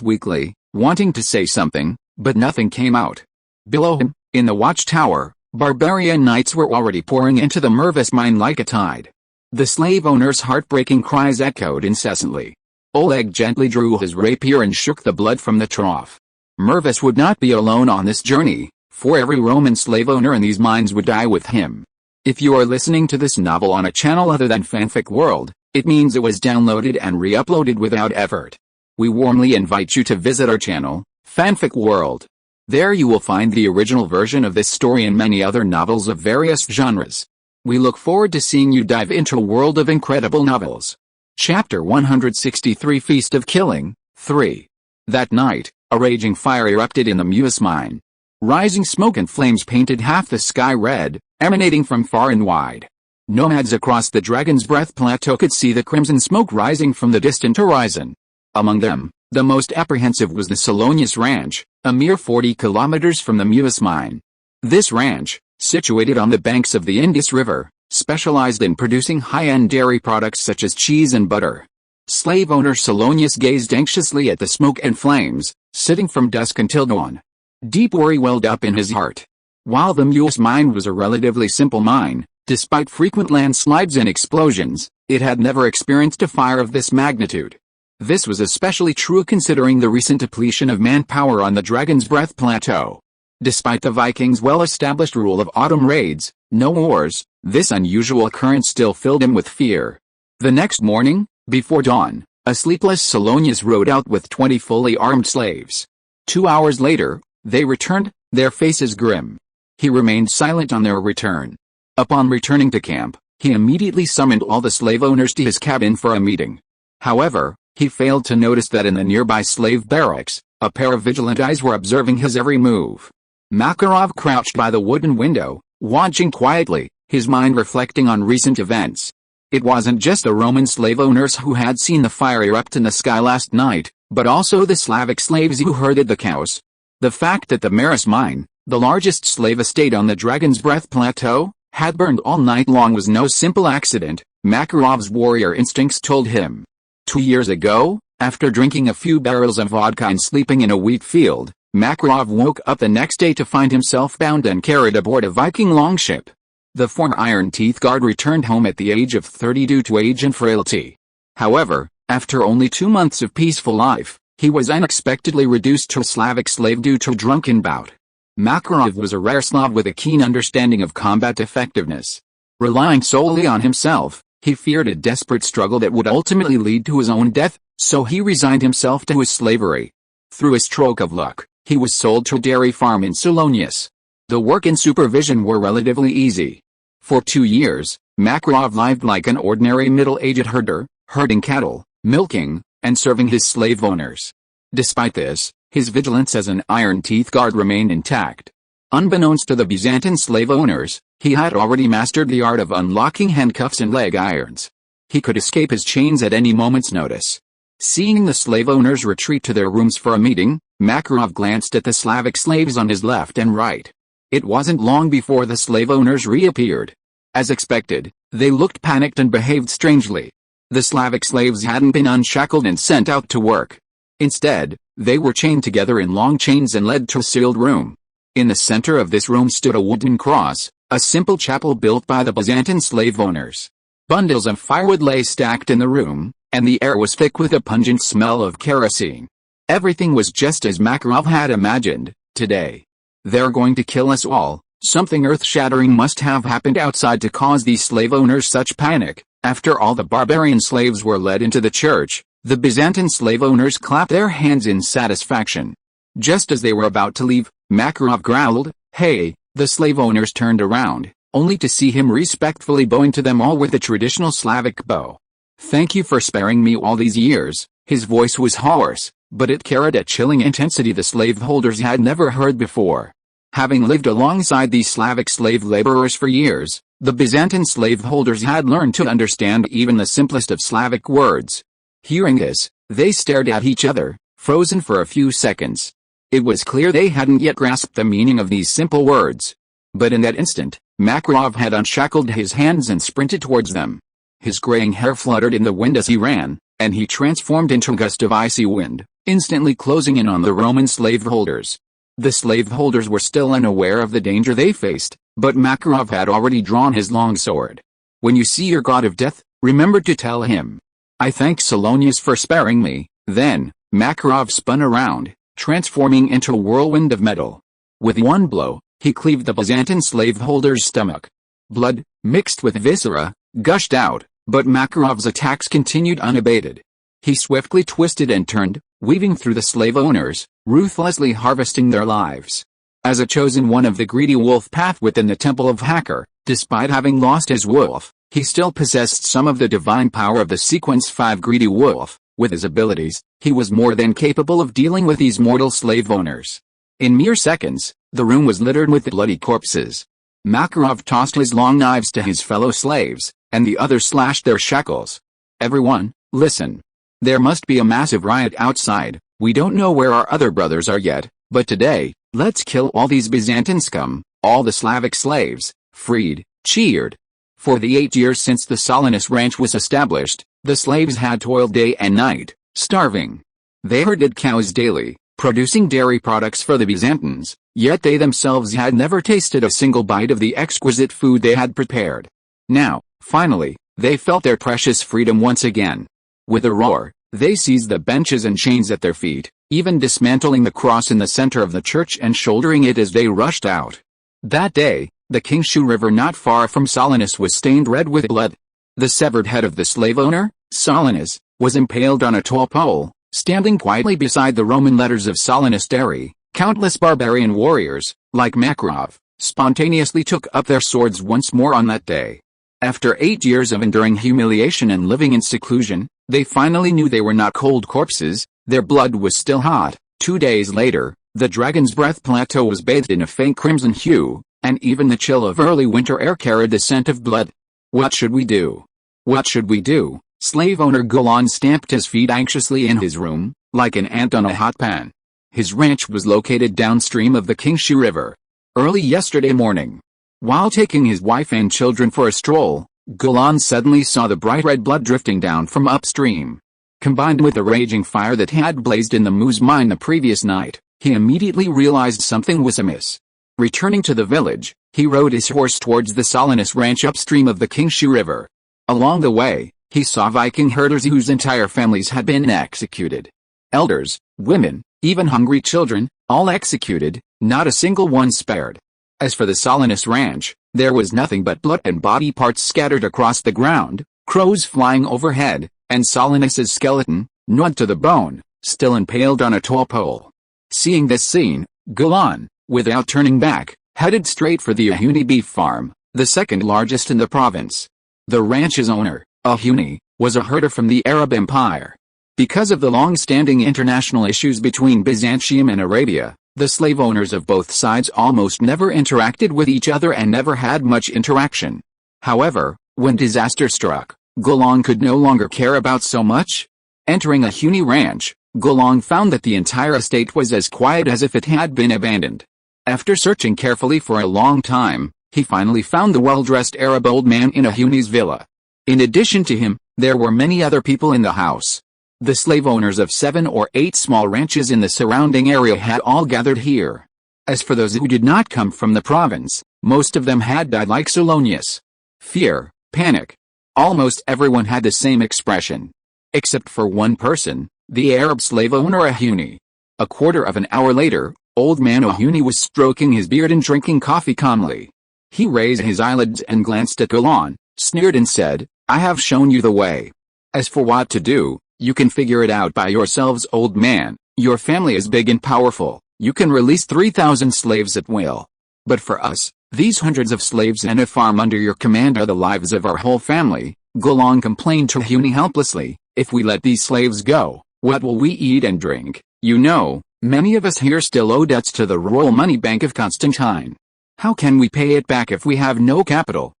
weakly, wanting to say something, but nothing came out. Below him, in the watchtower, barbarian knights were already pouring into the Mervis mine like a tide. The slave owners' heartbreaking cries echoed incessantly. Oleg gently drew his rapier and shook the blood from the trough. Mervis would not be alone on this journey, for every Roman slave owner in these mines would die with him. If you are listening to this novel on a channel other than Fanfic World, it means it was downloaded and re-uploaded without effort. We warmly invite you to visit our channel, Fanfic World. There you will find the original version of this story and many other novels of various genres. We look forward to seeing you dive into a world of incredible novels. Chapter 163 Feast of Killing, 3. That night, a raging fire erupted in the Mewis mine. Rising smoke and flames painted half the sky red, emanating from far and wide. Nomads across the Dragon's Breath Plateau could see the crimson smoke rising from the distant horizon. Among them, the most apprehensive was the Solonius Ranch, a mere 40 kilometers from the Mewis mine. This ranch, situated on the banks of the Indus River, specialized in producing high-end dairy products such as cheese and butter. Slave owner Solonius gazed anxiously at the smoke and flames, sitting from dusk until dawn. Deep worry welled up in his heart. While the Mewis mine was a relatively simple mine, despite frequent landslides and explosions, it had never experienced a fire of this magnitude. This was especially true considering the recent depletion of manpower on the Dragon's Breath Plateau. Despite the Vikings' well-established rule of autumn raids, no wars, this unusual occurrence still filled him with fear. The next morning, before dawn, a sleepless Solonius rode out with 20 fully armed slaves. 2 hours later, they returned, their faces grim. He remained silent on their return. Upon returning to camp, he immediately summoned all the slave owners to his cabin for a meeting. However, he failed to notice that in the nearby slave barracks, a pair of vigilant eyes were observing his every move. Makarov crouched by the wooden window, watching quietly, his mind reflecting on recent events. It wasn't just the Roman slave owners who had seen the fire erupt in the sky last night, but also the Slavic slaves who herded the cows. The fact that the Mewis mine, the largest slave estate on the Dragon's Breath Plateau, had burned all night long was no simple accident, Makarov's warrior instincts told him. 2 years ago, after drinking a few barrels of vodka and sleeping in a wheat field, Makarov woke up the next day to find himself bound and carried aboard a Viking longship. The former Iron Teeth guard returned home at the age of 30 due to age and frailty. However, after only 2 months of peaceful life, he was unexpectedly reduced to a Slavic slave due to a drunken bout. Makarov was a rare Slav with a keen understanding of combat effectiveness. Relying solely on himself, he feared a desperate struggle that would ultimately lead to his own death, so he resigned himself to his slavery. Through a stroke of luck, he was sold to a dairy farm in Solonius. The work and supervision were relatively easy. For 2 years, Makarov lived like an ordinary middle-aged herder, herding cattle, milking, and serving his slave owners. Despite this, his vigilance as an iron-teeth guard remained intact. Unbeknownst to the Byzantine slave owners, he had already mastered the art of unlocking handcuffs and leg irons. He could escape his chains at any moment's notice. Seeing the slave owners retreat to their rooms for a meeting, Makarov glanced at the Slavic slaves on his left and right. It wasn't long before the slave owners reappeared. As expected, they looked panicked and behaved strangely. The Slavic slaves hadn't been unshackled and sent out to work. Instead, they were chained together in long chains and led to a sealed room. In the center of this room stood a wooden cross, a simple chapel built by the Byzantine slave owners. Bundles of firewood lay stacked in the room, and the air was thick with a pungent smell of kerosene. Everything was just as Makarov had imagined. Today, they're going to kill us all. Something earth-shattering must have happened outside to cause these slave owners such panic. After all the barbarian slaves were led into the church, the Byzantine slave owners clapped their hands in satisfaction. Just as they were about to leave, Makarov growled, "Hey!" The slave owners turned around, only to see him respectfully bowing to them all with the traditional Slavic bow. "Thank you for sparing me all these years." His voice was hoarse, but it carried a chilling intensity the slaveholders had never heard before. Having lived alongside these Slavic slave laborers for years, the Byzantine slaveholders had learned to understand even the simplest of Slavic words. Hearing this, they stared at each other, frozen for a few seconds. It was clear they hadn't yet grasped the meaning of these simple words. But in that instant, Makarov had unshackled his hands and sprinted towards them. His graying hair fluttered in the wind as he ran, and he transformed into a gust of icy wind, instantly closing in on the Roman slaveholders. The slaveholders were still unaware of the danger they faced, but Makarov had already drawn his long sword. "When you see your god of death, remember to tell him. I thank Solonius for sparing me." Then, Makarov spun around, transforming into a whirlwind of metal. With one blow, he cleaved the Byzantine slaveholder's stomach. Blood, mixed with viscera, gushed out, but Makarov's attacks continued unabated. He swiftly twisted and turned, weaving through the slave owners, ruthlessly harvesting their lives. As a chosen one of the greedy wolf path within the Temple of Hacker, despite having lost his wolf, he still possessed some of the divine power of the Sequence 5 greedy wolf. With his abilities, he was more than capable of dealing with these mortal slave owners. In mere seconds, the room was littered with bloody corpses. Makarov tossed his long knives to his fellow slaves, and the others slashed their shackles. "Everyone, listen. There must be a massive riot outside. We don't know where our other brothers are yet, but today, let's kill all these Byzantine scum, all the Slavic slaves, freed, cheered." For the 8 years since the Solonius ranch was established, the slaves had toiled day and night, starving. They herded cows daily, producing dairy products for the Byzantines, yet they themselves had never tasted a single bite of the exquisite food they had prepared. Now, finally, they felt their precious freedom once again. With a roar, they seized the benches and chains at their feet, even dismantling the cross in the center of the church and shouldering it as they rushed out. That day, the Kingshu River not far from Solonius was stained red with blood. The severed head of the slave owner, Solonius, was impaled on a tall pole, standing quietly beside the Roman letters of Solonius Dairy. Countless barbarian warriors, like Makarov, spontaneously took up their swords once more on that day. After 8 years of enduring humiliation and living in seclusion, they finally knew they were not cold corpses, their blood was still hot. 2 days later, the Dragon's Breath Plateau was bathed in a faint crimson hue, and even the chill of early winter air carried the scent of blood. "What should we do? What should we do?" Slave owner Golan stamped his feet anxiously in his room, like an ant on a hot pan. His ranch was located downstream of the Kingshu River. Early yesterday morning, while taking his wife and children for a stroll, Golan suddenly saw the bright red blood drifting down from upstream. Combined with the raging fire that had blazed in the moose mine the previous night, he immediately realized something was amiss. Returning to the village, he rode his horse towards the Solonius ranch upstream of the Kingshu River. Along the way, he saw Viking herders whose entire families had been executed. Elders, women, even hungry children, all executed, not a single one spared. As for the Solinus Ranch, there was nothing but blood and body parts scattered across the ground, crows flying overhead, and Solinus's skeleton, gnawed to the bone, still impaled on a tall pole. Seeing this scene, Golan, without turning back, headed straight for the Ahuni beef farm, the second largest in the province. The ranch's owner, Ahuni, was a herder from the Arab Empire. Because of the long-standing international issues between Byzantium and Arabia, the slave owners of both sides almost never interacted with each other and never had much interaction. However, when disaster struck, Golan could no longer care about so much. Entering Ahuni ranch, Golan found that the entire estate was as quiet as if it had been abandoned. After searching carefully for a long time, he finally found the well-dressed Arab old man in Ahuni's villa. In addition to him, there were many other people in the house. The slave owners of 7 or 8 small ranches in the surrounding area had all gathered here. As for those who did not come from the province, most of them had died like Solonius. Fear, panic. Almost everyone had the same expression. Except for one person, the Arab slave owner Ahuni. A quarter of an hour later, old man Ahuni was stroking his beard and drinking coffee calmly. He raised his eyelids and glanced at Golan, sneered and said, "I have shown you the way. As for what to do, you can figure it out by yourselves, old man. Your family is big and powerful. You can release 3,000 slaves at will. But for us, these hundreds of slaves and a farm under your command are the lives of our whole family." Golan complained to Ahuni helplessly, "If we let these slaves go, what will we eat and drink? You know, many of us here still owe debts to the royal money bank of Constantine. How can we pay it back if we have no capital?"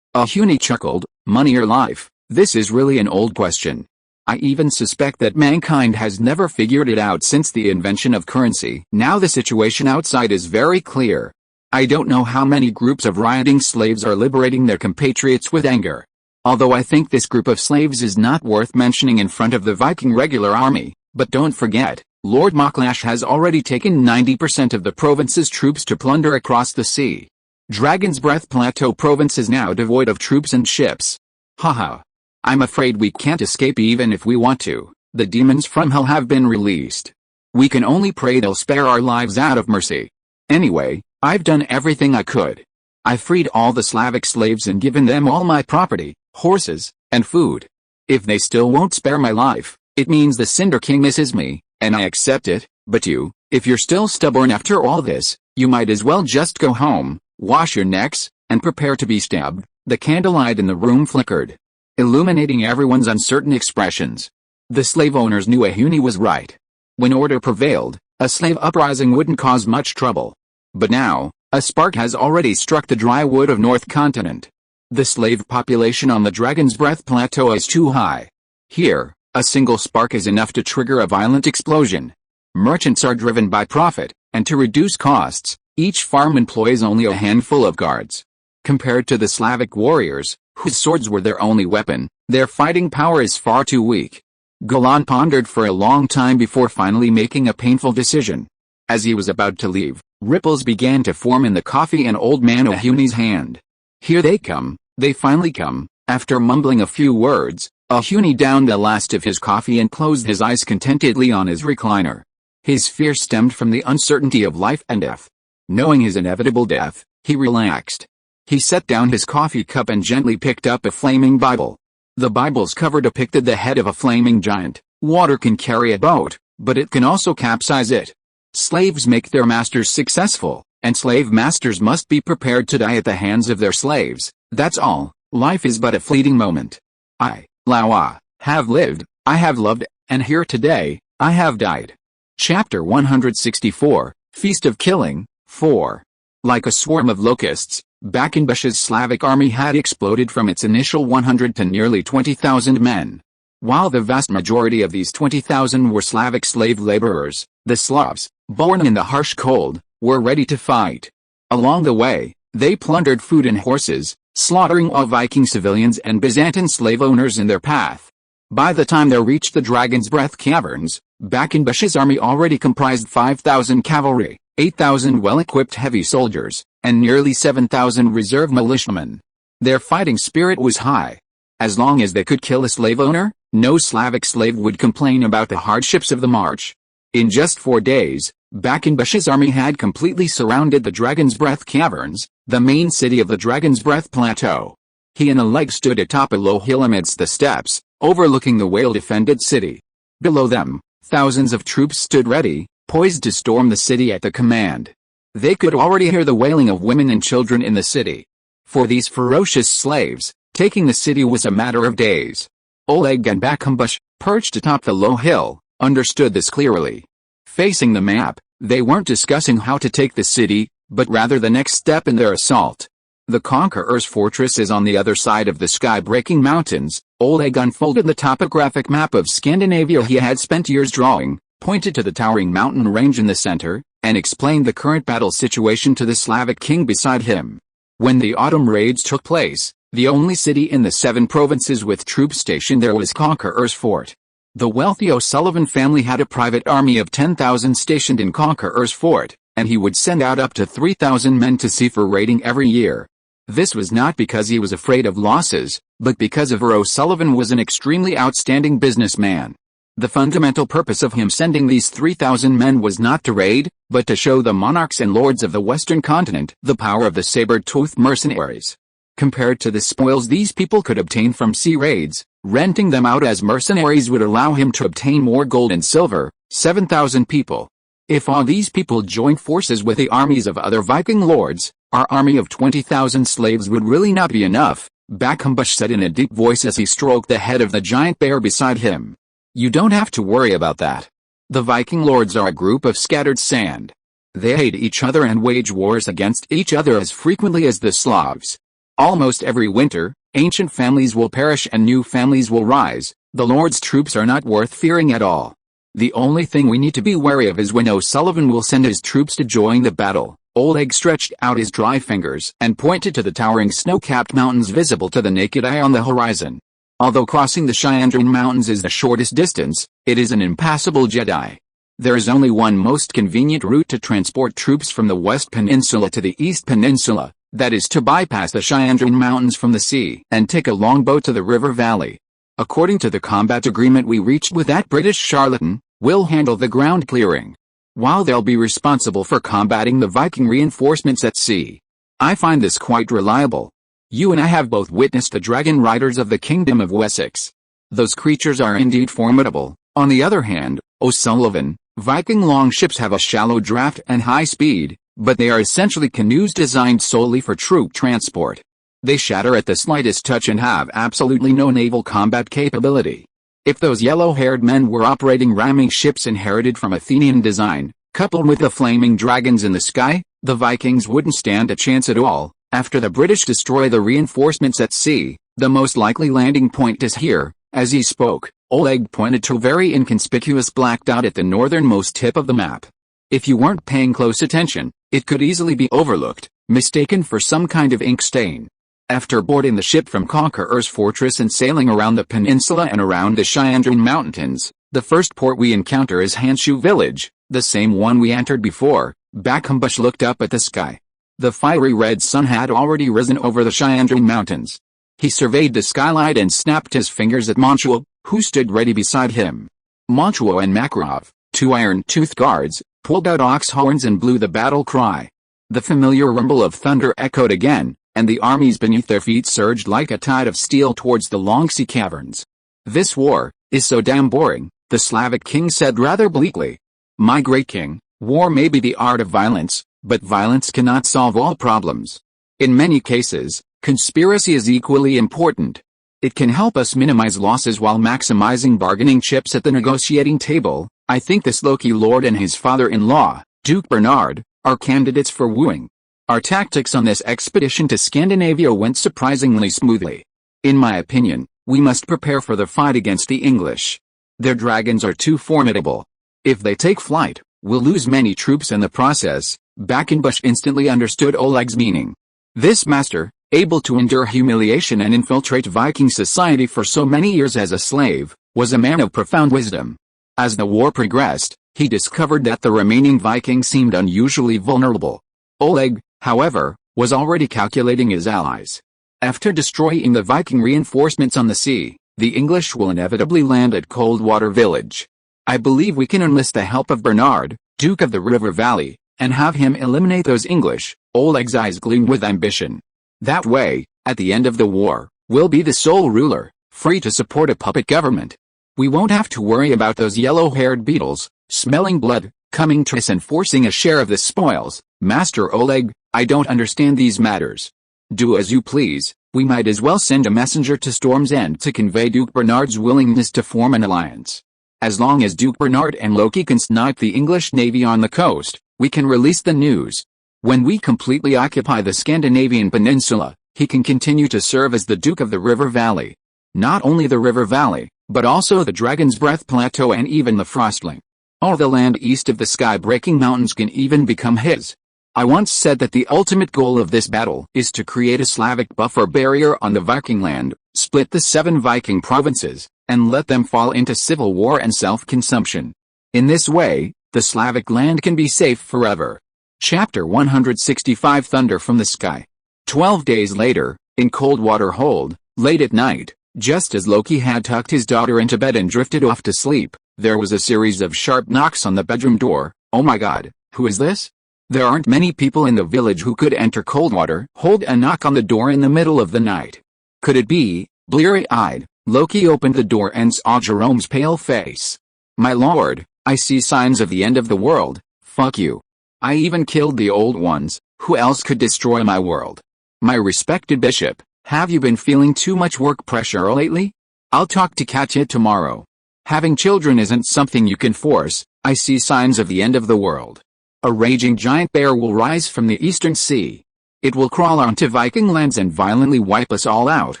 Ahuni chuckled, "Money or life, this is really an old question. I even suspect that mankind has never figured it out since the invention of currency. Now the situation outside is very clear. I don't know how many groups of rioting slaves are liberating their compatriots with anger. Although I think this group of slaves is not worth mentioning in front of the Viking regular army, but don't forget, Lord Mocklash has already taken 90% of the province's troops to plunder across the sea. Dragon's Breath Plateau province is now devoid of troops and ships. Haha. I'm afraid we can't escape even if we want to. The demons from hell have been released. We can only pray they'll spare our lives out of mercy. Anyway, I've done everything I could. I freed all the Slavic slaves and given them all my property, horses, and food. If they still won't spare my life, it means the Cinder King misses me, and I accept it. But you, if you're still stubborn after all this, you might as well just go home, wash your necks, and prepare to be stabbed." The candlelight in the room flickered, illuminating everyone's uncertain expressions. The slave owners knew Ahuni was right. When order prevailed, a slave uprising wouldn't cause much trouble. But now, a spark has already struck the dry wood of North Continent. The slave population on the Dragon's Breath Plateau is too high. Here, a single spark is enough to trigger a violent explosion. Merchants are driven by profit, and to reduce costs, each farm employs only a handful of guards. Compared to the Slavic warriors, whose swords were their only weapon, their fighting power is far too weak. Golan pondered for a long time before finally making a painful decision. As he was about to leave, ripples began to form in the coffee in old man Ahuni's hand. "Here they come, they finally come." After mumbling a few words, Ahuni downed the last of his coffee and closed his eyes contentedly on his recliner. His fear stemmed from the uncertainty of life and death. Knowing his inevitable death, he relaxed. He set down his coffee cup and gently picked up a flaming Bible. The Bible's cover depicted the head of a flaming giant. Water can carry a boat, but it can also capsize it. Slaves make their masters successful, and slave masters must be prepared to die at the hands of their slaves. That's all. Life is but a fleeting moment. I, Lawa, have lived, I have loved, and here today, I have died. Chapter 164, Feast of Killing, 4. Like a swarm of locusts, Bakenbush's Slavic army had exploded from its initial 100 to nearly 20,000 men. While the vast majority of these 20,000 were Slavic slave laborers, the Slavs, born in the harsh cold, were ready to fight. Along the way, they plundered food and horses, slaughtering all Viking civilians and Byzantine slave owners in their path. By the time they reached the Dragon's Breath caverns, Bakenbush's army already comprised 5,000 cavalry, 8,000 well-equipped heavy soldiers, and nearly 7,000 reserve militiamen. Their fighting spirit was high. As long as they could kill a slave owner, no Slavic slave would complain about the hardships of the march. In just 4 days, Quackenbush's army had completely surrounded the Dragon's Breath Caverns, the main city of the Dragon's Breath Plateau. He and Oleg stood atop a low hill amidst the steppes, overlooking the whale-defended city. Below them, thousands of troops stood ready, poised to storm the city at the command. They could already hear the wailing of women and children in the city. For these ferocious slaves, taking the city was a matter of days. Oleg and Quackenbush, perched atop the low hill, understood this clearly. Facing the map, they weren't discussing how to take the city, but rather the next step in their assault. The conqueror's fortress is on the other side of the sky-breaking mountains. Oleg unfolded the topographic map of Scandinavia he had spent years drawing, pointed to the towering mountain range in the center, and explained the current battle situation to the Slavic king beside him. When the autumn raids took place, the only city in the 7 provinces with troops stationed there was Conqueror's Fort. The wealthy O'Sullivan family had a private army of 10,000 stationed in Conqueror's Fort, and he would send out up to 3,000 men to sea for raiding every year. This was not because he was afraid of losses, but because O'Sullivan was an extremely outstanding businessman. The fundamental purpose of him sending these 3,000 men was not to raid, but to show the monarchs and lords of the Western continent the power of the saber-toothed mercenaries. Compared to the spoils these people could obtain from sea raids, renting them out as mercenaries would allow him to obtain more gold and silver. 7,000 people. If all these people joined forces with the armies of other Viking lords, our army of 20,000 slaves would really not be enough, Quackenbush said in a deep voice as he stroked the head of the giant bear beside him. You don't have to worry about that. The Viking lords are a group of scattered sand. They hate each other and wage wars against each other as frequently as the Slavs. Almost every winter, ancient families will perish and new families will rise. The Lord's troops are not worth fearing at all. The only thing we need to be wary of is when O'Sullivan will send his troops to join the battle. Oleg stretched out his dry fingers and pointed to the towering snow-capped mountains visible to the naked eye on the horizon. Although crossing the Cheyenne Mountains is the shortest distance, it is an impassable Jedi. There is only one most convenient route to transport troops from the West Peninsula to the East Peninsula. That is to bypass the Cheyenne Mountains from the sea and take a longboat to the river valley. According to the combat agreement we reached with that British charlatan, we'll handle the ground clearing, while they'll be responsible for combating the Viking reinforcements at sea. I find this quite reliable. You and I have both witnessed the dragon riders of the Kingdom of Wessex. Those creatures are indeed formidable. On the other hand, O'Sullivan, Viking longships have a shallow draft and high speed, but they are essentially canoes designed solely for troop transport. They shatter at the slightest touch and have absolutely no naval combat capability. If those yellow-haired men were operating ramming ships inherited from Athenian design, coupled with the flaming dragons in the sky, the Vikings wouldn't stand a chance at all. After the British destroy the reinforcements at sea, the most likely landing point is here. As he spoke, Oleg pointed to a very inconspicuous black dot at the northernmost tip of the map. If you weren't paying close attention, it could easily be overlooked, mistaken for some kind of ink stain. After boarding the ship from Conqueror's Fortress and sailing around the peninsula and around the Cheyenne Mountains, the first port we encounter is Hanshu village, the same one we entered before. Quackenbush looked up at the sky. The fiery red sun had already risen over the Cheyenne Mountains. He surveyed the skylight and snapped his fingers at Monchuo, who stood ready beside him. Monchuo and Makarov, 2 iron-toothed guards, pulled out ox horns and blew the battle cry. The familiar rumble of thunder echoed again, and the armies beneath their feet surged like a tide of steel towards the long sea caverns. This war is so damn boring, the Slavic king said rather bleakly. My great king, war may be the art of violence, but violence cannot solve all problems. In many cases, conspiracy is equally important. It can help us minimize losses while maximizing bargaining chips at the negotiating table. I think this Loki lord and his father-in-law, Duke Bernard, are candidates for wooing. Our tactics on this expedition to Scandinavia went surprisingly smoothly. In my opinion, we must prepare for the fight against the English. Their dragons are too formidable. If they take flight, we'll lose many troops in the process. Quackenbush instantly understood Oleg's meaning. This master, able to endure humiliation and infiltrate Viking society for so many years as a slave, was a man of profound wisdom. As the war progressed, he discovered that the remaining Vikings seemed unusually vulnerable. Oleg, however, was already calculating his allies. After destroying the Viking reinforcements on the sea, the English will inevitably land at Coldwater Village. I believe we can enlist the help of Bernard, Duke of the River Valley, and have him eliminate those English. Oleg's eyes gleam with ambition. That way, at the end of the war, we'll be the sole ruler, free to support a puppet government. We won't have to worry about those yellow-haired beetles, smelling blood, coming to us and forcing a share of the spoils. Master Oleg, I don't understand these matters. Do as you please. We might as well send a messenger to Storm's End to convey Duke Bernard's willingness to form an alliance. As long as Duke Bernard and Loki can snipe the English navy on the coast, we can release the news. When we completely occupy the Scandinavian peninsula, he can continue to serve as the Duke of the River Valley. Not only the River Valley, but also the Dragon's Breath Plateau and even the Frostling. All the land east of the sky-breaking mountains can even become his. I once said that the ultimate goal of this battle is to create a Slavic buffer barrier on the Viking land, split the 7 Viking provinces, and let them fall into civil war and self-consumption. In this way, the Slavic land can be safe forever. Chapter 165 Thunder from the Sky. 12 days later, in Coldwater Hold, late at night, just as Loki had tucked his daughter into bed and drifted off to sleep, there was a series of sharp knocks on the bedroom door. Oh my god, who is this? There aren't many people in the village who could enter Coldwater Hold and knock on the door in the middle of the night. Could it be? Bleary-eyed, Loki opened the door and saw Jerome's pale face. My lord, I see signs of the end of the world. Fuck you. I even killed the old ones. Who else could destroy my world? My respected bishop, have you been feeling too much work pressure lately? I'll talk to Katya tomorrow. Having children isn't something you can force. I see signs of the end of the world. A raging giant bear will rise from the eastern sea. It will crawl onto Viking lands and violently wipe us all out.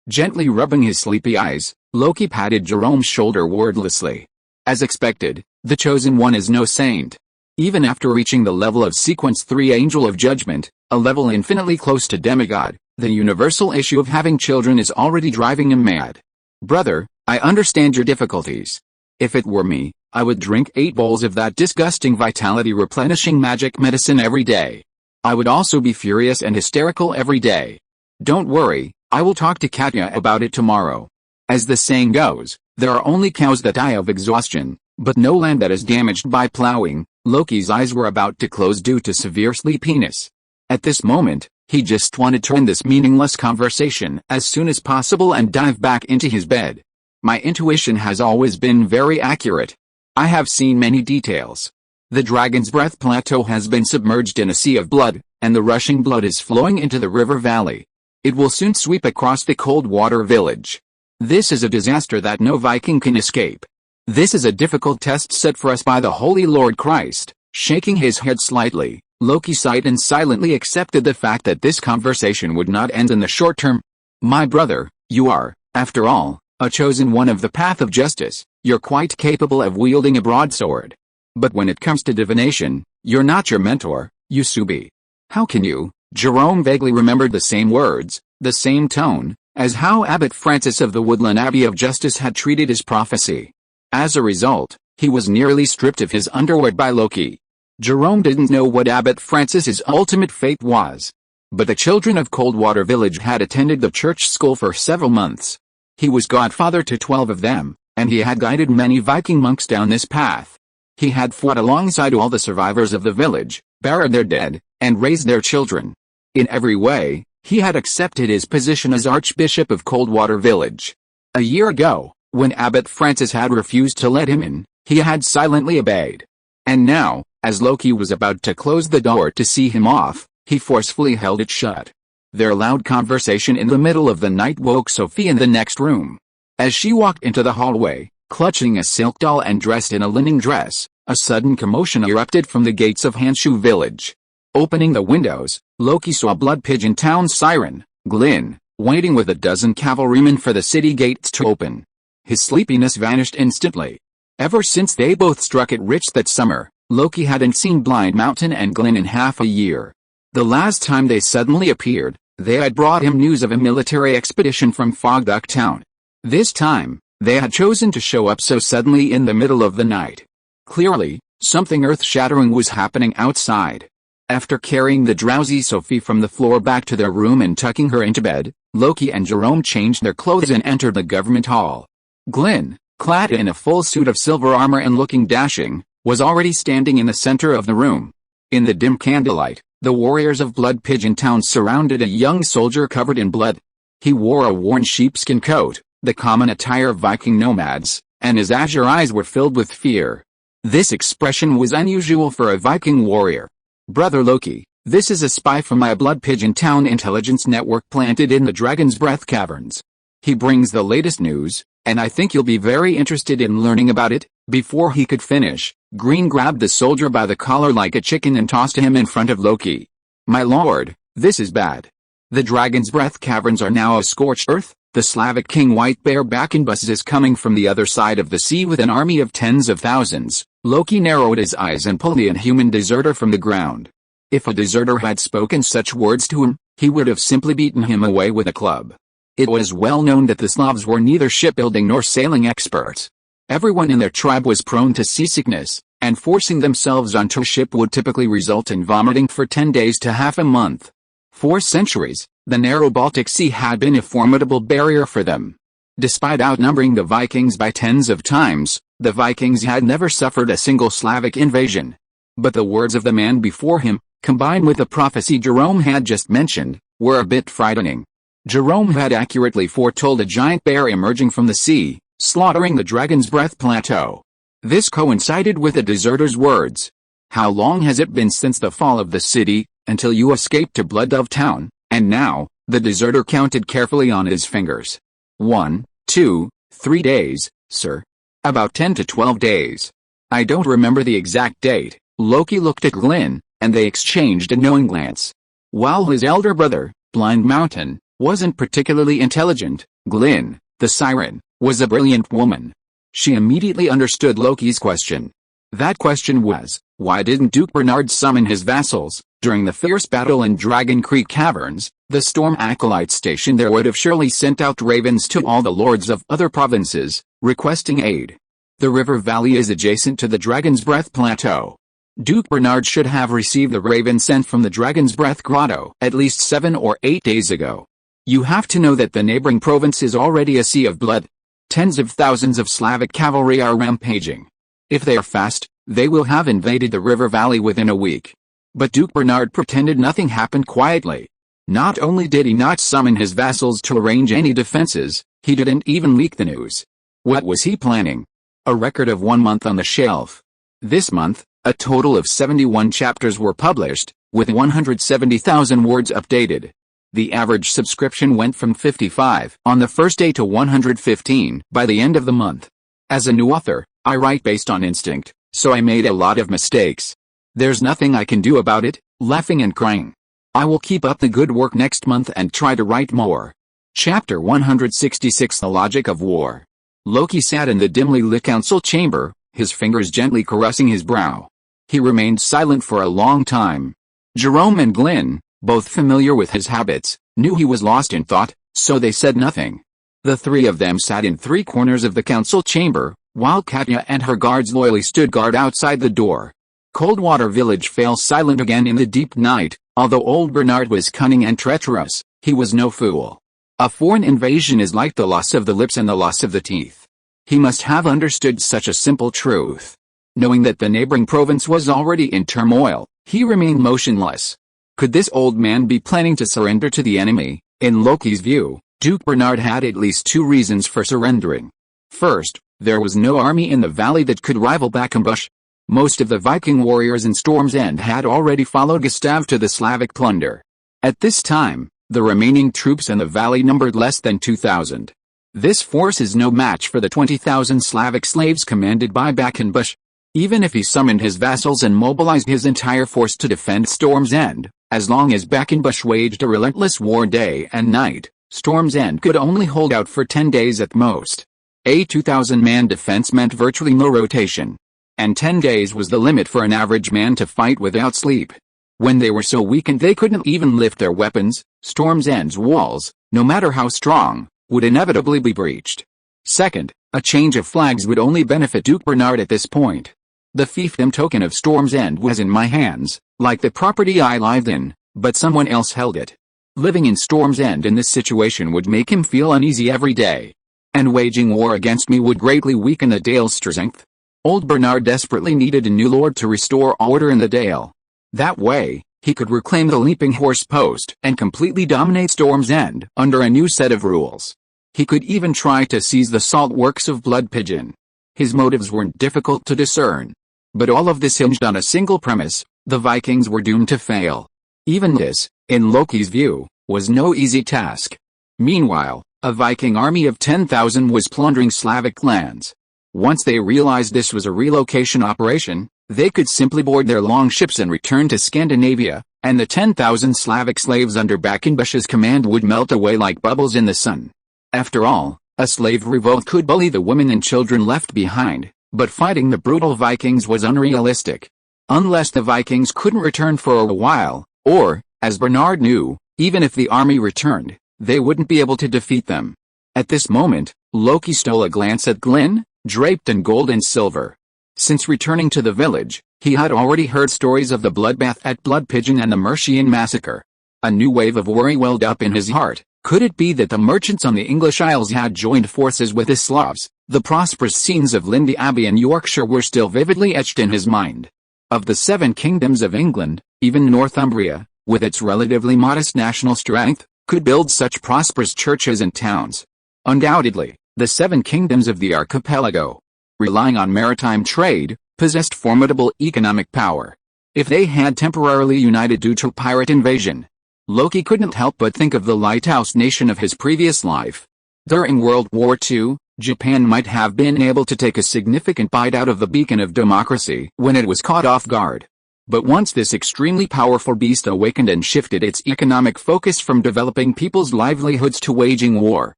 Gently rubbing his sleepy eyes, Loki patted Jerome's shoulder wordlessly. As expected, the Chosen One is no saint. Even after reaching the level of Sequence 3 Angel of Judgment, a level infinitely close to demigod, the universal issue of having children is already driving him mad. Brother, I understand your difficulties. If it were me, I would drink 8 bowls of that disgusting vitality-replenishing magic medicine every day. I would also be furious and hysterical every day. Don't worry, I will talk to Katya about it tomorrow. As the saying goes, there are only cows that die of exhaustion, but no land that is damaged by plowing. Loki's eyes were about to close due to severe sleepiness. At this moment, he just wanted to end this meaningless conversation as soon as possible and dive back into his bed. My intuition has always been very accurate. I have seen many details. The Dragon's Breath Plateau has been submerged in a sea of blood, and the rushing blood is flowing into the river valley. It will soon sweep across the Coldwater village. This is a disaster that no Viking can escape. This is a difficult test set for us by the Holy Lord Christ. Shaking his head slightly, Loki sighed and silently accepted the fact that this conversation would not end in the short term. My brother, you are, after all, a chosen one of the path of justice. You're quite capable of wielding a broadsword. But when it comes to divination, you're not your mentor, Yusubi. How can you? Jerome vaguely remembered the same words, the same tone, as how Abbot Francis of the Woodland Abbey of Justice had treated his prophecy. As a result, he was nearly stripped of his underwear by Loki. Jerome didn't know what Abbot Francis's ultimate fate was. But the children of Coldwater Village had attended the church school for several months. He was godfather to 12 of them, and he had guided many Viking monks down this path. He had fought alongside all the survivors of the village, buried their dead, and raised their children. In every way, he had accepted his position as Archbishop of Coldwater Village. A year ago, when Abbot Francis had refused to let him in, he had silently obeyed. And now, as Loki was about to close the door to see him off, he forcefully held it shut. Their loud conversation in the middle of the night woke Sophie in the next room. As she walked into the hallway, clutching a silk doll and dressed in a linen dress, a sudden commotion erupted from the gates of Hanshu village. Opening the windows, Loki saw Blood Pigeon Town's siren, Glyn, waiting with a dozen cavalrymen for the city gates to open. His sleepiness vanished instantly. Ever since they both struck it rich that summer, Loki hadn't seen Blind Mountain and Glyn in half a year. The last time they suddenly appeared, they had brought him news of a military expedition from Fogduck Town. This time, they had chosen to show up so suddenly in the middle of the night. Clearly, something earth-shattering was happening outside. After carrying the drowsy Sophie from the floor back to their room and tucking her into bed, Loki and Jerome changed their clothes and entered the government hall. Glyn, clad in a full suit of silver armor and looking dashing, was already standing in the center of the room. In the dim candlelight, the warriors of Blood Pigeon Town surrounded a young soldier covered in blood. He wore a worn sheepskin coat, the common attire of Viking nomads, and his azure eyes were filled with fear. This expression was unusual for a Viking warrior. "Brother Loki, this is a spy from my Blood Pigeon Town intelligence network planted in the Dragon's Breath caverns. He brings the latest news, and I think you'll be very interested in learning about it." Before he could finish, Green grabbed the soldier by the collar like a chicken and tossed him in front of Loki. "My lord, this is bad. The Dragon's Breath caverns are now a scorched earth. The Slavic king White Bear Bakenbus is coming from the other side of the sea with an army of tens of thousands." Loki narrowed his eyes and pulled the inhuman deserter from the ground. If a deserter had spoken such words to him, he would have simply beaten him away with a club. It was well known that the Slavs were neither shipbuilding nor sailing experts. Everyone in their tribe was prone to seasickness, and forcing themselves onto a ship would typically result in vomiting for 10 days to half a month. For centuries, the narrow Baltic Sea had been a formidable barrier for them. Despite outnumbering the Vikings by tens of times, the Vikings had never suffered a single Slavic invasion. But the words of the man before him, combined with the prophecy Jerome had just mentioned, were a bit frightening. Jerome had accurately foretold a giant bear emerging from the sea, slaughtering the Dragon's Breath plateau. This coincided with the deserter's words. "How long has it been since the fall of the city, until you escaped to Blood Dove Town?" And now, the deserter counted carefully on his fingers. 1, 2, 3 days, sir. About 10 to 12 days. I don't remember the exact date. Loki looked at Glyn, and they exchanged a knowing glance. While his elder brother, Blind Mountain, wasn't particularly intelligent, Glyn, the siren, was a brilliant woman. She immediately understood Loki's question. That question was, why didn't Duke Bernard summon his vassals? During the fierce battle in Dragon Creek Caverns, the Storm Acolytes stationed there would have surely sent out ravens to all the lords of other provinces, requesting aid. The river valley is adjacent to the Dragon's Breath Plateau. Duke Bernard should have received the raven sent from the Dragon's Breath Grotto at least 7 or 8 days ago. You have to know that the neighboring province is already a sea of blood. Tens of thousands of Slavic cavalry are rampaging. If they are fast, they will have invaded the river valley within a week. But Duke Bernard pretended nothing happened quietly. Not only did he not summon his vassals to arrange any defenses, he didn't even leak the news. What was he planning? A record of 1 month on the shelf. This month, a total of 71 chapters were published, with 170,000 words updated. The average subscription went from 55 on the first day to 115 by the end of the month. As a new author, I write based on instinct, so I made a lot of mistakes. There's nothing I can do about it, laughing and crying. I will keep up the good work next month and try to write more. Chapter 166 The Logic of War. Loki sat in the dimly lit council chamber, his fingers gently caressing his brow. He remained silent for a long time. Jerome and Glyn, both familiar with his habits, knew he was lost in thought, so they said nothing. The three of them sat in 3 corners of the council chamber, while Katya and her guards loyally stood guard outside the door. Coldwater Village fell silent again in the deep night. Although old Bernard was cunning and treacherous, he was no fool. A foreign invasion is like the loss of the lips and the loss of the teeth. He must have understood such a simple truth. Knowing that the neighboring province was already in turmoil, he remained motionless. Could this old man be planning to surrender to the enemy? In Loki's view, Duke Bernard had at least 2 reasons for surrendering. First, there was no army in the valley that could rival Bakenbush. Most of the Viking warriors in Storm's End had already followed Gustav to the Slavic plunder. At this time, the remaining troops in the valley numbered less than 2,000. This force is no match for the 20,000 Slavic slaves commanded by Bakenbush. Even if he summoned his vassals and mobilized his entire force to defend Storm's End, as long as Bakenbush waged a relentless war day and night, Storm's End could only hold out for 10 days at most. A 2,000-man defense meant virtually no rotation. And 10 days was the limit for an average man to fight without sleep. When they were so weakened they couldn't even lift their weapons, Storm's End's walls, no matter how strong, would inevitably be breached. Second, a change of flags would only benefit Duke Bernard at this point. The fiefdom token of Storm's End was in my hands, like the property I lived in, but someone else held it. Living in Storm's End in this situation would make him feel uneasy every day. And waging war against me would greatly weaken the Dale's strength. Old Bernard desperately needed a new lord to restore order in the Dale. That way, he could reclaim the Leaping Horse post and completely dominate Storm's End under a new set of rules. He could even try to seize the salt works of Blood Pigeon. His motives weren't difficult to discern. But all of this hinged on a single premise: the Vikings were doomed to fail. Even this, in Loki's view, was no easy task. Meanwhile, a Viking army of 10,000 was plundering Slavic lands. Once they realized this was a relocation operation, they could simply board their longships and return to Scandinavia, and the 10,000 Slavic slaves under Quackenbush's command would melt away like bubbles in the sun. After all, a slave revolt could bully the women and children left behind, but fighting the brutal Vikings was unrealistic. Unless the Vikings couldn't return for a while, or, as Bernard knew, even if the army returned, they wouldn't be able to defeat them. At this moment, Loki stole a glance at Glynn, draped in gold and silver. Since returning to the village, he had already heard stories of the bloodbath at Blood Pigeon and the Mercian massacre. A new wave of worry welled up in his heart. Could it be that the merchants on the English Isles had joined forces with the Slavs? The prosperous scenes of Lindy Abbey in Yorkshire were still vividly etched in his mind. Of the 7 kingdoms of England, even Northumbria, with its relatively modest national strength, could build such prosperous churches and towns. Undoubtedly, the 7 kingdoms of the archipelago, relying on maritime trade, possessed formidable economic power. If they had temporarily united due to pirate invasion, Loki couldn't help but think of the lighthouse nation of his previous life. During World War II, Japan might have been able to take a significant bite out of the beacon of democracy when it was caught off guard. But once this extremely powerful beast awakened and shifted its economic focus from developing people's livelihoods to waging war,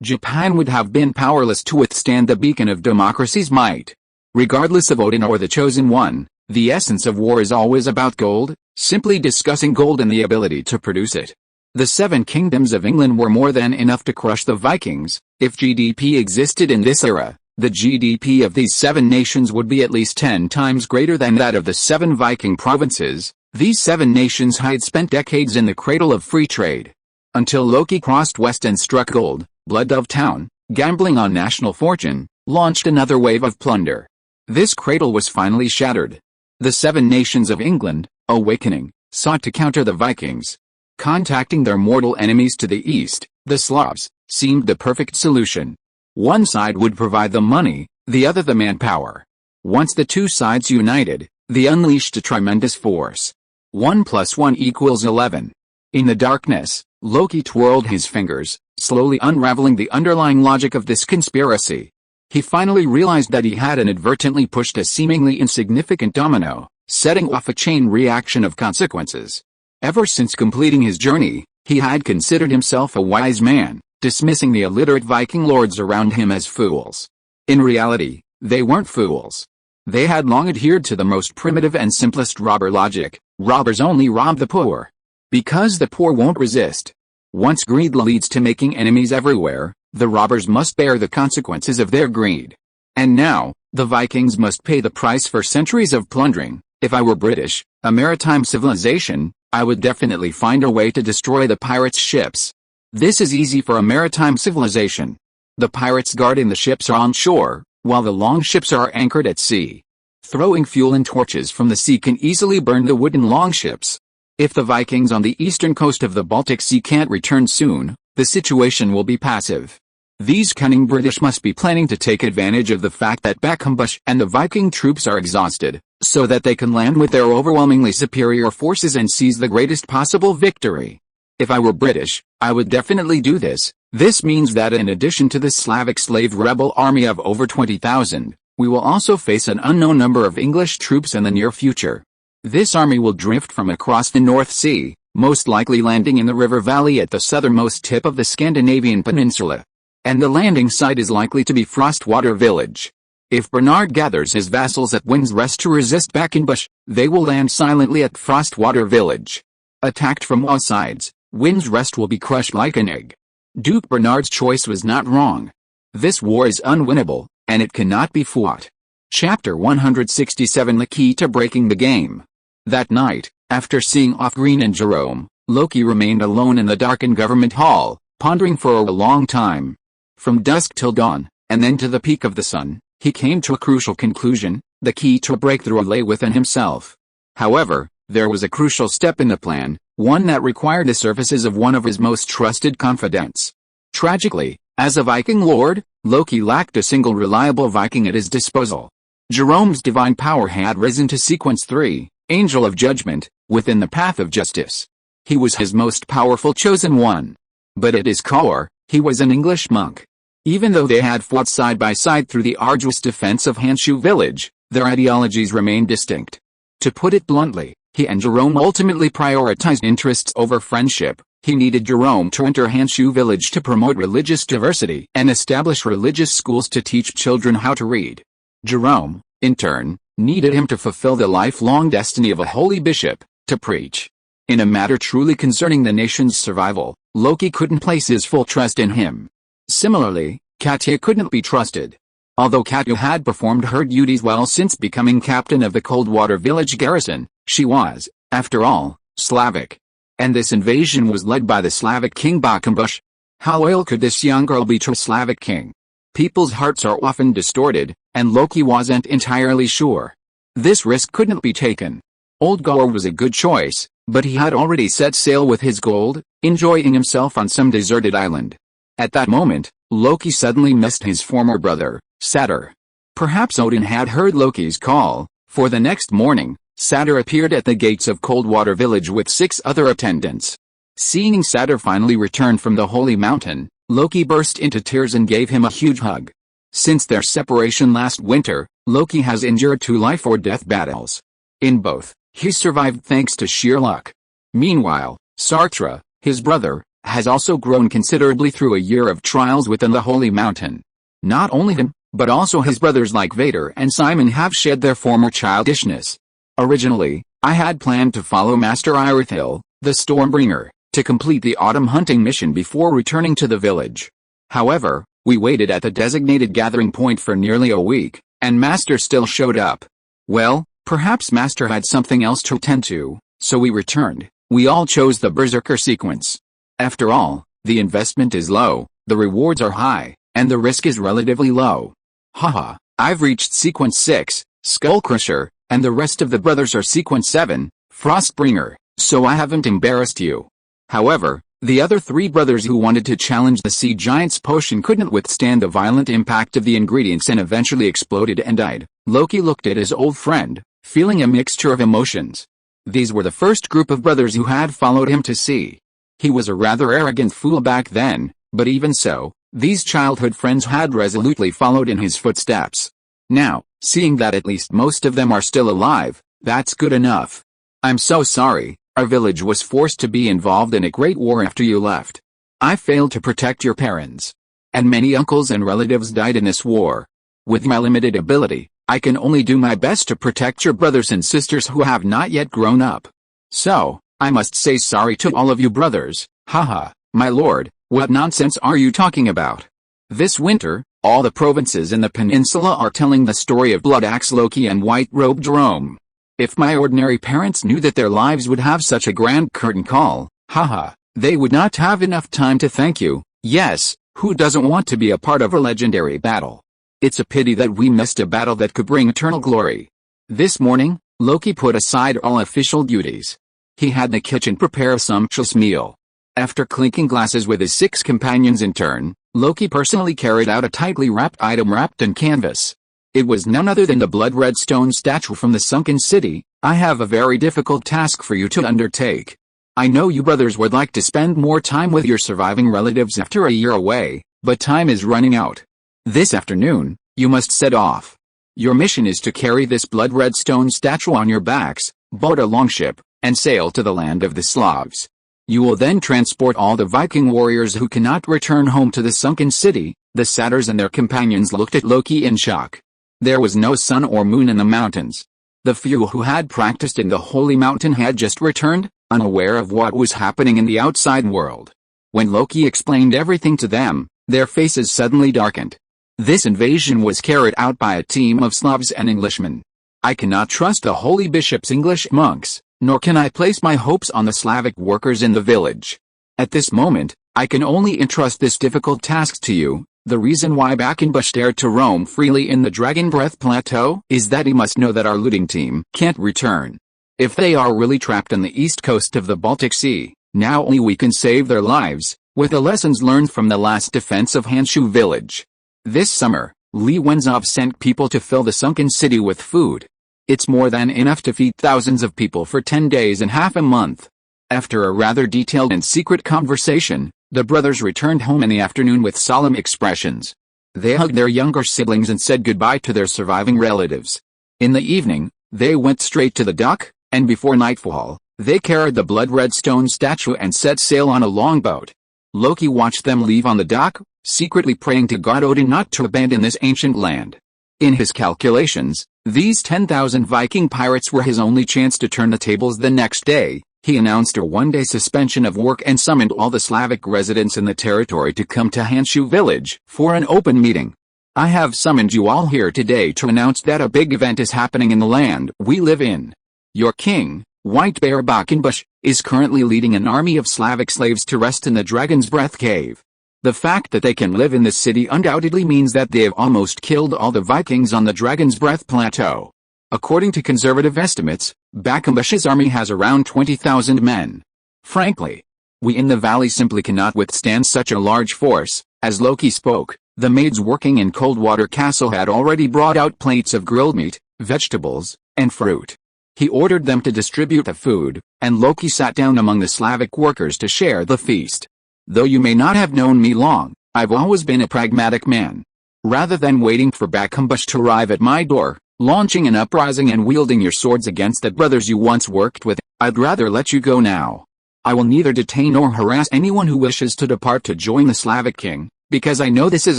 Japan would have been powerless to withstand the beacon of democracy's might. Regardless of Odin or the Chosen One, the essence of war is always about gold, simply discussing gold and the ability to produce it. The 7 kingdoms of England were more than enough to crush the Vikings. If GDP existed in this era, the GDP of these 7 nations would be at least 10 times greater than that of the 7 Viking provinces. These 7 nations had spent decades in the cradle of free trade. Until Loki crossed west and struck gold, Blood of Town, gambling on national fortune, launched another wave of plunder. This cradle was finally shattered. The 7 nations of England, awakening, sought to counter the Vikings. Contacting their mortal enemies to the east, the Slavs, seemed the perfect solution. One side would provide the money, the other the manpower. Once the two sides united, they unleashed a tremendous force. 1 + 1 = 11. In the darkness, Loki twirled his fingers, slowly unraveling the underlying logic of this conspiracy. He finally realized that he had inadvertently pushed a seemingly insignificant domino, setting off a chain reaction of consequences. Ever since completing his journey, he had considered himself a wise man, dismissing the illiterate Viking lords around him as fools. In reality, they weren't fools. They had long adhered to the most primitive and simplest robber logic: robbers only rob the poor. Because the poor won't resist. Once greed leads to making enemies everywhere, the robbers must bear the consequences of their greed. And now, the Vikings must pay the price for centuries of plundering. If I were British, a maritime civilization, I would definitely find a way to destroy the pirates' ships. This is easy for a maritime civilization. The pirates guarding the ships are on shore, while the longships are anchored at sea. Throwing fuel and torches from the sea can easily burn the wooden longships. If the Vikings on the eastern coast of the Baltic Sea can't return soon, the situation will be passive. These cunning British must be planning to take advantage of the fact that Quackenbush and the Viking troops are exhausted, so that they can land with their overwhelmingly superior forces and seize the greatest possible victory. If I were British, I would definitely do this. This means that in addition to the Slavic slave rebel army of over 20,000, we will also face an unknown number of English troops in the near future. This army will drift from across the North Sea, most likely landing in the river valley at the southernmost tip of the Scandinavian peninsula. And the landing site is likely to be Frostwater Village. If Bernard gathers his vassals at Wind's Rest to resist Quackenbush, they will land silently at Frostwater Village. Attacked from all sides, Wind's Rest will be crushed like an egg. Duke Bernard's choice was not wrong. This war is unwinnable, and it cannot be fought. Chapter 167: The Key to Breaking the Game. That night, after seeing off Green and Jerome, Loki remained alone in the darkened government hall, pondering for a long time. From dusk till dawn, and then to the peak of the sun, he came to a crucial conclusion: The key to a breakthrough lay within himself. However, there was a crucial step in the plan, one that required the services of one of his most trusted confidants. Tragically, as a Viking lord, Loki lacked a single reliable Viking at his disposal. Jerome's divine power had risen to sequence 3, Angel of Judgment, within the path of justice. He was his most powerful chosen one. But at his core, he was an English monk. Even though they had fought side by side through the arduous defense of Hanshu village, their ideologies remained distinct. To put it bluntly, he and Jerome ultimately prioritized interests over friendship. He needed Jerome to enter Hanshu village to promote religious diversity and establish religious schools to teach children how to read. Jerome, in turn, needed him to fulfill the lifelong destiny of a holy bishop, to preach. In a matter truly concerning the nation's survival, Loki couldn't place his full trust in him. Similarly, Katya couldn't be trusted. Although Katya had performed her duties well since becoming captain of the Coldwater village garrison, she was, after all, Slavic. And this invasion was led by the Slavic king Bakambush. How loyal could this young girl be to a Slavic king? People's hearts are often distorted, and Loki wasn't entirely sure. This risk couldn't be taken. Old Gore was a good choice, but he had already set sail with his gold, enjoying himself on some deserted island. At that moment, Loki suddenly missed his former brother, Satyr. Perhaps Odin had heard Loki's call, for the next morning, Satyr appeared at the gates of Coldwater village with 6 other attendants. Seeing Satyr finally return from the holy mountain, Loki burst into tears and gave him a huge hug. Since their separation last winter, Loki has endured 2 life-or-death battles. In both, he survived thanks to sheer luck. Meanwhile, Sartre, his brother, has also grown considerably through a year of trials within the holy mountain. Not only him, but also his brothers like Vader and Simon have shed their former childishness. Originally, I had planned to follow Master Irithyll, the Stormbringer, to complete the autumn hunting mission before returning to the village. However, we waited at the designated gathering point for nearly a week, and Master still showed up. Well, perhaps Master had something else to attend to, so we returned. We all chose the Berserker sequence. After all, the investment is low, the rewards are high, and the risk is relatively low. Haha, I've reached sequence 6, Skullcrusher, and the rest of the brothers are sequence 7, Frostbringer, so I haven't embarrassed you. However, the other 3 brothers who wanted to challenge the Sea Giant's potion couldn't withstand the violent impact of the ingredients and eventually exploded and died. Loki looked at his old friend, feeling a mixture of emotions. These were the first group of brothers who had followed him to sea. He was a rather arrogant fool back then, but even so, these childhood friends had resolutely followed in his footsteps. Now, seeing that at least most of them are still alive, that's good enough. I'm so sorry, our village was forced to be involved in a great war after you left. I failed to protect your parents. And many uncles and relatives died in this war. With my limited ability, I can only do my best to protect your brothers and sisters who have not yet grown up. So, I must say sorry to all of you brothers. Haha, my lord, what nonsense are you talking about? This winter, all the provinces in the peninsula are telling the story of Blood Axe Loki and White Robe Jerome. If my ordinary parents knew that their lives would have such a grand curtain call, haha, they would not have enough time to thank you. Yes, who doesn't want to be a part of a legendary battle? It's a pity that we missed a battle that could bring eternal glory. This morning, Loki put aside all official duties. He had the kitchen prepare a sumptuous meal. After clinking glasses with his 6 companions in turn, Loki personally carried out a tightly wrapped item wrapped in canvas. It was none other than the blood-red stone statue from the sunken city. I have a very difficult task for you to undertake. I know you brothers would like to spend more time with your surviving relatives after a year away, but time is running out. This afternoon, you must set off. Your mission is to carry this blood-red stone statue on your backs, board a longship, and sail to the land of the Slavs. You will then transport all the Viking warriors who cannot return home to the sunken city. The satyrs and their companions looked at Loki in shock. There was no sun or moon in the mountains. The few who had practiced in the holy mountain had just returned, unaware of what was happening in the outside world. When Loki explained everything to them, their faces suddenly darkened. This invasion was carried out by a team of Slavs and Englishmen. I cannot trust the holy bishop's English monks, nor can I place my hopes on the Slavic workers in the village. At this moment, I can only entrust this difficult task to you. The reason why Bakenbush dared to roam freely in the Dragon Breath Plateau is that he must know that our looting team can't return. If they are really trapped on the east coast of the Baltic Sea, now only we can save their lives, with the lessons learned from the last defense of Hanshu village. This summer, Li Wenzhov sent people to fill the sunken city with food. It's more than enough to feed thousands of people for 10 days and half a month. After a rather detailed and secret conversation, the brothers returned home in the afternoon with solemn expressions. They hugged their younger siblings and said goodbye to their surviving relatives. In the evening, they went straight to the dock, and before nightfall, they carried the blood-red stone statue and set sail on a longboat. Loki watched them leave on the dock, secretly praying to God Odin not to abandon this ancient land. In his calculations, these 10,000 Viking pirates were his only chance to turn the tables the next day. He announced a one-day suspension of work and summoned all the Slavic residents in the territory to come to Hanshu village for an open meeting. I have summoned you all here today to announce that a big event is happening in the land we live in. Your king, White Bear Bakenbush, is currently leading an army of Slavic slaves to rest in the Dragon's Breath cave. The fact that they can live in this city undoubtedly means that they have almost killed all the Vikings on the Dragon's Breath plateau. According to conservative estimates, Bakenbush's army has around 20,000 men. Frankly, we in the valley simply cannot withstand such a large force. As Loki spoke, the maids working in Coldwater Castle had already brought out plates of grilled meat, vegetables, and fruit. He ordered them to distribute the food, and Loki sat down among the Slavic workers to share the feast. Though you may not have known me long, I've always been a pragmatic man. Rather than waiting for Bakenbush to arrive at my door, launching an uprising and wielding your swords against the brothers you once worked with, I'd rather let you go now. I will neither detain nor harass anyone who wishes to depart to join the Slavic king, because I know this is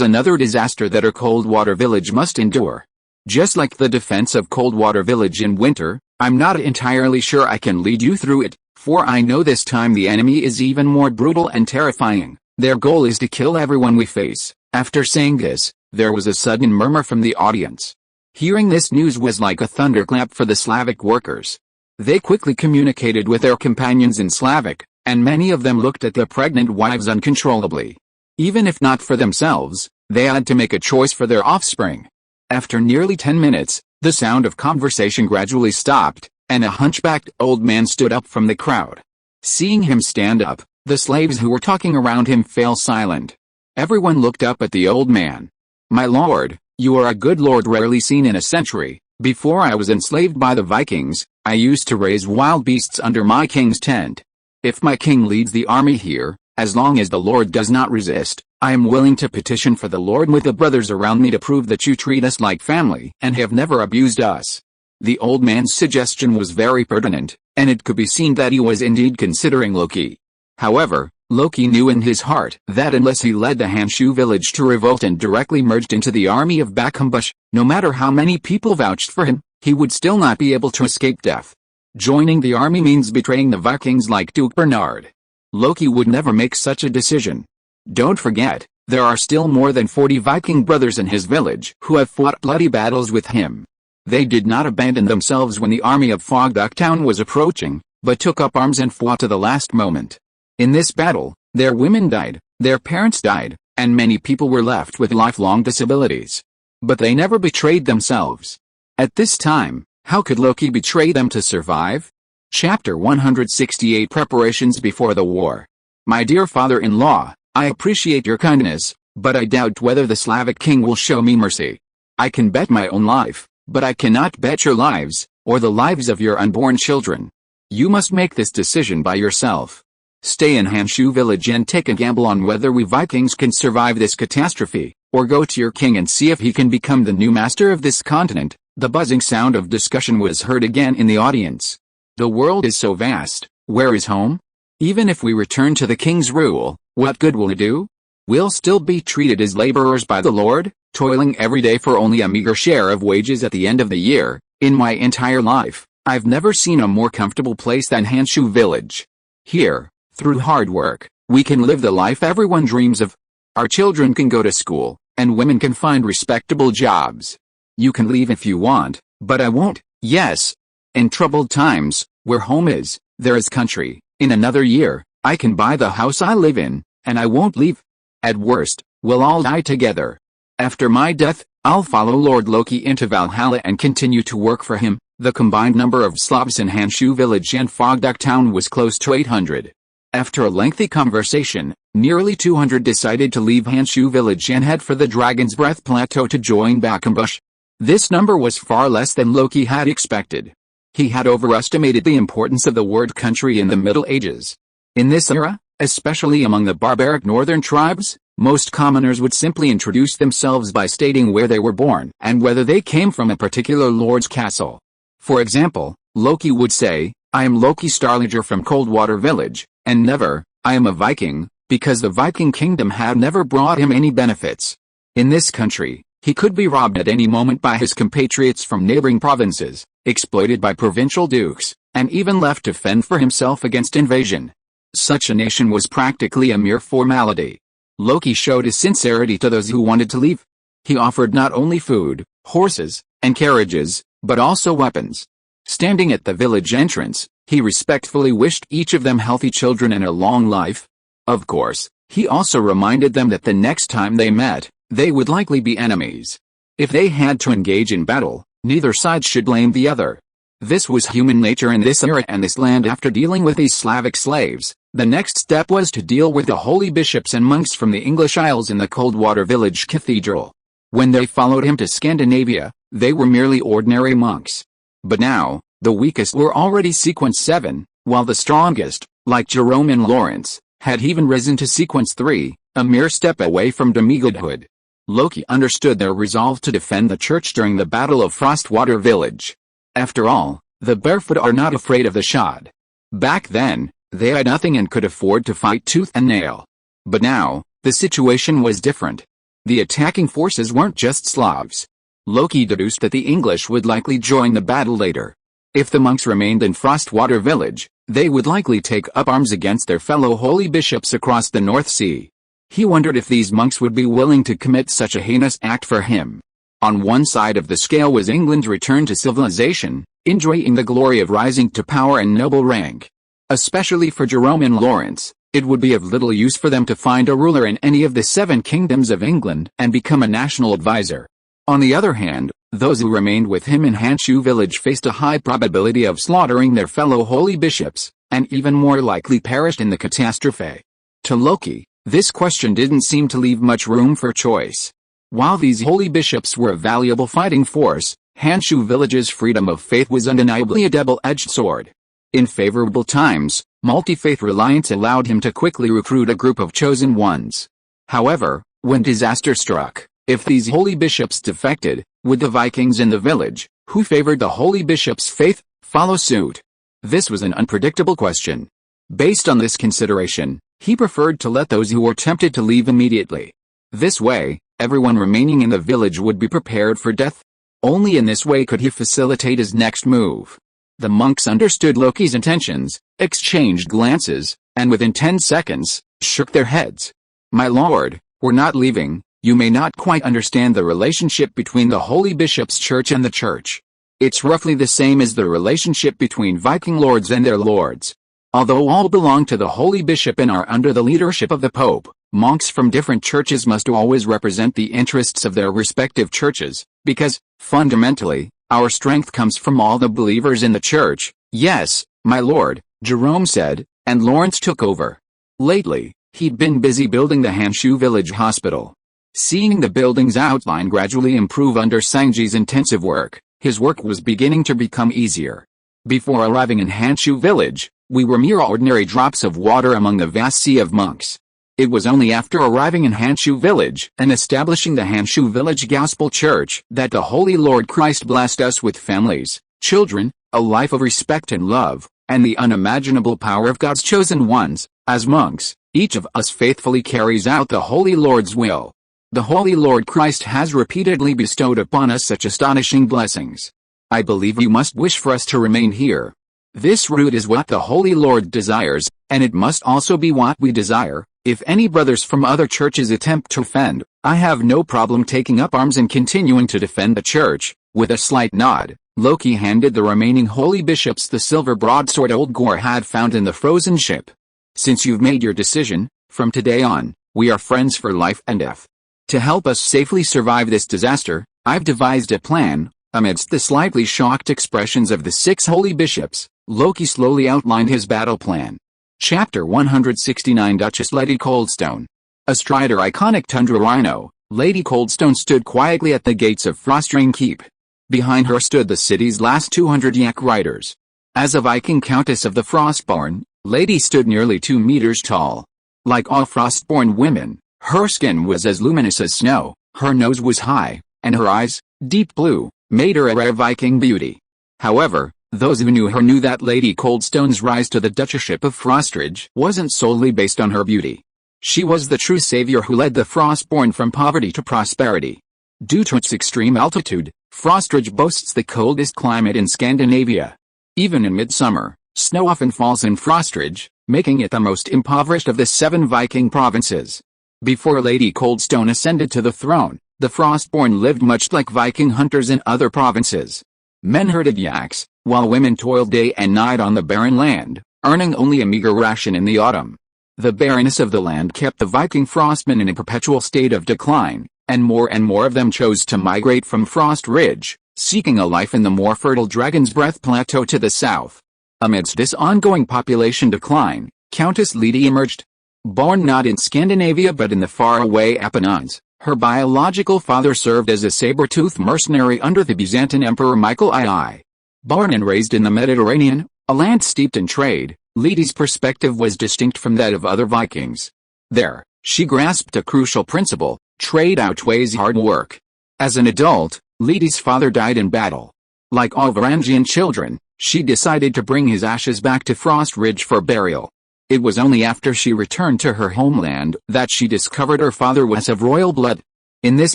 another disaster that our Coldwater village must endure. Just like the defense of Coldwater village in winter, I'm not entirely sure I can lead you through it, for I know this time the enemy is even more brutal and terrifying. Their goal is to kill everyone we face. After saying this, there was a sudden murmur from the audience. Hearing this news was like a thunderclap for the Slavic workers. They quickly communicated with their companions in Slavic, and many of them looked at their pregnant wives uncontrollably. Even if not for themselves, they had to make a choice for their offspring. After nearly 10 minutes, the sound of conversation gradually stopped, and a hunchbacked old man stood up from the crowd. Seeing him stand up, the slaves who were talking around him fell silent. Everyone looked up at the old man. "My lord, you are a good lord rarely seen in a century. Before I was enslaved by the Vikings, I used to raise wild beasts under my king's tent. If my king leads the army here, as long as the Lord does not resist, I am willing to petition for the Lord with the brothers around me to prove that you treat us like family and have never abused us." The old man's suggestion was very pertinent, and it could be seen that he was indeed considering Loki. However, Loki knew in his heart that unless he led the Hanshu village to revolt and directly merged into the army of Bakenbush, no matter how many people vouched for him, he would still not be able to escape death. Joining the army means betraying the Vikings like Duke Bernard. Loki would never make such a decision. Don't forget, there are still more than 40 Viking brothers in his village who have fought bloody battles with him. They did not abandon themselves when the army of Fogducktown was approaching, but took up arms and fought to the last moment. In this battle, their women died, their parents died, and many people were left with lifelong disabilities. But they never betrayed themselves. At this time, how could Loki betray them to survive? Chapter 168 Preparations before the war. My dear father-in-law, I appreciate your kindness, but I doubt whether the Slavic king will show me mercy. I can bet my own life, but I cannot bet your lives, or the lives of your unborn children. You must make this decision by yourself. Stay in Hanshu village and take a gamble on whether we Vikings can survive this catastrophe, or go to your king and see if he can become the new master of this continent. The buzzing sound of discussion was heard again in the audience. The world is so vast, where is home? Even if we return to the king's rule, what good will it do? We'll still be treated as laborers by the Lord, toiling every day for only a meager share of wages at the end of the year. In my entire life, I've never seen a more comfortable place than Hanshu village. Here, through hard work, we can live the life everyone dreams of. Our children can go to school, and women can find respectable jobs. You can leave if you want, but I won't. Yes. In troubled times, where home is, there is country. In another year, I can buy the house I live in, and I won't leave. At worst, We'll all die together. After my death, I'll follow Lord Loki into Valhalla and continue to work for him." The combined number of Slavs in Hanshu village and Fogduk town was close to 800. After a lengthy conversation, nearly 200 decided to leave Hanshu village and head for the Dragon's Breath Plateau to join Bakenbush. This number was far less than Loki had expected. He had overestimated the importance of the word country in the Middle Ages. In this era, especially among the barbaric northern tribes, most commoners would simply introduce themselves by stating where they were born and whether they came from a particular lord's castle. For example, Loki would say, "I am Loki Starliger from Coldwater Village," and never, "I am a Viking," because the Viking kingdom had never brought him any benefits. In this country, he could be robbed at any moment by his compatriots from neighboring provinces, exploited by provincial dukes, and even left to fend for himself against invasion. Such a nation was practically a mere formality. Loki showed his sincerity to those who wanted to leave. He offered not only food, horses, and carriages, but also weapons. Standing at the village entrance, he respectfully wished each of them healthy children and a long life. Of course, he also reminded them that the next time they met, they would likely be enemies. If they had to engage in battle, neither side should blame the other. This was human nature in this era and this land. After dealing with these Slavic slaves, the next step was to deal with the holy bishops and monks from the English Isles in the Coldwater Village Cathedral. When they followed him to Scandinavia, they were merely ordinary monks. But now, the weakest were already sequence 7, while the strongest, like Jerome and Lawrence, had even risen to sequence 3, a mere step away from demigodhood. Loki understood their resolve to defend the church during the Battle of Frostwater Village. After all, the barefoot are not afraid of the shod. Back then, they had nothing and could afford to fight tooth and nail. But now, the situation was different. The attacking forces weren't just Slavs. Loki deduced that the English would likely join the battle later. If the monks remained in Frostwater Village, they would likely take up arms against their fellow holy bishops across the North Sea. He wondered if these monks would be willing to commit such a heinous act for him. On one side of the scale was England's return to civilization, enjoying the glory of rising to power and noble rank. Especially for Jerome and Lawrence, it would be of little use for them to find a ruler in any of the 7 kingdoms of England and become a national advisor. On the other hand, those who remained with him in Hanshu village faced a high probability of slaughtering their fellow holy bishops, and even more likely perished in the catastrophe. To Loki, this question didn't seem to leave much room for choice. While these holy bishops were a valuable fighting force, Hanshu village's freedom of faith was undeniably a double-edged sword. In favorable times, multi-faith reliance allowed him to quickly recruit a group of chosen ones. However, when disaster struck, if these holy bishops defected, would the Vikings in the village, who favored the holy bishop's faith, follow suit? This was an unpredictable question. Based on this consideration, he preferred to let those who were tempted to leave immediately. This way, everyone remaining in the village would be prepared for death. Only in this way could he facilitate his next move. The monks understood Loki's intentions, exchanged glances, and within 10 seconds, shook their heads. "My lord, we're not leaving. You may not quite understand the relationship between the Holy Bishop's Church and the Church. It's roughly the same as the relationship between Viking lords and their lords. Although all belong to the Holy Bishop and are under the leadership of the Pope, monks from different churches must always represent the interests of their respective churches, because, fundamentally, our strength comes from all the believers in the church." "Yes, my lord," Jerome said, and Lawrence took over. Lately, he'd been busy building the Hanshu village hospital. Seeing the building's outline gradually improve under Sangji's intensive work, his work was beginning to become easier. Before arriving in Hanshu village, we were mere ordinary drops of water among the vast sea of monks. It was only after arriving in Hanshu village and establishing the Hanshu village gospel church that the Holy Lord Christ blessed us with families, children, a life of respect and love, and the unimaginable power of God's chosen ones. As monks, each of us faithfully carries out the Holy Lord's will. The Holy Lord Christ has repeatedly bestowed upon us such astonishing blessings. I believe you must wish for us to remain here. This route is what the Holy Lord desires, and it must also be what we desire. If any brothers from other churches attempt to offend, I have no problem taking up arms and continuing to defend the church." With a slight nod, Loki handed the remaining holy bishops the silver broadsword old Gore had found in the frozen ship. "Since you've made your decision, from today on, we are friends for life and death. To help us safely survive this disaster, I've devised a plan." Amidst the slightly shocked expressions of the 6 holy bishops, Loki slowly outlined his battle plan. Chapter 169. Duchess Lady Coldstone. Astride her iconic tundra rhino, Lady Coldstone stood quietly at the gates of Frostrain Keep. Behind her stood the city's last 200 yak riders. As a Viking countess of the Frostborn, Lady stood nearly 2 meters tall. Like all Frostborn women, her skin was as luminous as snow, her nose was high, and her eyes, deep blue, made her a rare Viking beauty. However, those who knew her knew that Lady Coldstone's rise to the Duchesship of Frostridge wasn't solely based on her beauty. She was the true savior who led the Frostborn from poverty to prosperity. Due to its extreme altitude, Frostridge boasts the coldest climate in Scandinavia. Even in midsummer, snow often falls in Frostridge, making it the most impoverished of the 7 Viking provinces. Before Lady Coldstone ascended to the throne, the Frostborn lived much like Viking hunters in other provinces. Men herded yaks, while women toiled day and night on the barren land, earning only a meager ration in the autumn. The barrenness of the land kept the Viking frostmen in a perpetual state of decline, and more of them chose to migrate from Frost Ridge, seeking a life in the more fertile Dragon's Breath Plateau to the south. Amidst this ongoing population decline, Countess Lady emerged. Born not in Scandinavia but in the faraway Apennines, her biological father served as a saber-toothed mercenary under the Byzantine Emperor Michael II. Born and raised in the Mediterranean, a land steeped in trade, Lady's perspective was distinct from that of other Vikings. There, she grasped a crucial principle: trade outweighs hard work. As an adult, Lady's father died in battle. Like all Varangian children, she decided to bring his ashes back to Frost Ridge for burial. It was only after she returned to her homeland that she discovered her father was of royal blood. In this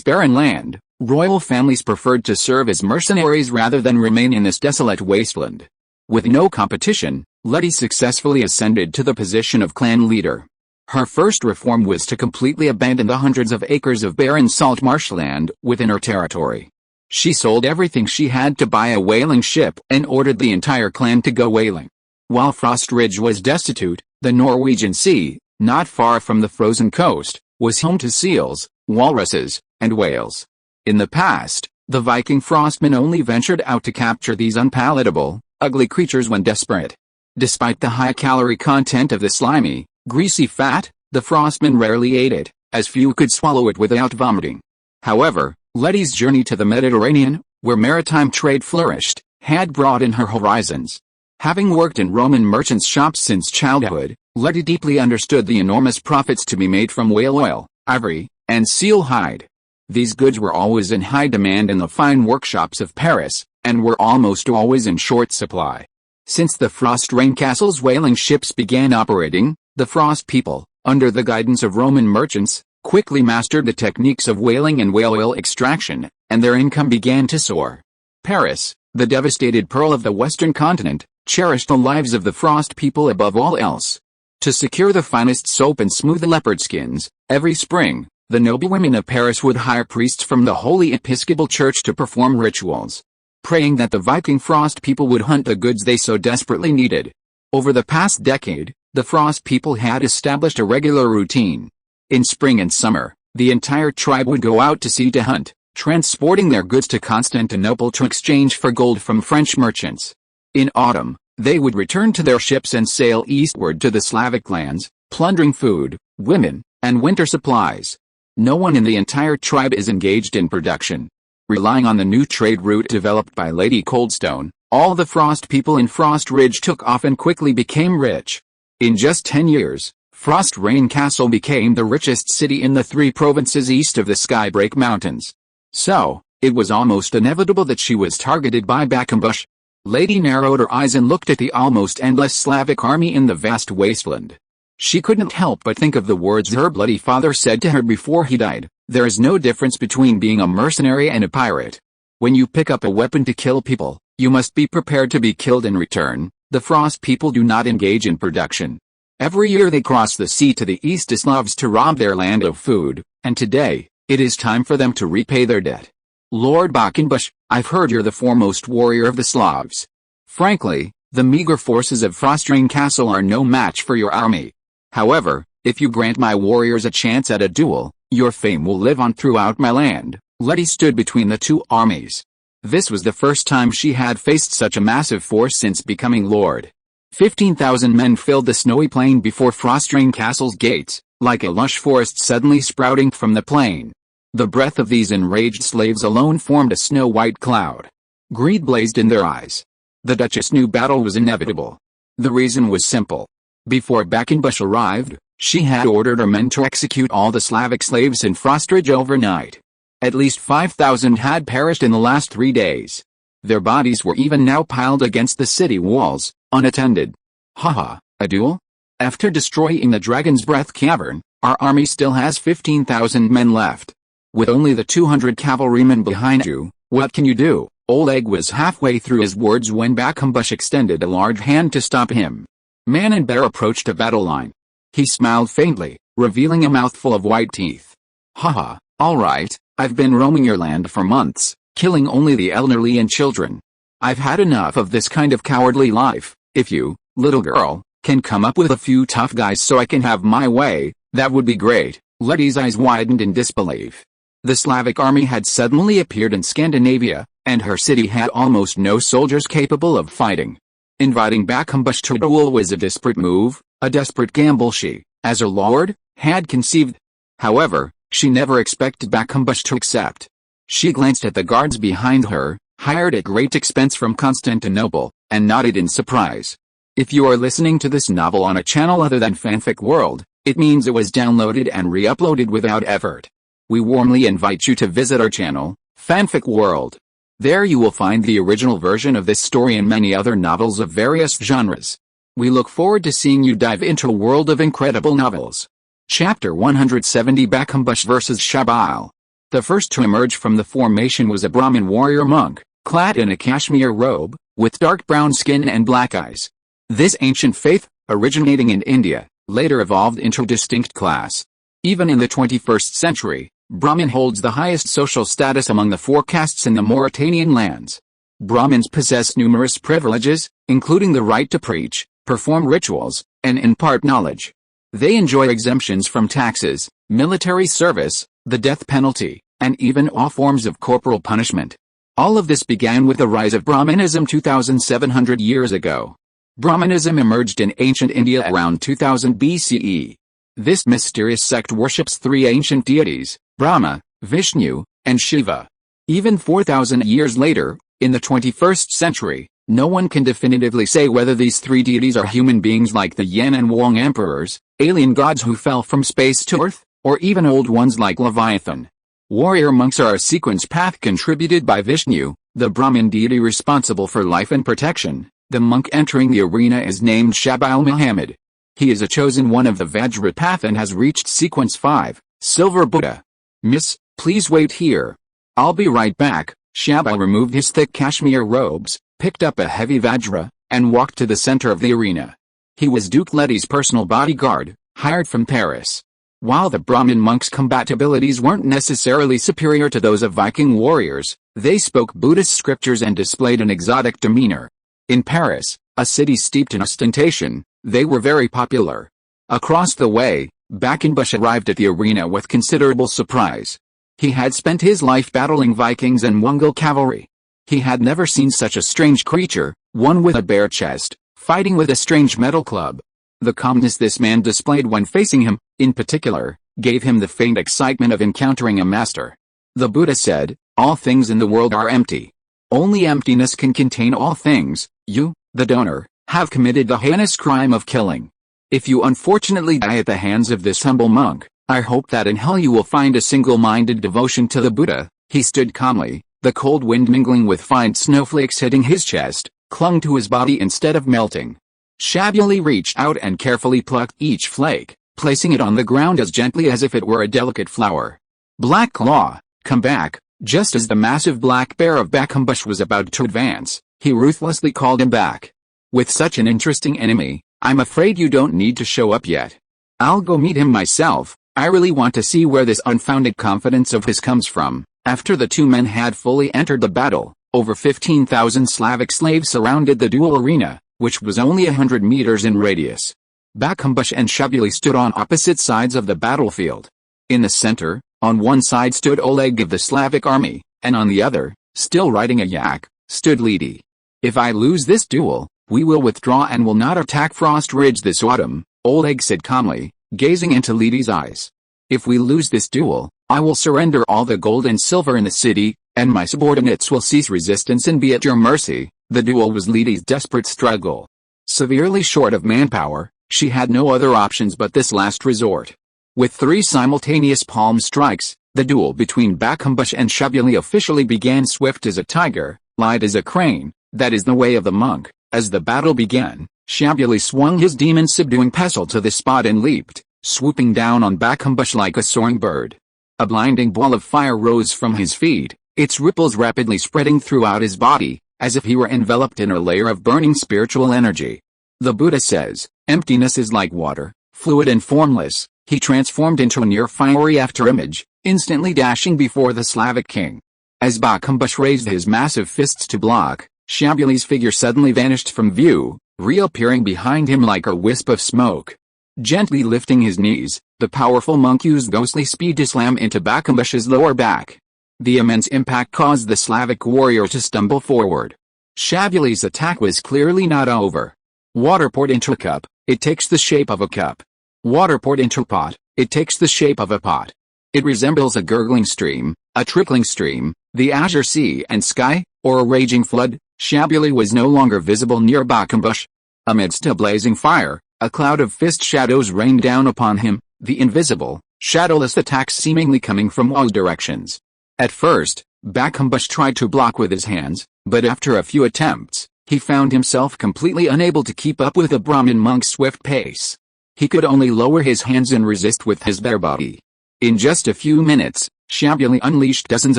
barren land, royal families preferred to serve as mercenaries rather than remain in this desolate wasteland. With no competition, Lady successfully ascended to the position of clan leader. Her first reform was to completely abandon the hundreds of acres of barren salt marshland within her territory. She sold everything she had to buy a whaling ship and ordered the entire clan to go whaling. While Frost Ridge was destitute, the Norwegian Sea, not far from the frozen coast, was home to seals, walruses, and whales. In the past, the Viking frostmen only ventured out to capture these unpalatable, ugly creatures when desperate. Despite the high calorie content of the slimy, greasy fat, the frostmen rarely ate it, as few could swallow it without vomiting. However, Lady's journey to the Mediterranean, where maritime trade flourished, had broadened her horizons. Having worked in Roman merchants' shops since childhood, Lady deeply understood the enormous profits to be made from whale oil, ivory, and seal hide. These goods were always in high demand in the fine workshops of Paris, and were almost always in short supply. Since the Frost Rain Castle's whaling ships began operating, the Frost people, under the guidance of Roman merchants, quickly mastered the techniques of whaling and whale oil extraction, and their income began to soar. Paris, the devastated pearl of the Western continent, cherished the lives of the Frost people above all else. To secure the finest soap and smooth leopard skins, every spring, the noblewomen of Paris would hire priests from the Holy Episcopal Church to perform rituals, praying that the Viking Frost people would hunt the goods they so desperately needed. Over the past decade, the Frost people had established a regular routine. In spring and summer, the entire tribe would go out to sea to hunt, transporting their goods to Constantinople to exchange for gold from French merchants. In autumn, they would return to their ships and sail eastward to the Slavic lands, plundering food, women, and winter supplies. No one in the entire tribe is engaged in production. Relying on the new trade route developed by Lady Coldstone, all the Frost people in Frost Ridge took off and quickly became rich. In just 10 years, Frost Rain Castle became the richest city in the 3 provinces east of the Skybreak Mountains. So, it was almost inevitable that she was targeted by Bakambush. Lady narrowed her eyes and looked at the almost endless Slavic army in the vast wasteland. She couldn't help but think of the words her bloody father said to her before he died: "There is no difference between being a mercenary and a pirate. When you pick up a weapon to kill people, you must be prepared to be killed in return." The Frost people do not engage in production. Every year they cross the sea to the east as Slavs to rob their land of food, and today, it is time for them to repay their debt. Lord Bakenbush, I've heard you're the foremost warrior of the Slavs. Frankly, the meager forces of Frostrain Castle are no match for your army. However, if you grant my warriors a chance at a duel, Your fame will live on throughout my land." Letty stood between the two armies. This was the first time she had faced such a massive force since becoming lord. 15,000 men filled the snowy plain before Frostrain Castle's gates, like a lush forest suddenly sprouting from the plain. The breath of these enraged slaves alone formed a snow-white cloud. Greed blazed in their eyes. The Duchess knew battle was inevitable. The reason was simple. Before Quackenbush arrived, she had ordered her men to execute all the Slavic slaves in Frostridge overnight. At least 5,000 had perished in the last 3 days. Their bodies were even now piled against the city walls, unattended. Haha, a duel? After destroying the Dragon's Breath Cavern, our army still has 15,000 men left. With only the 200 cavalrymen behind you, what can you do? Oleg was halfway through his words when Quackenbush extended a large hand to stop him. Man and bear approached a battle line. He smiled faintly, revealing a mouthful of white teeth. Haha, all right, I've been roaming your land for months, killing only the elderly and children. I've had enough of this kind of cowardly life. If you, little girl, can come up with a few tough guys so I can have my way, that would be great. Letty's eyes widened in disbelief. The Slavic army had suddenly appeared in Scandinavia, and her city had almost no soldiers capable of fighting. Inviting Quackenbush to duel was a desperate move, a desperate gamble she, as her lord, had conceived. However, she never expected Quackenbush to accept. She glanced at the guards behind her, hired at great expense from Constantinople, and nodded in surprise. If you are listening to this novel on a channel other than Fanfic World, it means it was downloaded and re-uploaded without effort. We warmly invite you to visit our channel, Fanfic World. There you will find the original version of this story and many other novels of various genres. We look forward to seeing you dive into a world of incredible novels. Chapter 170 Quackenbush vs. Shabil. The first to emerge from the formation was a Brahmin warrior monk, clad in a cashmere robe, with dark brown skin and black eyes. This ancient faith, originating in India, later evolved into a distinct class. Even in the 21st century, Brahmin holds the highest social status among the 4 castes in the Mauritanian lands. Brahmins possess numerous privileges, including the right to preach, perform rituals, and impart knowledge. They enjoy exemptions from taxes, military service, the death penalty, and even all forms of corporal punishment. All of this began with the rise of Brahmanism 2,700 years ago. Brahmanism emerged in ancient India around 2000 BCE. This mysterious sect worships 3 ancient deities, Brahma, Vishnu, and Shiva. Even 4,000 years later, in the 21st century, no one can definitively say whether these 3 deities are human beings like the Yan and Wang emperors, alien gods who fell from space to Earth, or even old ones like Leviathan. Warrior monks are a sequence path contributed by Vishnu, the Brahmin deity responsible for life and protection. The monk entering the arena is named Shabil Muhammad. He is a chosen one of the Vajra path and has reached sequence 5, Silver Buddha. Miss, please wait here. I'll be right back. Shabil removed his thick cashmere robes, picked up a heavy Vajra, and walked to the center of the arena. He was Duke Letty's personal bodyguard, hired from Paris. While the Brahmin monks' combat abilities weren't necessarily superior to those of Viking warriors, they spoke Buddhist scriptures and displayed an exotic demeanor. In Paris, a city steeped in ostentation, they were very popular. Across the way, Quackenbush arrived at the arena with considerable surprise. He had spent his life battling Vikings and Mongol cavalry. He had never seen such a strange creature, one with a bare chest, fighting with a strange metal club. The calmness this man displayed when facing him, in particular, gave him the faint excitement of encountering a master. The Buddha said, "All things in the world are empty. Only emptiness can contain all things. You, the donor, have committed the heinous crime of killing. If you unfortunately die at the hands of this humble monk, I hope that in hell you will find a single-minded devotion to the Buddha." He stood calmly, the cold wind mingling with fine snowflakes hitting his chest, clung to his body instead of melting. Shabil reached out and carefully plucked each flake, placing it on the ground as gently as if it were a delicate flower. Black Claw, come back. Just as the massive black bear of Quackenbush was about to advance, he ruthlessly called him back. With such an interesting enemy, I'm afraid you don't need to show up yet. I'll go meet him myself. I really want to see where this unfounded confidence of his comes from. After the 2 men had fully entered the battle, over 15,000 Slavic slaves surrounded the duel arena, which was only 100 meters in radius. Quackenbush and Shabil stood on opposite sides of the battlefield. In the center, on one side stood Oleg of the Slavic army, and on the other, still riding a yak, stood Lady. If I lose this duel, we will withdraw and will not attack Frost Ridge this autumn, Oleg said calmly, gazing into Lady's eyes. If we lose this duel, I will surrender all the gold and silver in the city, and my subordinates will cease resistance and be at your mercy. The duel was Lady's desperate struggle. Severely short of manpower, she had no other options but this last resort. With 3 simultaneous palm strikes, the duel between Bakumbush and Shabuli officially began. Swift as a tiger, light as a crane, that is the way of the monk. As the battle began, Shabuli swung his demon-subduing pestle to the spot and leaped, swooping down on Bakumbush like a soaring bird. A blinding ball of fire rose from his feet, its ripples rapidly spreading throughout his body, as if he were enveloped in a layer of burning spiritual energy. The Buddha says, emptiness is like water, fluid and formless. He transformed into a near-fiery afterimage, instantly dashing before the Slavic king. As Bakumbush raised his massive fists to block, Shabuli's figure suddenly vanished from view, reappearing behind him like a wisp of smoke. Gently lifting his knees, the powerful monk used ghostly speed to slam into Bakumbush's lower back. The immense impact caused the Slavic warrior to stumble forward. Shabuli's attack was clearly not over. Water poured into a cup, it takes the shape of a cup. Water poured into a pot, it takes the shape of a pot. It resembles a gurgling stream, a trickling stream, the azure sea and sky, or a raging flood. Shabuli was no longer visible near Bakumbush. Amidst a blazing fire, a cloud of fist shadows rained down upon him, the invisible, shadowless attacks seemingly coming from all directions. At first, Bakumbush tried to block with his hands, but after a few attempts, he found himself completely unable to keep up with the Brahmin monk's swift pace. He could only lower his hands and resist with his bare body. In just a few minutes, Shabuli unleashed dozens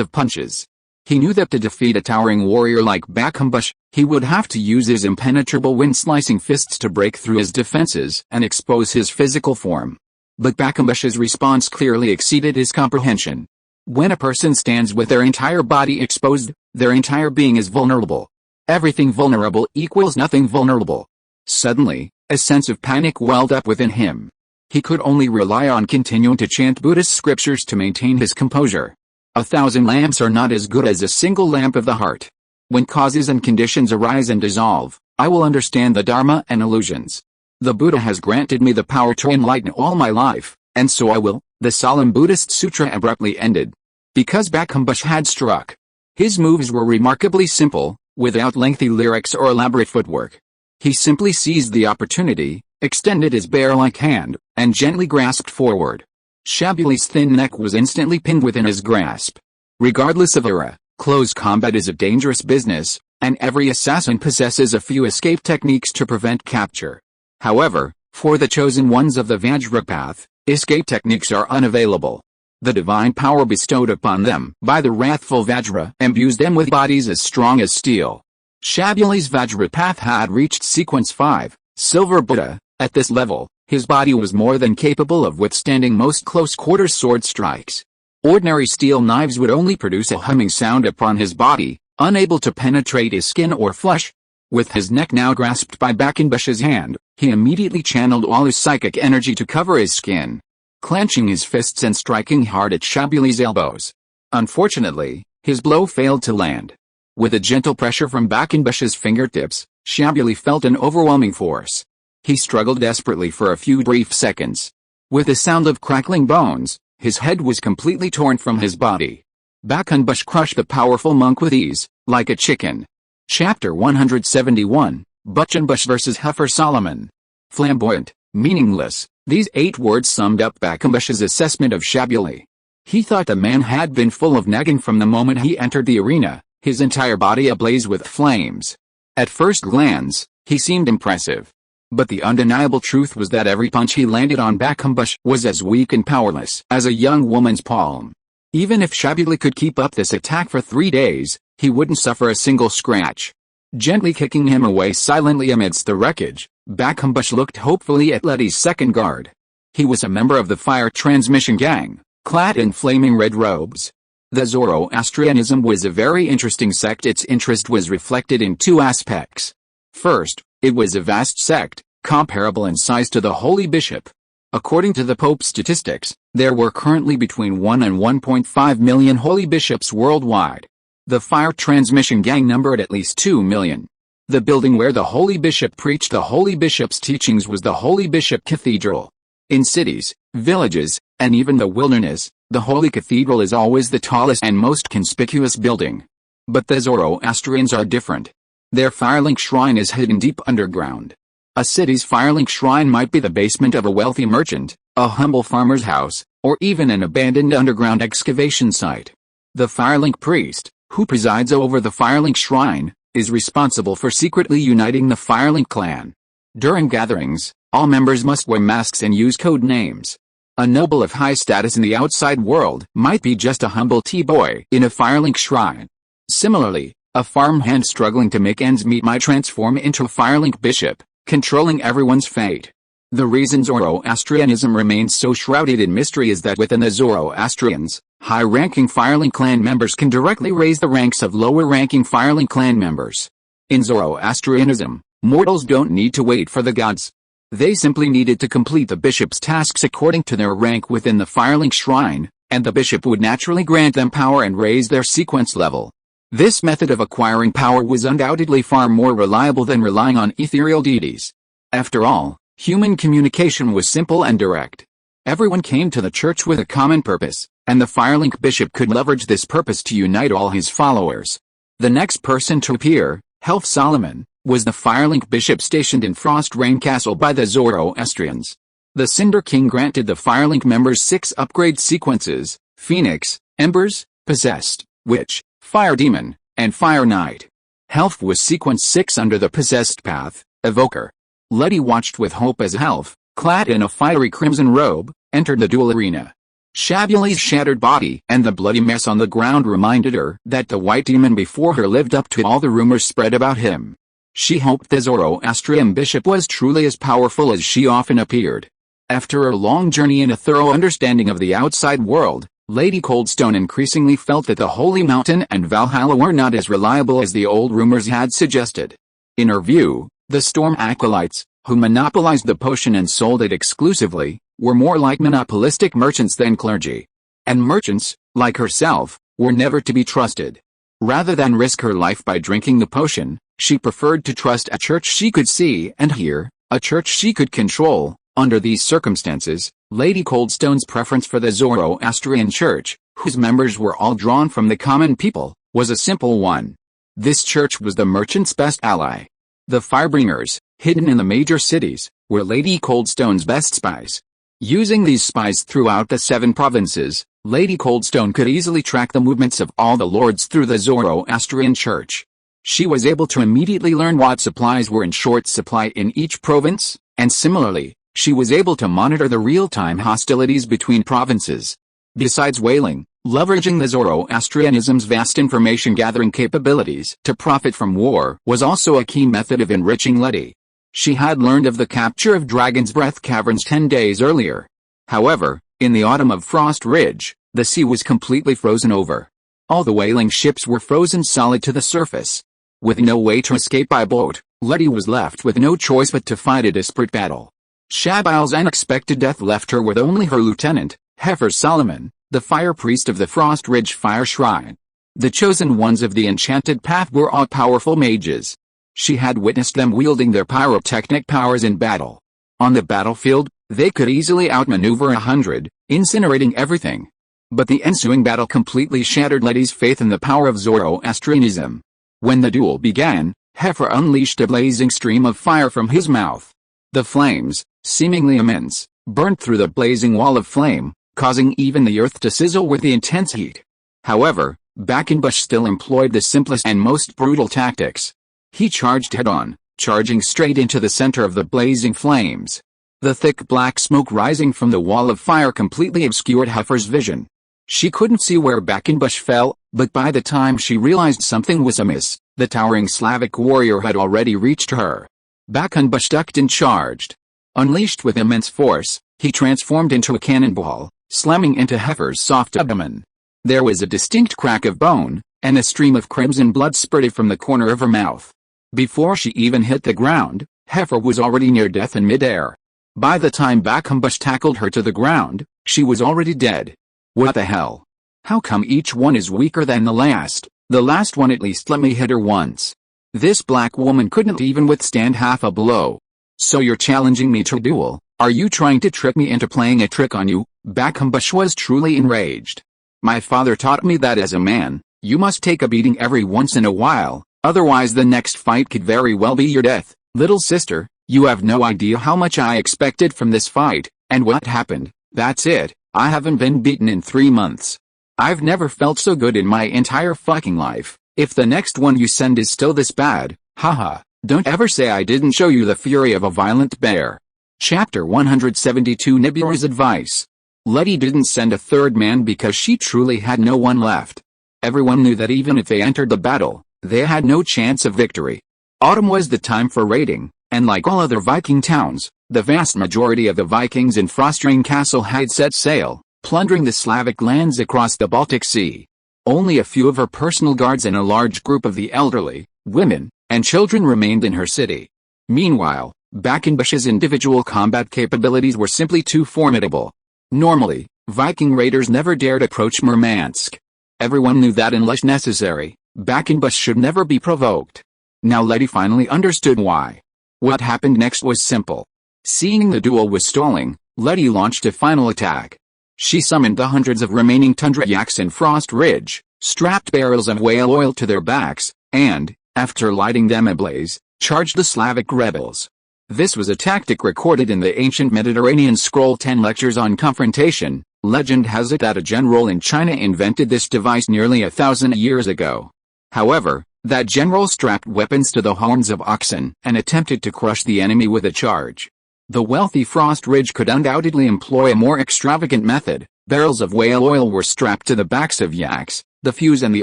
of punches. He knew that to defeat a towering warrior like Bakumbush, he would have to use his impenetrable wind-slicing fists to break through his defenses and expose his physical form. But Bakumbush's response clearly exceeded his comprehension. When a person stands with their entire body exposed, their entire being is vulnerable. Everything vulnerable equals nothing vulnerable. Suddenly, a sense of panic welled up within him. He could only rely on continuing to chant Buddhist scriptures to maintain his composure. 1,000 lamps are not as good as a single lamp of the heart. When causes and conditions arise and dissolve, I will understand the Dharma and illusions. The Buddha has granted me the power to enlighten all my life, and so I will. The solemn Buddhist sutra abruptly ended. Because Bakumbush had struck. His moves were remarkably simple, without lengthy lyrics or elaborate footwork. He simply seized the opportunity, extended his bear-like hand, and gently grasped forward. Shabuli's thin neck was instantly pinned within his grasp. Regardless of era, close combat is a dangerous business, and every assassin possesses a few escape techniques to prevent capture. However, for the chosen ones of the Vajra path, escape techniques are unavailable. The divine power bestowed upon them by the wrathful Vajra imbues them with bodies as strong as steel. Shabuli's Vajra path had reached sequence 5, Silver Buddha. At this level, his body was more than capable of withstanding most close-quarter sword strikes. Ordinary steel knives would only produce a humming sound upon his body, unable to penetrate his skin or flesh. With his neck now grasped by Bakumbush's hand, he immediately channeled all his psychic energy to cover his skin, clenching his fists and striking hard at Shabuli's elbows. Unfortunately, his blow failed to land. With a gentle pressure from Bakumbush's fingertips, Shabuli felt an overwhelming force. He struggled desperately for a few brief seconds. With a sound of crackling bones, his head was completely torn from his body. Bakumbush crushed the powerful monk with ease, like a chicken. Chapter 171, Butchenbush vs. Heifer Solomon. Flamboyant, meaningless, these 8 words summed up Bakumbush's assessment of Shabuli. He thought the man had been full of nagging from the moment he entered the arena, his entire body ablaze with flames. At first glance, he seemed impressive. But the undeniable truth was that every punch he landed on Bakumbush was as weak and powerless as a young woman's palm. Even if Shabuli could keep up this attack for 3 days, he wouldn't suffer a single scratch. Gently kicking him away silently amidst the wreckage, Bakumbush looked hopefully at Letty's second guard. He was a member of the fire transmission gang, clad in flaming red robes. The Zoroastrianism was a very interesting sect. Its interest was reflected in 2 aspects. First, it was a vast sect, comparable in size to the Holy Bishop. According to the Pope's statistics, There were currently between 1 and 1.5 million holy bishops worldwide. The fire transmission gang numbered at least 2 million. The building where the holy bishop preached the holy bishop's teachings was the Holy Bishop Cathedral. In cities, villages, and even the wilderness, the Holy Cathedral is always the tallest and most conspicuous building. But the Zoroastrians are different. Their firelink shrine is hidden deep underground. A city's firelink shrine might be the basement of a wealthy merchant, a humble farmer's house, or even an abandoned underground excavation site. The firelink priest, who presides over the firelink shrine, is responsible for secretly uniting the firelink clan. During gatherings, all members must wear masks and use code names. A noble of high status in the outside world might be just a humble tea-boy in a firelink shrine. Similarly, a farmhand struggling to make ends meet might transform into a firelink bishop, controlling everyone's fate. The reason Zoroastrianism remains so shrouded in mystery is that within the Zoroastrians, high-ranking firelink clan members can directly raise the ranks of lower-ranking firelink clan members. In Zoroastrianism, mortals don't need to wait for the gods. They simply needed to complete the bishop's tasks according to their rank within the firelink shrine, and the bishop would naturally grant them power and raise their sequence level. This method of acquiring power was undoubtedly far more reliable than relying on ethereal deities. After all, human communication was simple and direct. Everyone came to the church with a common purpose, and the firelink bishop could leverage this purpose to unite all his followers. The next person to appear, Helf Solomon, was the firelink bishop stationed in Frost Rain Castle by the Zoroastrians. The Cinder King granted the firelink members 6 upgrade sequences: Phoenix, Embers, Possessed, Witch, Fire Demon, and Fire Knight. Helf was sequence 6 under the Possessed path, Evoker. Letty watched with hope as Helf, clad in a fiery crimson robe, entered the duel arena. Shabuli's shattered body and the bloody mess on the ground reminded her that the white demon before her lived up to all the rumors spread about him. She hoped the Zoroastrian bishop was truly as powerful as she often appeared. After a long journey and a thorough understanding of the outside world, Lady Coldstone increasingly felt that the Holy Mountain and Valhalla were not as reliable as the old rumors had suggested. In her view, the Storm Acolytes, who monopolized the potion and sold it exclusively, were more like monopolistic merchants than clergy. And merchants, like herself, were never to be trusted. Rather than risk her life by drinking the potion, she preferred to trust a church she could see and hear, a church she could control. Under these circumstances, Lady Coldstone's preference for the Zoroastrian church, whose members were all drawn from the common people, was a simple one. This church was the merchant's best ally. The Firebringers, hidden in the major cities, were Lady Coldstone's best spies. Using these spies throughout the 7 provinces, Lady Coldstone could easily track the movements of all the lords through the Zoroastrian church. She was able to immediately learn what supplies were in short supply in each province, and similarly, she was able to monitor the real-time hostilities between provinces. Besides whaling, leveraging the Zoroastrianism's vast information-gathering capabilities to profit from war was also a key method of enriching Letty. She had learned of the capture of Dragon's Breath caverns 10 days earlier. However, in the autumn of Frost Ridge, the sea was completely frozen over. All the whaling ships were frozen solid to the surface. With no way to escape by boat, Letty was left with no choice but to fight a desperate battle. Shabal's unexpected death left her with only her lieutenant, Heifer Solomon, the fire priest of the Frost Ridge Fire Shrine. The chosen ones of the Enchanted Path were all powerful mages. She had witnessed them wielding their pyrotechnic powers in battle. On the battlefield, they could easily outmaneuver 100, incinerating everything. But the ensuing battle completely shattered Letty's faith in the power of Zoroastrianism. When the duel began, Heifer unleashed a blazing stream of fire from his mouth. The flames, seemingly immense, burned through the blazing wall of flame, causing even the earth to sizzle with the intense heat. However, Quackenbush still employed the simplest and most brutal tactics. He charged head-on, charging straight into the center of the blazing flames. The thick black smoke rising from the wall of fire completely obscured Heifer's vision. She couldn't see where Quackenbush fell, but by the time she realized something was amiss, the towering Slavic warrior had already reached her. Quackenbush ducked and charged. Unleashed with immense force, he transformed into a cannonball, slamming into Heifer's soft abdomen. There was a distinct crack of bone, and a stream of crimson blood spurted from the corner of her mouth. Before she even hit the ground, Heifer was already near death in midair. By the time Quackenbush tackled her to the ground, She was already dead. What the hell? How come each one is weaker than the last? The last one at least let me hit her once. This black woman couldn't even withstand half a blow. So you're challenging me to a duel? Are you trying to trick me into playing a trick on you? Bakambush was truly enraged. My father taught me that as a man, you must take a beating every once in a while, otherwise the next fight could very well be your death. Little sister, you have no idea how much I expected from this fight, and what happened? That's it, I haven't been beaten in 3 months. I've never felt so good in my entire fucking life. If the next one you send is still this bad, haha, don't ever say I didn't show you the fury of a violent bear. Chapter 172 Nebula's Advice. Letty didn't send a third man because she truly had no one left. Everyone knew that even if they entered the battle, they had no chance of victory. Autumn was the time for raiding, and like all other Viking towns, the vast majority of the Vikings in Frostrain Castle had set sail, plundering the Slavic lands across the Baltic Sea. Only a few of her personal guards and a large group of the elderly, women, and children remained in her city. Meanwhile, Bakambush's individual combat capabilities were simply too formidable. Normally, Viking raiders never dared approach Murmansk. Everyone knew that unless necessary, Bakambush should never be provoked. Now Letty finally understood why. What happened next was simple. Seeing the duel was stalling, Letty launched a final attack. She summoned the hundreds of remaining tundra yaks in Frost Ridge, strapped barrels of whale oil to their backs, and, after lighting them ablaze, charged the Slavic rebels. This was a tactic recorded in the ancient Mediterranean scroll 10 Lectures on Confrontation. Legend has it that a general in China invented this device nearly 1,000 years ago. However, that general strapped weapons to the horns of oxen and attempted to crush the enemy with a charge. The wealthy Frost Ridge could undoubtedly employ a more extravagant method. Barrels of whale oil were strapped to the backs of yaks, the fuse and the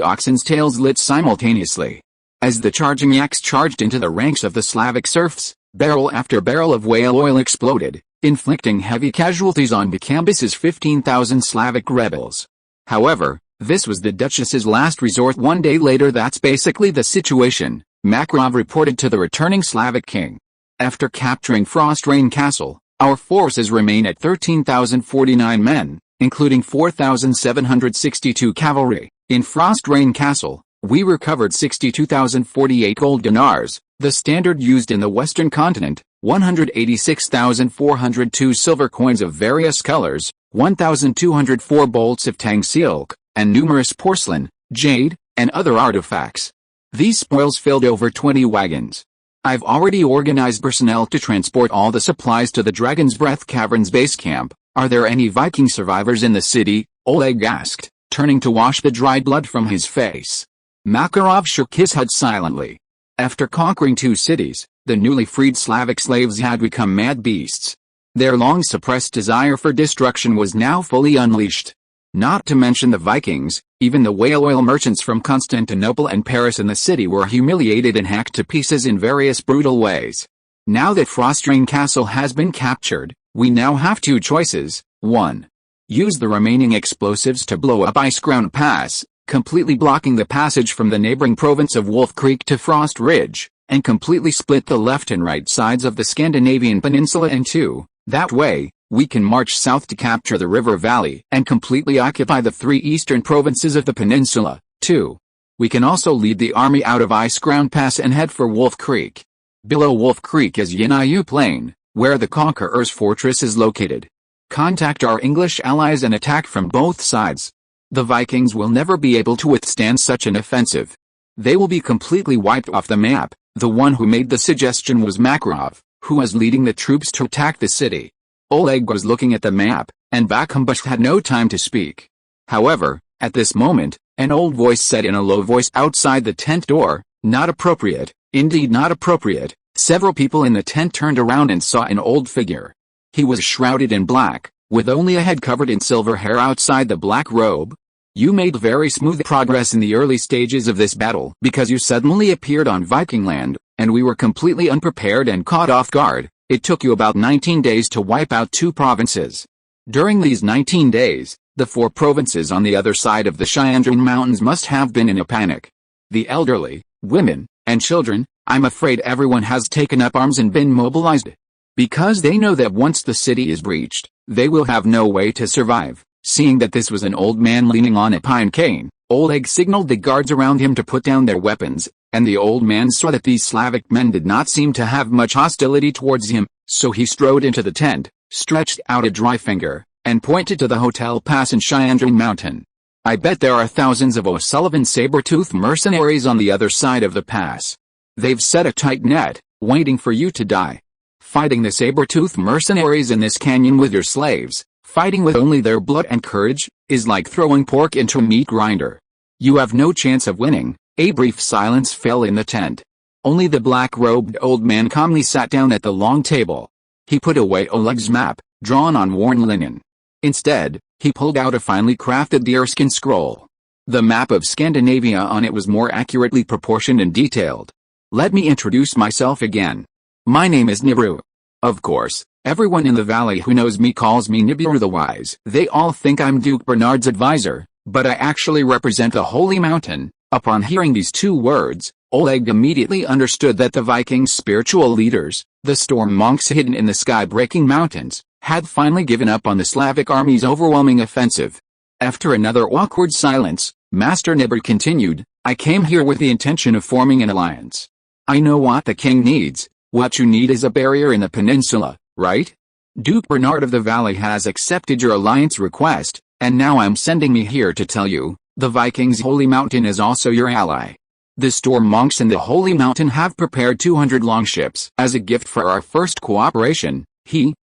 oxen's tails lit simultaneously. As the charging yaks charged into the ranks of the Slavic serfs, barrel after barrel of whale oil exploded, inflicting heavy casualties on Bakambush's 15,000 Slavic rebels. However, this was the Duchess's last resort. One day later, that's basically the situation, Makarov reported to the returning Slavic king. After capturing Frostrain Castle, our forces remain at 13,049 men, including 4,762 cavalry. In Frostrain Castle, we recovered 62,048 gold dinars, the standard used in the Western continent, 186,402 silver coins of various colors, 1,204 bolts of tang silk, and numerous porcelain, jade, and other artifacts. These spoils filled over 20 wagons. I've already organized personnel to transport all the supplies to the Dragon's Breath Caverns base camp. Are there any Viking survivors in the city? Oleg asked, turning to wash the dried blood from his face. Makarov shook his head silently. After conquering 2 cities, the newly freed Slavic slaves had become mad beasts. Their long-suppressed desire for destruction was now fully unleashed. Not to mention the Vikings, even the whale oil merchants from Constantinople and Paris and the city were humiliated and hacked to pieces in various brutal ways. Now that Frostrain Castle has been captured, we now have 2 choices. 1. Use the remaining explosives to blow up Iceground Pass, completely blocking the passage from the neighboring province of Wolf Creek to Frost Ridge, and completely split the left and right sides of the Scandinavian peninsula in 2. That way, we can march south to capture the river valley and completely occupy the 3 eastern provinces of the peninsula. 2. We can also lead the army out of Iceground Pass and head for Wolf Creek. Below Wolf Creek is Yinayu Plain, where the Conqueror's fortress is located. Contact our English allies and attack from both sides. The Vikings will never be able to withstand such an offensive. They will be completely wiped off the map. The one who made the suggestion was Makarov, who was leading the troops to attack the city. Oleg was looking at the map, and Bakambush had no time to speak. However, at this moment, an old voice said in a low voice outside the tent door, "Not appropriate, indeed not appropriate." Several people in the tent turned around and saw an old figure. He was shrouded in black, with only a head covered in silver hair outside the black robe. You made very smooth progress in the early stages of this battle because you suddenly appeared on Viking land, and we were completely unprepared and caught off guard. It took you about 19 days to wipe out 2 provinces. During these 19 days, the 4 provinces on the other side of the Shyandran Mountains must have been in a panic. The elderly, women, and children, I'm afraid everyone has taken up arms and been mobilized. Because they know that once the city is breached, They will have no way to survive. Seeing that this was an old man leaning on a pine cane, Oleg signaled the guards around him to put down their weapons, and the old man saw that these Slavic men did not seem to have much hostility towards him, so he strode into the tent, stretched out a dry finger, and pointed to the hotel pass in Shyandrin Mountain. I bet there are thousands of O'Sullivan saber-tooth mercenaries on the other side of the pass. They've set a tight net, waiting for you to die. Fighting the saber-tooth mercenaries in this canyon with your slaves, fighting with only their blood and courage, is like throwing pork into a meat grinder. You have no chance of winning. A brief silence fell in the tent. Only the black-robed old man calmly sat down at the long table. He put away Oleg's map, drawn on worn linen. Instead, he pulled out a finely crafted deerskin scroll. The map of Scandinavia on it was more accurately proportioned and detailed. Let me introduce myself again. My name is Nibiru. Of course, everyone in the valley who knows me calls me Nibiru the Wise. They all think I'm Duke Bernard's advisor, but I actually represent the Holy Mountain. Upon hearing these two words, Oleg immediately understood that the Vikings' spiritual leaders, the storm monks hidden in the sky-breaking mountains, had finally given up on the Slavic army's overwhelming offensive. After another awkward silence, Master Nibiru continued, I came here with the intention of forming an alliance. I know what the king needs. What you need is a barrier in the peninsula, right? Duke Bernard of the Valley has accepted your alliance request, and now I'm sending me here to tell you, the Vikings' Holy Mountain is also your ally. The storm monks in the Holy Mountain have prepared 200 longships as a gift for our first cooperation.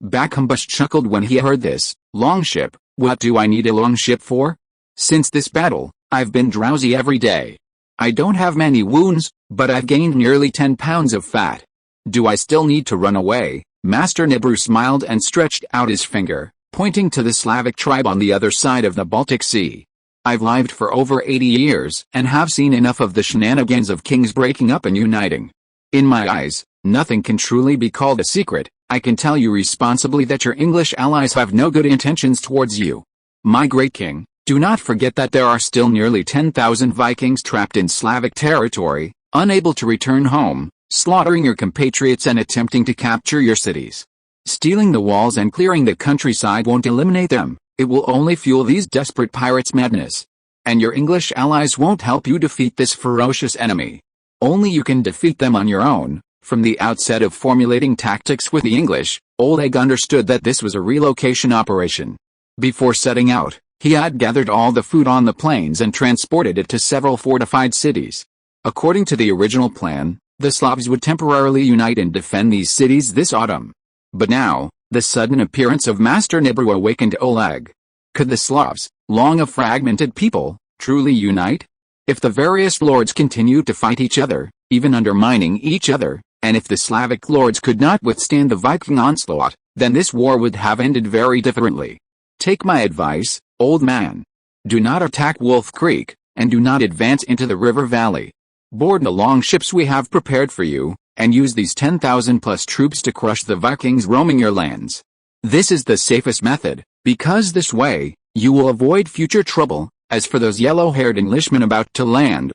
Bakambush chuckled when he heard this. Longship? What do I need a longship for? Since this battle, I've been drowsy every day. I don't have many wounds, but I've gained nearly 10 pounds of fat. Do I still need to run away? Master Nibiru smiled and stretched out his finger, pointing to the Slavic tribe on the other side of the Baltic Sea. I've lived for over 80 years and have seen enough of the shenanigans of kings breaking up and uniting. In my eyes, nothing can truly be called a secret. I can tell you responsibly that your English allies have no good intentions towards you. My great king, do not forget that there are still nearly 10,000 Vikings trapped in Slavic territory, unable to return home, slaughtering your compatriots and attempting to capture your cities. Stealing the walls and clearing the countryside won't eliminate them. It will only fuel these desperate pirates' madness. And your English allies won't help you defeat this ferocious enemy. Only you can defeat them on your own. From the outset of formulating tactics with the English, Oleg understood that this was a relocation operation. Before setting out, he had gathered all the food on the plains and transported it to several fortified cities. According to the original plan, the Slavs would temporarily unite and defend these cities this autumn. But now, the sudden appearance of Master Nibiru awakened Oleg. Could the Slavs, long a fragmented people, truly unite? If the various lords continued to fight each other, even undermining each other, and if the Slavic lords could not withstand the Viking onslaught, then this war would have ended very differently. Take my advice, old man. Do not attack Wolf Creek, and do not advance into the river valley. Board the longships we have prepared for you, and use these 10,000 plus troops to crush the Vikings roaming your lands. This is the safest method, because this way, you will avoid future trouble. As for those yellow-haired Englishmen about to land,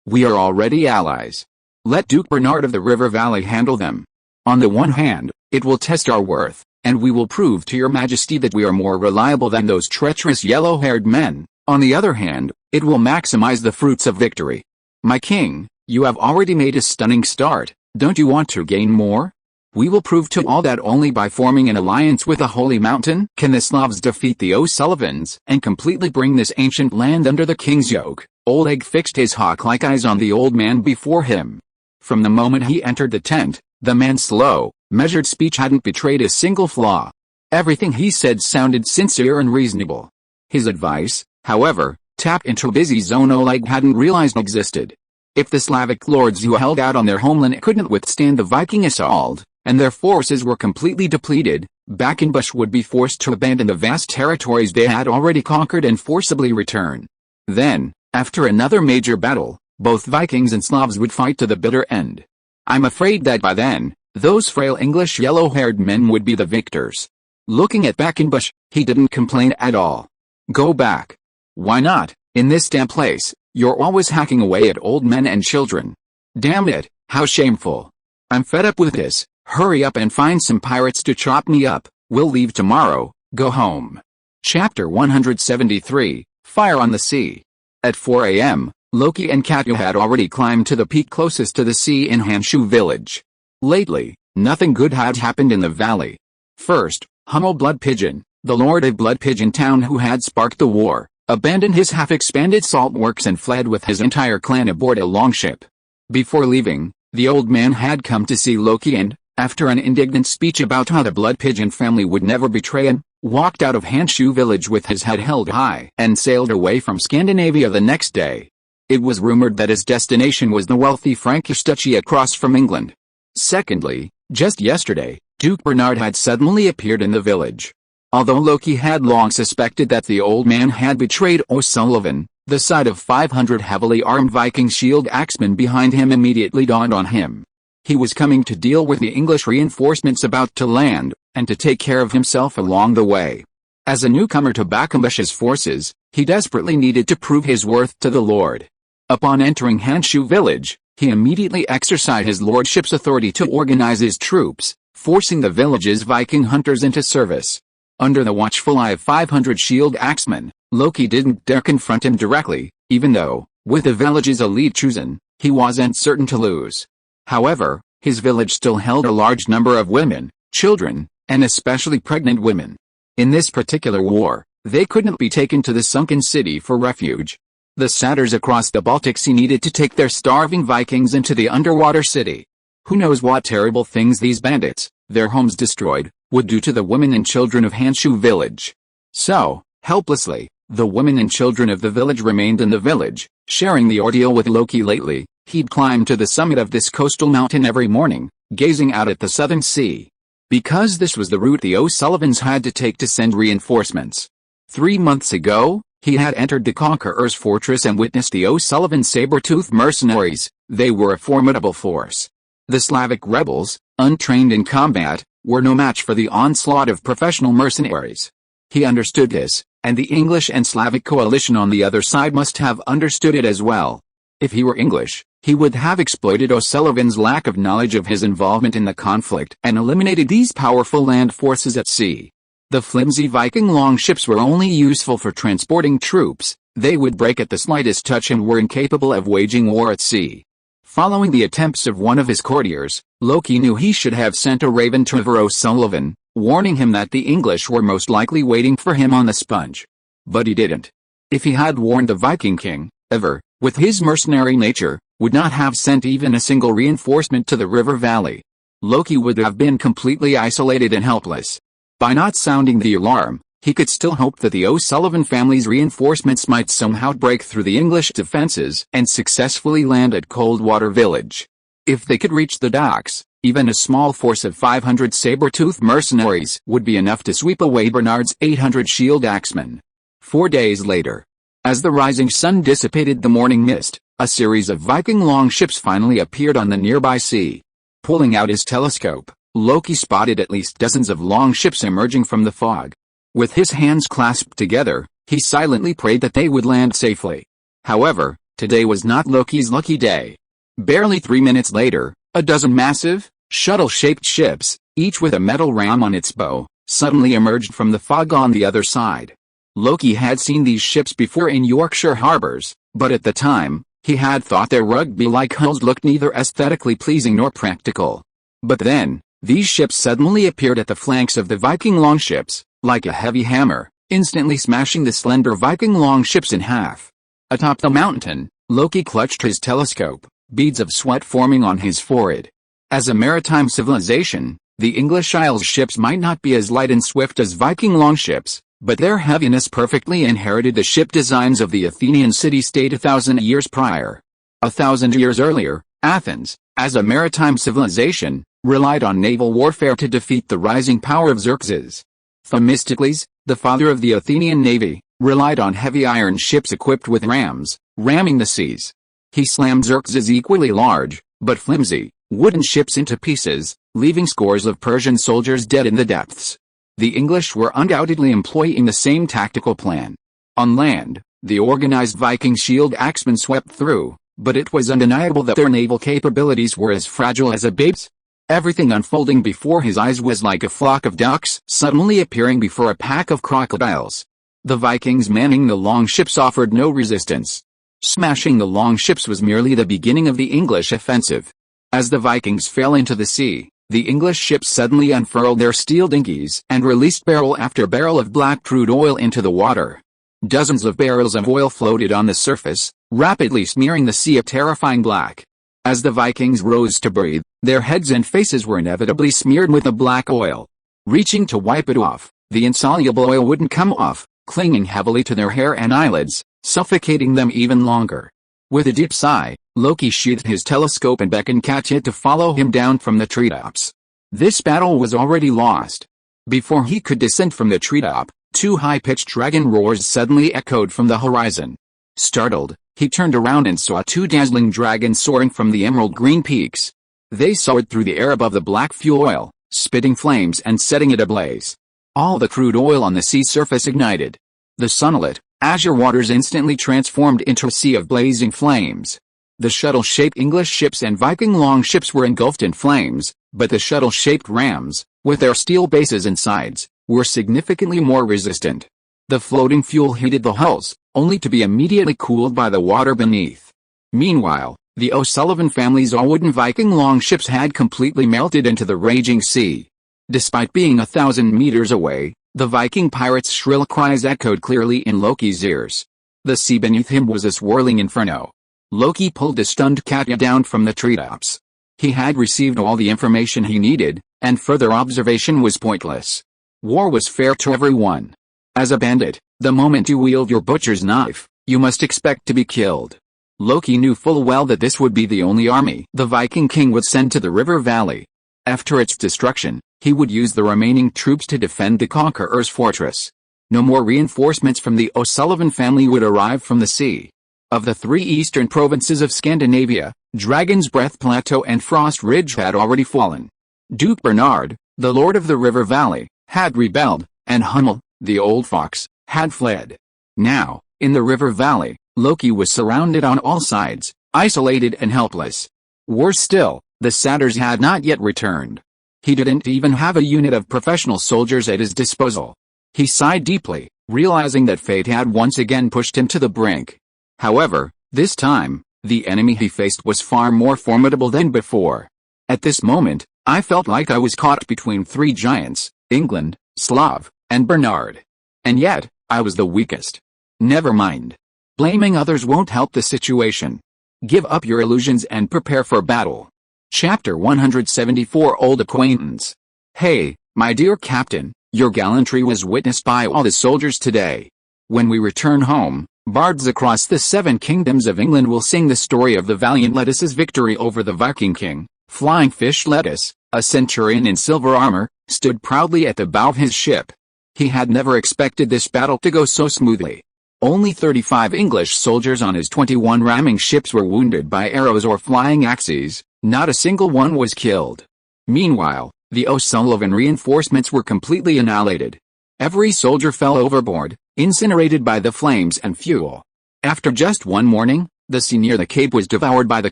we are already allies. Let Duke Bernard of the River Valley handle them. On the one hand, it will test our worth, and we will prove to your majesty that we are more reliable than those treacherous yellow-haired men. On the other hand, it will maximize the fruits of victory. My king, you have already made a stunning start. Don't you want to gain more? We will prove to all that only by forming an alliance with the Holy Mountain can the Slavs defeat the O'Sullivans and completely bring this ancient land under the king's yoke. Oleg fixed his hawk-like eyes on the old man before him. From the moment he entered the tent, the man's slow, measured speech hadn't betrayed a single flaw. Everything he said sounded sincere and reasonable. His advice, however, tapped into a busy zone Oleg hadn't realized existed. If the Slavic lords who held out on their homeland couldn't withstand the Viking assault, and their forces were completely depleted, Bakambush would be forced to abandon the vast territories they had already conquered and forcibly return. Then, after another major battle, both Vikings and Slavs would fight to the bitter end. I'm afraid that by then, those frail English yellow-haired men would be the victors. Looking at Bakambush, he didn't complain at all. Go back. Why not? In this damn place, you're always hacking away at old men and children. Damn it, how shameful. I'm fed up with this. Hurry up and find some pirates to chop me up. We'll leave tomorrow. Go home. Chapter 173, Fire on the Sea. At 4 a.m., Loki and Katya had already climbed to the peak closest to the sea in Hanshu village. Lately, nothing good had happened in the valley. First, Hummel Blood Pigeon, the lord of Blood Pigeon Town who had sparked the war, abandoned his half-expanded salt works and fled with his entire clan aboard a longship. Before leaving, the old man had come to see Loki and, after an indignant speech about how the Blood Pigeon family would never betray him, walked out of Hanshu village with his head held high and sailed away from Scandinavia the next day. It was rumored that his destination was the wealthy Frankish duchy across from England. Secondly, just yesterday, Duke Bernard had suddenly appeared in the village. Although Loki had long suspected that the old man had betrayed O'Sullivan, the sight of 500 heavily armed Viking shield axemen behind him immediately dawned on him. He was coming to deal with the English reinforcements about to land, and to take care of himself along the way. As a newcomer to Bakambush's forces, he desperately needed to prove his worth to the Lord. Upon entering Hanshu village, he immediately exercised his lordship's authority to organize his troops, forcing the village's Viking hunters into service. Under the watchful eye of 500 shield axemen, Loki didn't dare confront him directly, even though, with the village's elite chosen, he wasn't certain to lose. However, his village still held a large number of women, children, and especially pregnant women. In this particular war, they couldn't be taken to the sunken city for refuge. The satyrs across the Baltic Sea needed to take their starving Vikings into the underwater city. Who knows what terrible things these bandits, their homes destroyed, would do to the women and children of Hanshu village. So, helplessly, the women and children of the village remained in the village, sharing the ordeal with Loki. Lately, he'd climbed to the summit of this coastal mountain every morning, gazing out at the southern sea. Because this was the route the O'Sullivans had to take to send reinforcements. 3 months ago, he had entered the Conqueror's fortress and witnessed the O'Sullivan saber-toothed mercenaries. They were a formidable force. The Slavic rebels, untrained in combat, were no match for the onslaught of professional mercenaries. He understood this, and the English and Slavic coalition on the other side must have understood it as well. If he were English, he would have exploited O'Sullivan's lack of knowledge of his involvement in the conflict and eliminated these powerful land forces at sea. The flimsy Viking longships were only useful for transporting troops. They would break at the slightest touch and were incapable of waging war at sea. Following the attempts of one of his courtiers, Loki knew he should have sent a raven to O'Sullivan, warning him that the English were most likely waiting for him on the sponge. But he didn't. If he had warned the Viking king, Ever, with his mercenary nature, would not have sent even a single reinforcement to the river valley. Loki would have been completely isolated and helpless. By not sounding the alarm, he could still hope that the O'Sullivan family's reinforcements might somehow break through the English defenses and successfully land at Coldwater Village. If they could reach the docks, even a small force of 500 saber-toothed mercenaries would be enough to sweep away Bernard's 800 shield axemen. 4 days later, as the rising sun dissipated the morning mist, a series of Viking longships finally appeared on the nearby sea. Pulling out his telescope, Loki spotted at least dozens of longships emerging from the fog. With his hands clasped together, he silently prayed that they would land safely. However, today was not Loki's lucky day. Barely 3 minutes later, a dozen massive, shuttle-shaped ships, each with a metal ram on its bow, suddenly emerged from the fog on the other side. Loki had seen these ships before in Yorkshire harbors, but at the time, he had thought their rugby-like hulls looked neither aesthetically pleasing nor practical. But then, these ships suddenly appeared at the flanks of the Viking longships, like a heavy hammer, instantly smashing the slender Viking longships in half. Atop the mountain, Loki clutched his telescope, beads of sweat forming on his forehead. As a maritime civilization, the English Isles ships might not be as light and swift as Viking longships, but their heaviness perfectly inherited the ship designs of the Athenian city-state 1,000 years prior. 1,000 years earlier, Athens, as a maritime civilization, relied on naval warfare to defeat the rising power of Xerxes. Themistocles, the father of the Athenian navy, relied on heavy iron ships equipped with rams, ramming the seas. He slammed Xerxes' equally large, but flimsy, wooden ships into pieces, leaving scores of Persian soldiers dead in the depths. The English were undoubtedly employing the same tactical plan. On land, the organized Viking shield axemen swept through, but it was undeniable that their naval capabilities were as fragile as a babe's. Everything unfolding before his eyes was like a flock of ducks suddenly appearing before a pack of crocodiles. The Vikings manning the longships offered no resistance. Smashing the longships was merely the beginning of the English offensive. As the Vikings fell into the sea, the English ships suddenly unfurled their steel dinghies and released barrel after barrel of black crude oil into the water. Dozens of barrels of oil floated on the surface, rapidly smearing the sea a terrifying black. As the Vikings rose to breathe, their heads and faces were inevitably smeared with the black oil. Reaching to wipe it off, the insoluble oil wouldn't come off, clinging heavily to their hair and eyelids, suffocating them even longer. With a deep sigh, Loki sheathed his telescope and beckoned Katya to follow him down from the treetops. This battle was already lost. Before he could descend from the treetop, two high-pitched dragon roars suddenly echoed from the horizon. Startled, he turned around and saw two dazzling dragons soaring from the emerald green peaks. They soared through the air above the black fuel oil, spitting flames and setting it ablaze. All the crude oil on the sea surface ignited. The sunlit, azure waters instantly transformed into a sea of blazing flames. The shuttle-shaped English ships and Viking longships were engulfed in flames, but the shuttle-shaped rams, with their steel bases and sides, were significantly more resistant. The floating fuel heated the hulls, only to be immediately cooled by the water beneath. Meanwhile, the O'Sullivan family's all-wooden Viking longships had completely melted into the raging sea. Despite being 1,000 meters away, the Viking pirates' shrill cries echoed clearly in Loki's ears. The sea beneath him was a swirling inferno. Loki pulled the stunned Katya down from the treetops. He had received all the information he needed, and further observation was pointless. War was fair to everyone. As a bandit, the moment you wield your butcher's knife, you must expect to be killed. Loki knew full well that this would be the only army the Viking king would send to the river valley. After its destruction, he would use the remaining troops to defend the conqueror's fortress. No more reinforcements from the O'Sullivan family would arrive from the sea. Of the three eastern provinces of Scandinavia, Dragon's Breath Plateau and Frost Ridge had already fallen. Duke Bernard, the lord of the river valley, had rebelled, and Hummel, the old fox, had fled. Now, in the river valley, Loki was surrounded on all sides, isolated and helpless. Worse still, the satyrs had not yet returned. He didn't even have a unit of professional soldiers at his disposal. He sighed deeply, realizing that fate had once again pushed him to the brink. However, this time, the enemy he faced was far more formidable than before. At this moment, I felt like I was caught between three giants, England, Slav, and Bernard. And yet, I was the weakest. Never mind. Blaming others won't help the situation. Give up your illusions and prepare for battle. Chapter 174 Old Acquaintance. Hey, my dear captain, your gallantry was witnessed by all the soldiers today. When we return home, bards across the 7 kingdoms of England will sing the story of the valiant Lettuce's victory over the Viking king. Flying Fish Lettuce, a centurion in silver armor, stood proudly at the bow of his ship. He had never expected this battle to go so smoothly. Only 35 English soldiers on his 21 ramming ships were wounded by arrows or flying axes, not a single one was killed. Meanwhile, the O'Sullivan reinforcements were completely annihilated. Every soldier fell overboard, incinerated by the flames and fuel. After just one morning, the sea near the cape was devoured by the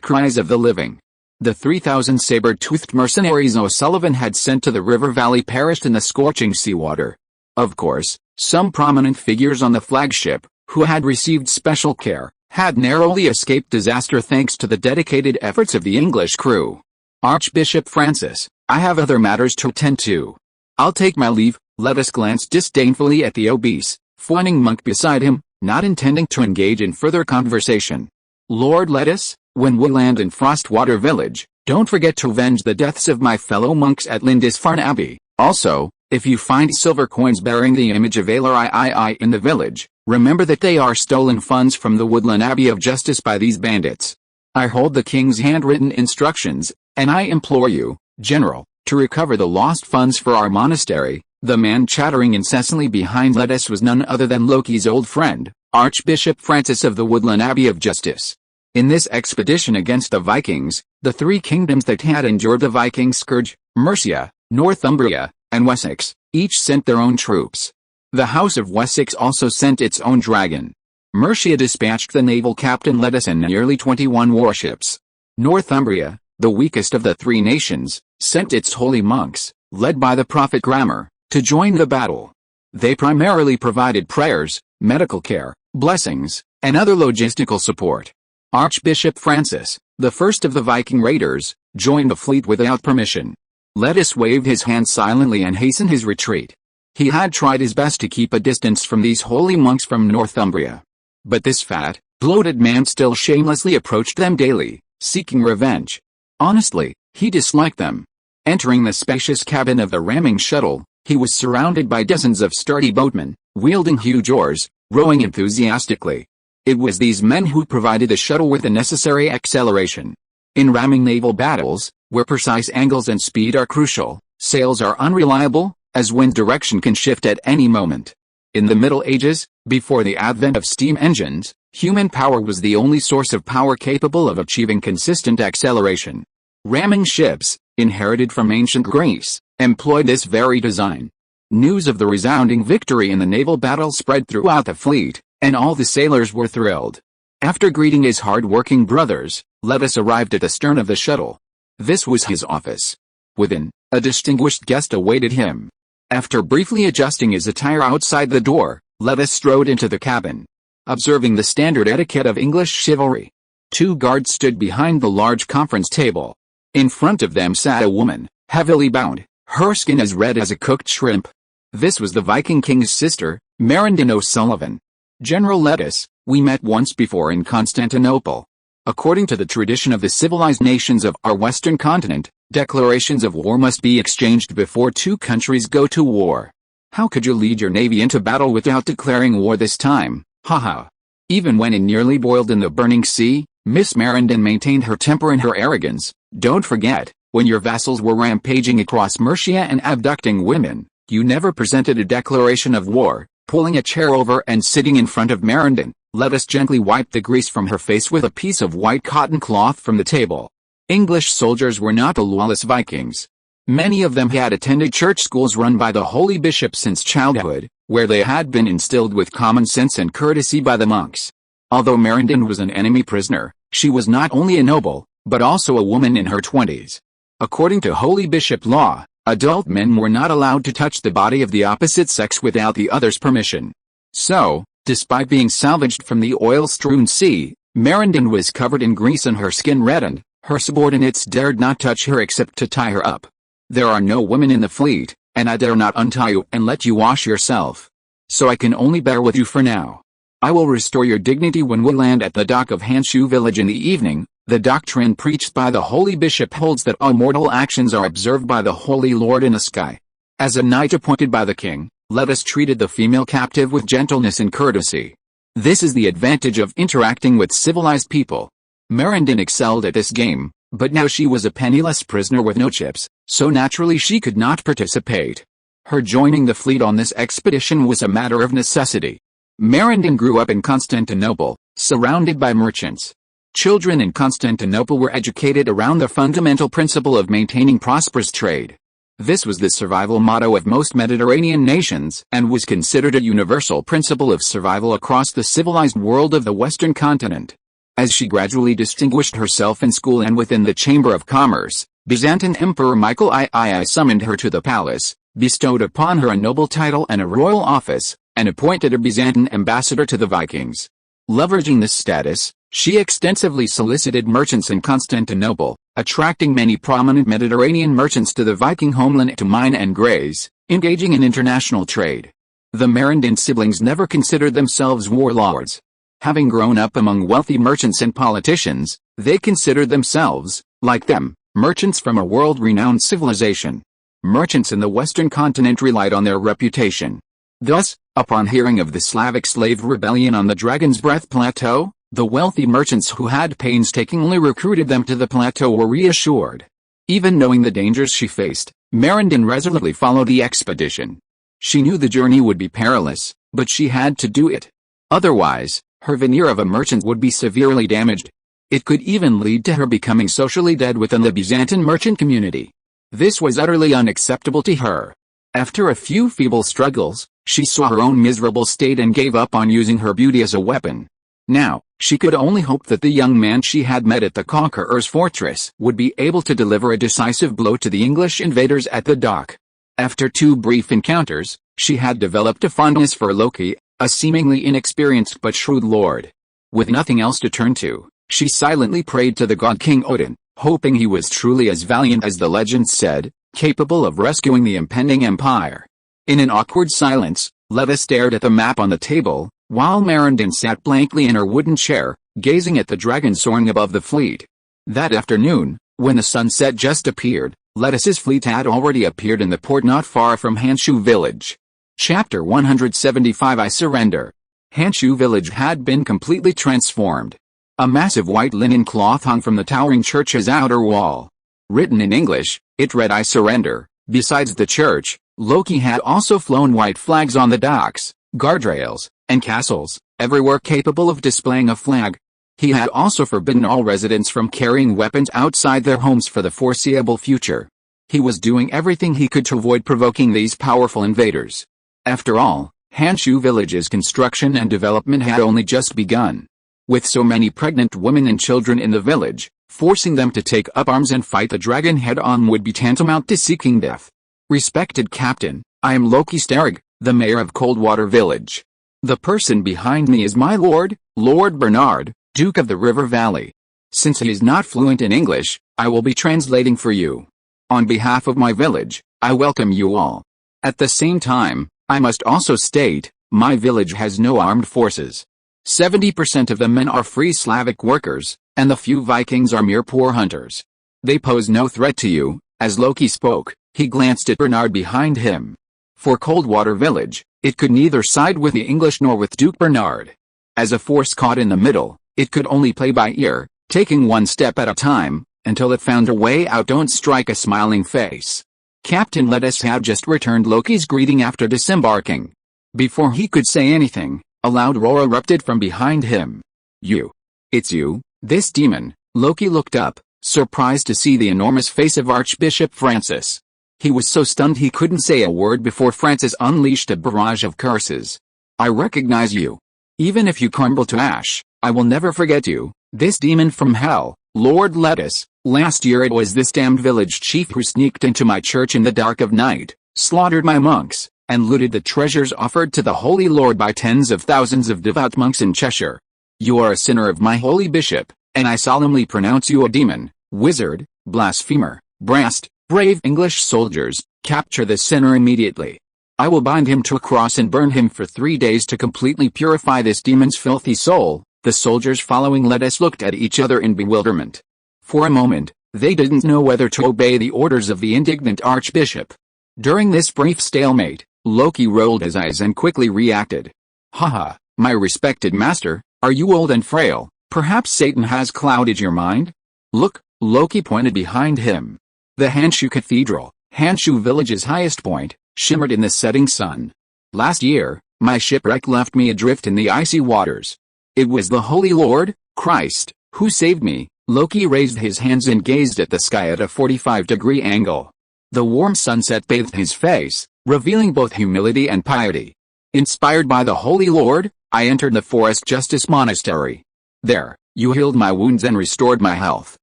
cries of the living. The 3,000 saber-toothed mercenaries O'Sullivan had sent to the river valley perished in the scorching seawater. Of course, some prominent figures on the flagship, who had received special care, had narrowly escaped disaster thanks to the dedicated efforts of the English crew. Archbishop Francis, I have other matters to attend to. I'll take my leave. Lettuce glanced disdainfully at the obese, fawning monk beside him, not intending to engage in further conversation. Lord Lettuce, when we land in Frostwater Village, don't forget to avenge the deaths of my fellow monks at Lindisfarne Abbey. Also, if you find silver coins bearing the image of Aelor III in the village, remember that they are stolen funds from the Woodland Abbey of Justice by these bandits. I hold the king's handwritten instructions, and I implore you, General, to recover the lost funds for our monastery. The man chattering incessantly behind Lettuce was none other than Loki's old friend, Archbishop Francis of the Woodland Abbey of Justice. In this expedition against the Vikings, the 3 kingdoms that had endured the Viking scourge, Mercia, Northumbria, and Wessex, each sent their own troops. The House of Wessex also sent its own dragon. Mercia dispatched the naval captain Lettuce and nearly 21 warships. Northumbria, the weakest of the three nations, sent its holy monks, led by the prophet Grammar, to join the battle. They primarily provided prayers, medical care, blessings, and other logistical support. Archbishop Francis, the first of the Viking raiders, joined the fleet without permission. Lettuce waved his hand silently and hastened his retreat. He had tried his best to keep a distance from these holy monks from Northumbria. But this fat, bloated man still shamelessly approached them daily, seeking revenge. Honestly, he disliked them. Entering the spacious cabin of the ramming shuttle, he was surrounded by dozens of sturdy boatmen, wielding huge oars, rowing enthusiastically. It was these men who provided the shuttle with the necessary acceleration. In ramming naval battles, where precise angles and speed are crucial, sails are unreliable, as wind direction can shift at any moment. In the Middle Ages, before the advent of steam engines, human power was the only source of power capable of achieving consistent acceleration. Ramming ships, inherited from ancient Greece, employed this very design. News of the resounding victory in the naval battle spread throughout the fleet, and all the sailors were thrilled. After greeting his hard-working brothers, Lettuce arrived at the stern of the shuttle. This was his office. Within, a distinguished guest awaited him. After briefly adjusting his attire outside the door, Lettuce strode into the cabin. Observing the standard etiquette of English chivalry, 2 guards stood behind the large conference table. In front of them sat a woman, heavily bound, her skin as red as a cooked shrimp. This was the Viking king's sister, Merindin O'Sullivan. General Lettuce, we met once before in Constantinople. According to the tradition of the civilized nations of our western continent, declarations of war must be exchanged before 2 countries go to war. How could you lead your navy into battle without declaring war this time? Haha. Even when it nearly boiled in the burning sea, Miss Merindin maintained her temper and her arrogance. Don't forget, when your vassals were rampaging across Mercia and abducting women, you never presented a declaration of war. Pulling a chair over and sitting in front of Merindin, Lettuce gently wiped the grease from her face with a piece of white cotton cloth from the table. English soldiers were not the lawless Vikings. Many of them had attended church schools run by the holy bishop since childhood, where they had been instilled with common sense and courtesy by the monks. Although Merindin was an enemy prisoner, she was not only a noble, but also a woman in her 20s. According to holy bishop law, adult men were not allowed to touch the body of the opposite sex without the other's permission. So, despite being salvaged from the oil-strewn sea, Merindin was covered in grease and her skin reddened. Her subordinates dared not touch her except to tie her up. There are no women in the fleet, and I dare not untie you and let you wash yourself. So I can only bear with you for now. I will restore your dignity when we land at the dock of Hanshu village in the evening. The doctrine preached by the holy bishop holds that all mortal actions are observed by the Holy Lord in the sky. As a knight appointed by the king, Lettuce treated the female captive with gentleness and courtesy. This is the advantage of interacting with civilized people. Merindin excelled at this game, but now she was a penniless prisoner with no chips, so naturally she could not participate. Her joining the fleet on this expedition was a matter of necessity. Merindin grew up in Constantinople, surrounded by merchants. Children in Constantinople were educated around the fundamental principle of maintaining prosperous trade. This was the survival motto of most Mediterranean nations and was considered a universal principle of survival across the civilized world of the Western continent. As she gradually distinguished herself in school and within the Chamber of Commerce, Byzantine Emperor Michael II summoned her to the palace, bestowed upon her a noble title and a royal office, and appointed a Byzantine ambassador to the Vikings. Leveraging this status, she extensively solicited merchants in Constantinople, attracting many prominent Mediterranean merchants to the Viking homeland to mine and graze, engaging in international trade. The Merindin siblings never considered themselves warlords. Having grown up among wealthy merchants and politicians, they considered themselves, like them, merchants from a world-renowned civilization. Merchants in the Western continent relied on their reputation. Thus, upon hearing of the Slavic slave rebellion on the Dragon's Breath Plateau, the wealthy merchants who had painstakingly recruited them to the plateau were reassured. Even knowing the dangers she faced, Merindin resolutely followed the expedition. She knew the journey would be perilous, but she had to do it. Otherwise, her veneer of a merchant would be severely damaged. It could even lead to her becoming socially dead within the Byzantine merchant community. This was utterly unacceptable to her. After a few feeble struggles, she saw her own miserable state and gave up on using her beauty as a weapon. Now, she could only hope that the young man she had met at the Conqueror's fortress would be able to deliver a decisive blow to the English invaders at the dock. After 2 brief encounters, she had developed a fondness for Loki, a seemingly inexperienced but shrewd lord. With nothing else to turn to, she silently prayed to the god King Odin, hoping he was truly as valiant as the legends said, capable of rescuing the impending empire. In an awkward silence, Letta stared at the map on the table, while Marindin sat blankly in her wooden chair, gazing at the dragon soaring above the fleet. That afternoon, when the sunset just appeared, Lettuce's fleet had already appeared in the port not far from Hanshu village. Chapter 175 I Surrender. Hanshu village had been completely transformed. A massive white linen cloth hung from the towering church's outer wall. Written in English, it read I surrender. Besides the church, Loki had also flown white flags on the docks, guardrails, and castles, everywhere capable of displaying a flag. He had also forbidden all residents from carrying weapons outside their homes for the foreseeable future. He was doing everything he could to avoid provoking these powerful invaders. After all, Hanshu village's construction and development had only just begun. With so many pregnant women and children in the village, forcing them to take up arms and fight the dragon head-on would be tantamount to seeking death. Respected Captain, I am Loki Starrig, the mayor of Coldwater Village. The person behind me is my lord, Lord Bernard, Duke of the River Valley. Since he is not fluent in English, I will be translating for you. On behalf of my village, I welcome you all. At the same time, I must also state, my village has no armed forces. 70% of the men are free Slavic workers, and the few Vikings are mere poor hunters. They pose no threat to you. As Loki spoke, he glanced at Bernard behind him. For Coldwater Village, it could neither side with the English nor with Duke Bernard. As a force caught in the middle, it could only play by ear, taking one step at a time, until it found a way out. Don't strike a smiling face. Captain Lettuce had just returned Loki's greeting after disembarking. Before he could say anything, a loud roar erupted from behind him. You. It's you, this demon. Loki looked up, surprised to see the enormous face of Archbishop Francis. He was so stunned he couldn't say a word before Francis unleashed a barrage of curses. I recognize you. Even if you crumble to ash, I will never forget you, this demon from hell, Lord Lettuce. Last year it was this damned village chief who sneaked into my church in the dark of night, slaughtered my monks, and looted the treasures offered to the Holy Lord by tens of thousands of devout monks in Cheshire. You are a sinner of my holy bishop, and I solemnly pronounce you a demon, wizard, blasphemer, brast. Brave English soldiers, capture the sinner immediately. I will bind him to a cross and burn him for 3 days to completely purify this demon's filthy soul. The soldiers following Lettuce looked at each other in bewilderment. For a moment, they didn't know whether to obey the orders of the indignant archbishop. During this brief stalemate, Loki rolled his eyes and quickly reacted. Haha, my respected master, are you old and frail? Perhaps Satan has clouded your mind? Look, Loki pointed behind him. The Hanshu Cathedral, Hanshu village's highest point, shimmered in the setting sun. Last year, my shipwreck left me adrift in the icy waters. It was the Holy Lord, Christ, who saved me. Loki raised his hands and gazed at the sky at a 45-degree angle. The warm sunset bathed his face, revealing both humility and piety. Inspired by the Holy Lord, I entered the Forest Justice Monastery. There, you healed my wounds and restored my health.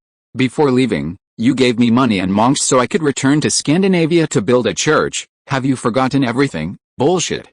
Before leaving, you gave me money and monks so I could return to Scandinavia to build a church. Have you forgotten everything? Bullshit.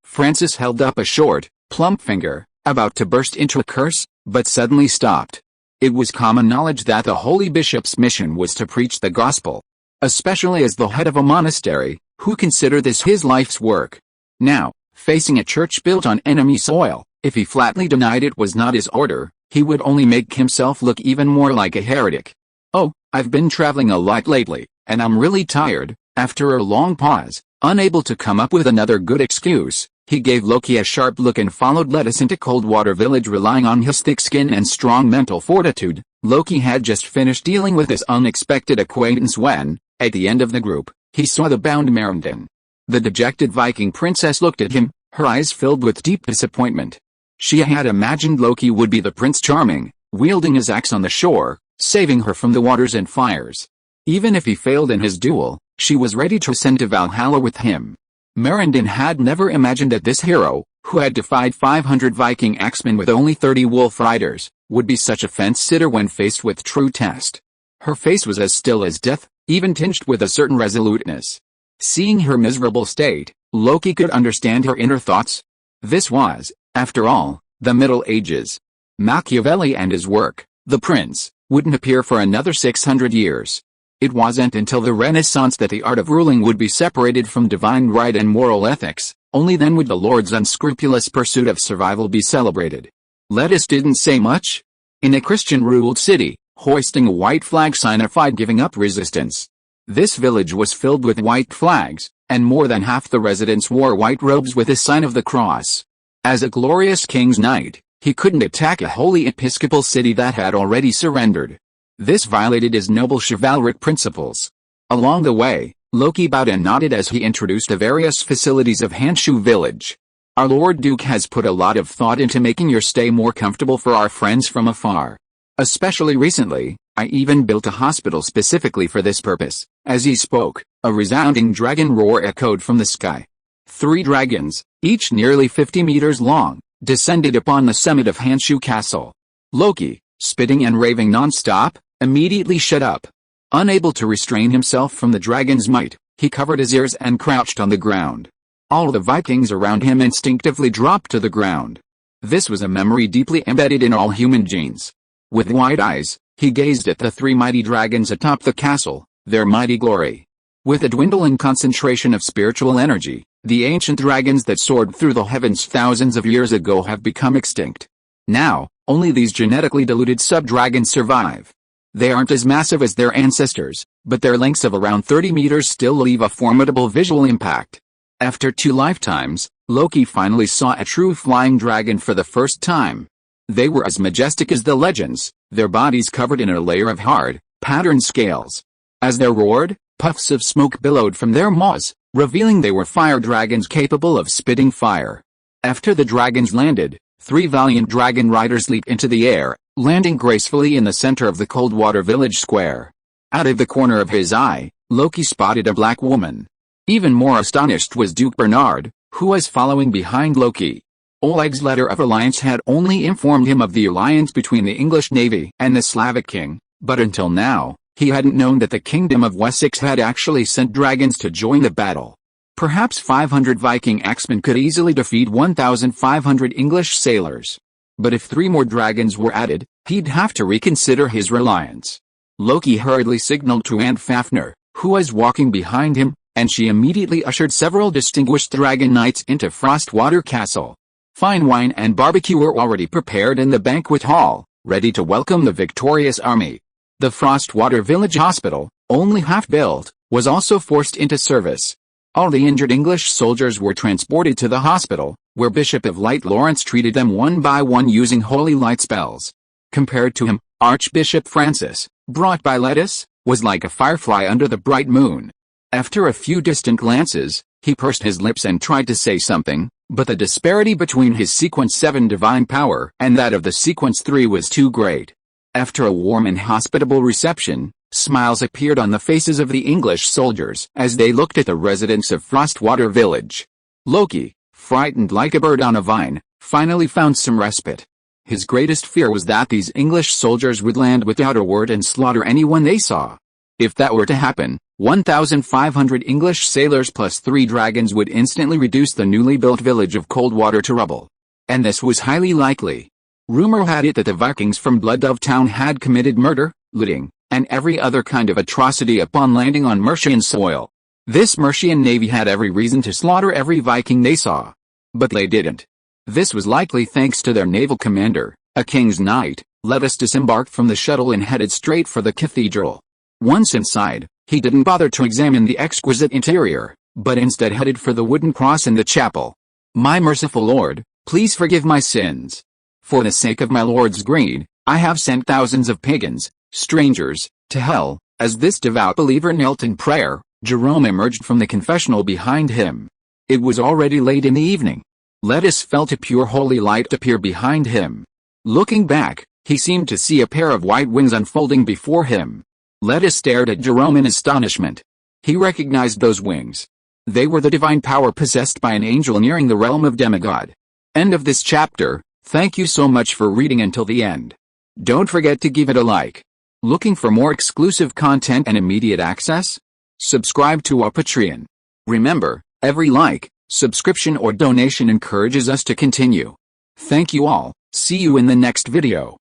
Francis held up a short, plump finger, about to burst into a curse, but suddenly stopped. It was common knowledge that the holy bishop's mission was to preach the gospel. Especially as the head of a monastery, who considered this his life's work. Now, facing a church built on enemy soil, if he flatly denied it was not his order, he would only make himself look even more like a heretic. Oh, I've been traveling a lot lately, and I'm really tired. After a long pause, unable to come up with another good excuse, he gave Loki a sharp look and followed Lettuce into Coldwater Village. Relying on his thick skin and strong mental fortitude, Loki had just finished dealing with this unexpected acquaintance when, at the end of the group, he saw the bound Marindin. The dejected Viking princess looked at him, her eyes filled with deep disappointment. She had imagined Loki would be the Prince Charming, wielding his axe on the shore, saving her from the waters and fires. Even if he failed in his duel, she was ready to ascend to Valhalla with him. Marindin had never imagined that this hero, who had defied 500 Viking axemen with only 30 wolf riders, would be such a fence-sitter when faced with true test. Her face was as still as death, even tinged with a certain resoluteness. Seeing her miserable state, Loki could understand her inner thoughts. This was, after all, the Middle Ages. Machiavelli and his work, The Prince, wouldn't appear for another 600 years. It wasn't until the Renaissance that the art of ruling would be separated from divine right and moral ethics. Only then would the Lord's unscrupulous pursuit of survival be celebrated. Lettuce didn't say much. In a Christian-ruled city, hoisting a white flag signified giving up resistance. This village was filled with white flags, and more than half the residents wore white robes with a sign of the cross. As a glorious king's knight, he couldn't attack a holy episcopal city that had already surrendered. This violated his noble chivalric principles. Along the way, Loki bowed and nodded as he introduced the various facilities of Hanshu village. Our Lord Duke has put a lot of thought into making your stay more comfortable for our friends from afar. Especially recently, I even built a hospital specifically for this purpose. As he spoke, a resounding dragon roar echoed from the sky. 3 dragons, each nearly 50 meters long, descended upon the summit of Hanshu Castle. Loki, spitting and raving non-stop, immediately shut up. Unable to restrain himself from the dragon's might, he covered his ears and crouched on the ground. All the Vikings around him instinctively dropped to the ground. This was a memory deeply embedded in all human genes. With wide eyes, he gazed at the 3 mighty dragons atop the castle, their mighty glory. With a dwindling concentration of spiritual energy, the ancient dragons that soared through the heavens thousands of years ago have become extinct. Now, only these genetically diluted sub-dragons survive. They aren't as massive as their ancestors, but their lengths of around 30 meters still leave a formidable visual impact. After 2 lifetimes, Loki finally saw a true flying dragon for the first time. They were as majestic as the legends, their bodies covered in a layer of hard, patterned scales. As they roared, puffs of smoke billowed from their maws, revealing they were fire dragons capable of spitting fire. After the dragons landed, 3 valiant dragon riders leaped into the air, landing gracefully in the center of the Coldwater village square. Out of the corner of his eye, Loki spotted a black woman. Even more astonished was Duke Bernard, who was following behind Loki. Oleg's letter of alliance had only informed him of the alliance between the English navy and the Slavic king, but until now, he hadn't known that the Kingdom of Wessex had actually sent dragons to join the battle. Perhaps 500 Viking axemen could easily defeat 1,500 English sailors. But if 3 more dragons were added, he'd have to reconsider his reliance. Loki hurriedly signaled to Aunt Fafnir, who was walking behind him, and she immediately ushered several distinguished dragon knights into Frostwater Castle. Fine wine and barbecue were already prepared in the banquet hall, ready to welcome the victorious army. The Frostwater Village Hospital, only half built, was also forced into service. All the injured English soldiers were transported to the hospital, where Bishop of Light Lawrence treated them one by one using holy light spells. Compared to him, Archbishop Francis, brought by Lettuce, was like a firefly under the bright moon. After a few distant glances, he pursed his lips and tried to say something, but the disparity between his Sequence 7 divine power and that of the Sequence 3 was too great. After a warm and hospitable reception, smiles appeared on the faces of the English soldiers as they looked at the residents of Frostwater Village. Loki, frightened like a bird on a vine, finally found some respite. His greatest fear was that these English soldiers would land without a word and slaughter anyone they saw. If that were to happen, 1,500 English sailors plus 3 dragons would instantly reduce the newly built village of Coldwater to rubble. And this was highly likely. Rumor had it that the Vikings from Blooddove Town had committed murder, looting, and every other kind of atrocity upon landing on Mercian soil. This Mercian navy had every reason to slaughter every Viking they saw. But they didn't. This was likely thanks to their naval commander, a king's knight. Lettuce disembarked from the shuttle and headed straight for the cathedral. Once inside, he didn't bother to examine the exquisite interior, but instead headed for the wooden cross in the chapel. My merciful Lord, please forgive my sins. For the sake of my Lord's greed, I have sent thousands of pagans, strangers, to hell. As this devout believer knelt in prayer, Jerome emerged from the confessional behind him. It was already late in the evening. Lettuce felt a pure holy light appear behind him. Looking back, he seemed to see a pair of white wings unfolding before him. Lettuce stared at Jerome in astonishment. He recognized those wings. They were the divine power possessed by an angel nearing the realm of demigod. End of this chapter. Thank you so much for reading until the end. Don't forget to give it a like. Looking for more exclusive content and immediate access? Subscribe to our Patreon. Remember, every like, subscription or donation encourages us to continue. Thank you all. See you in the next video.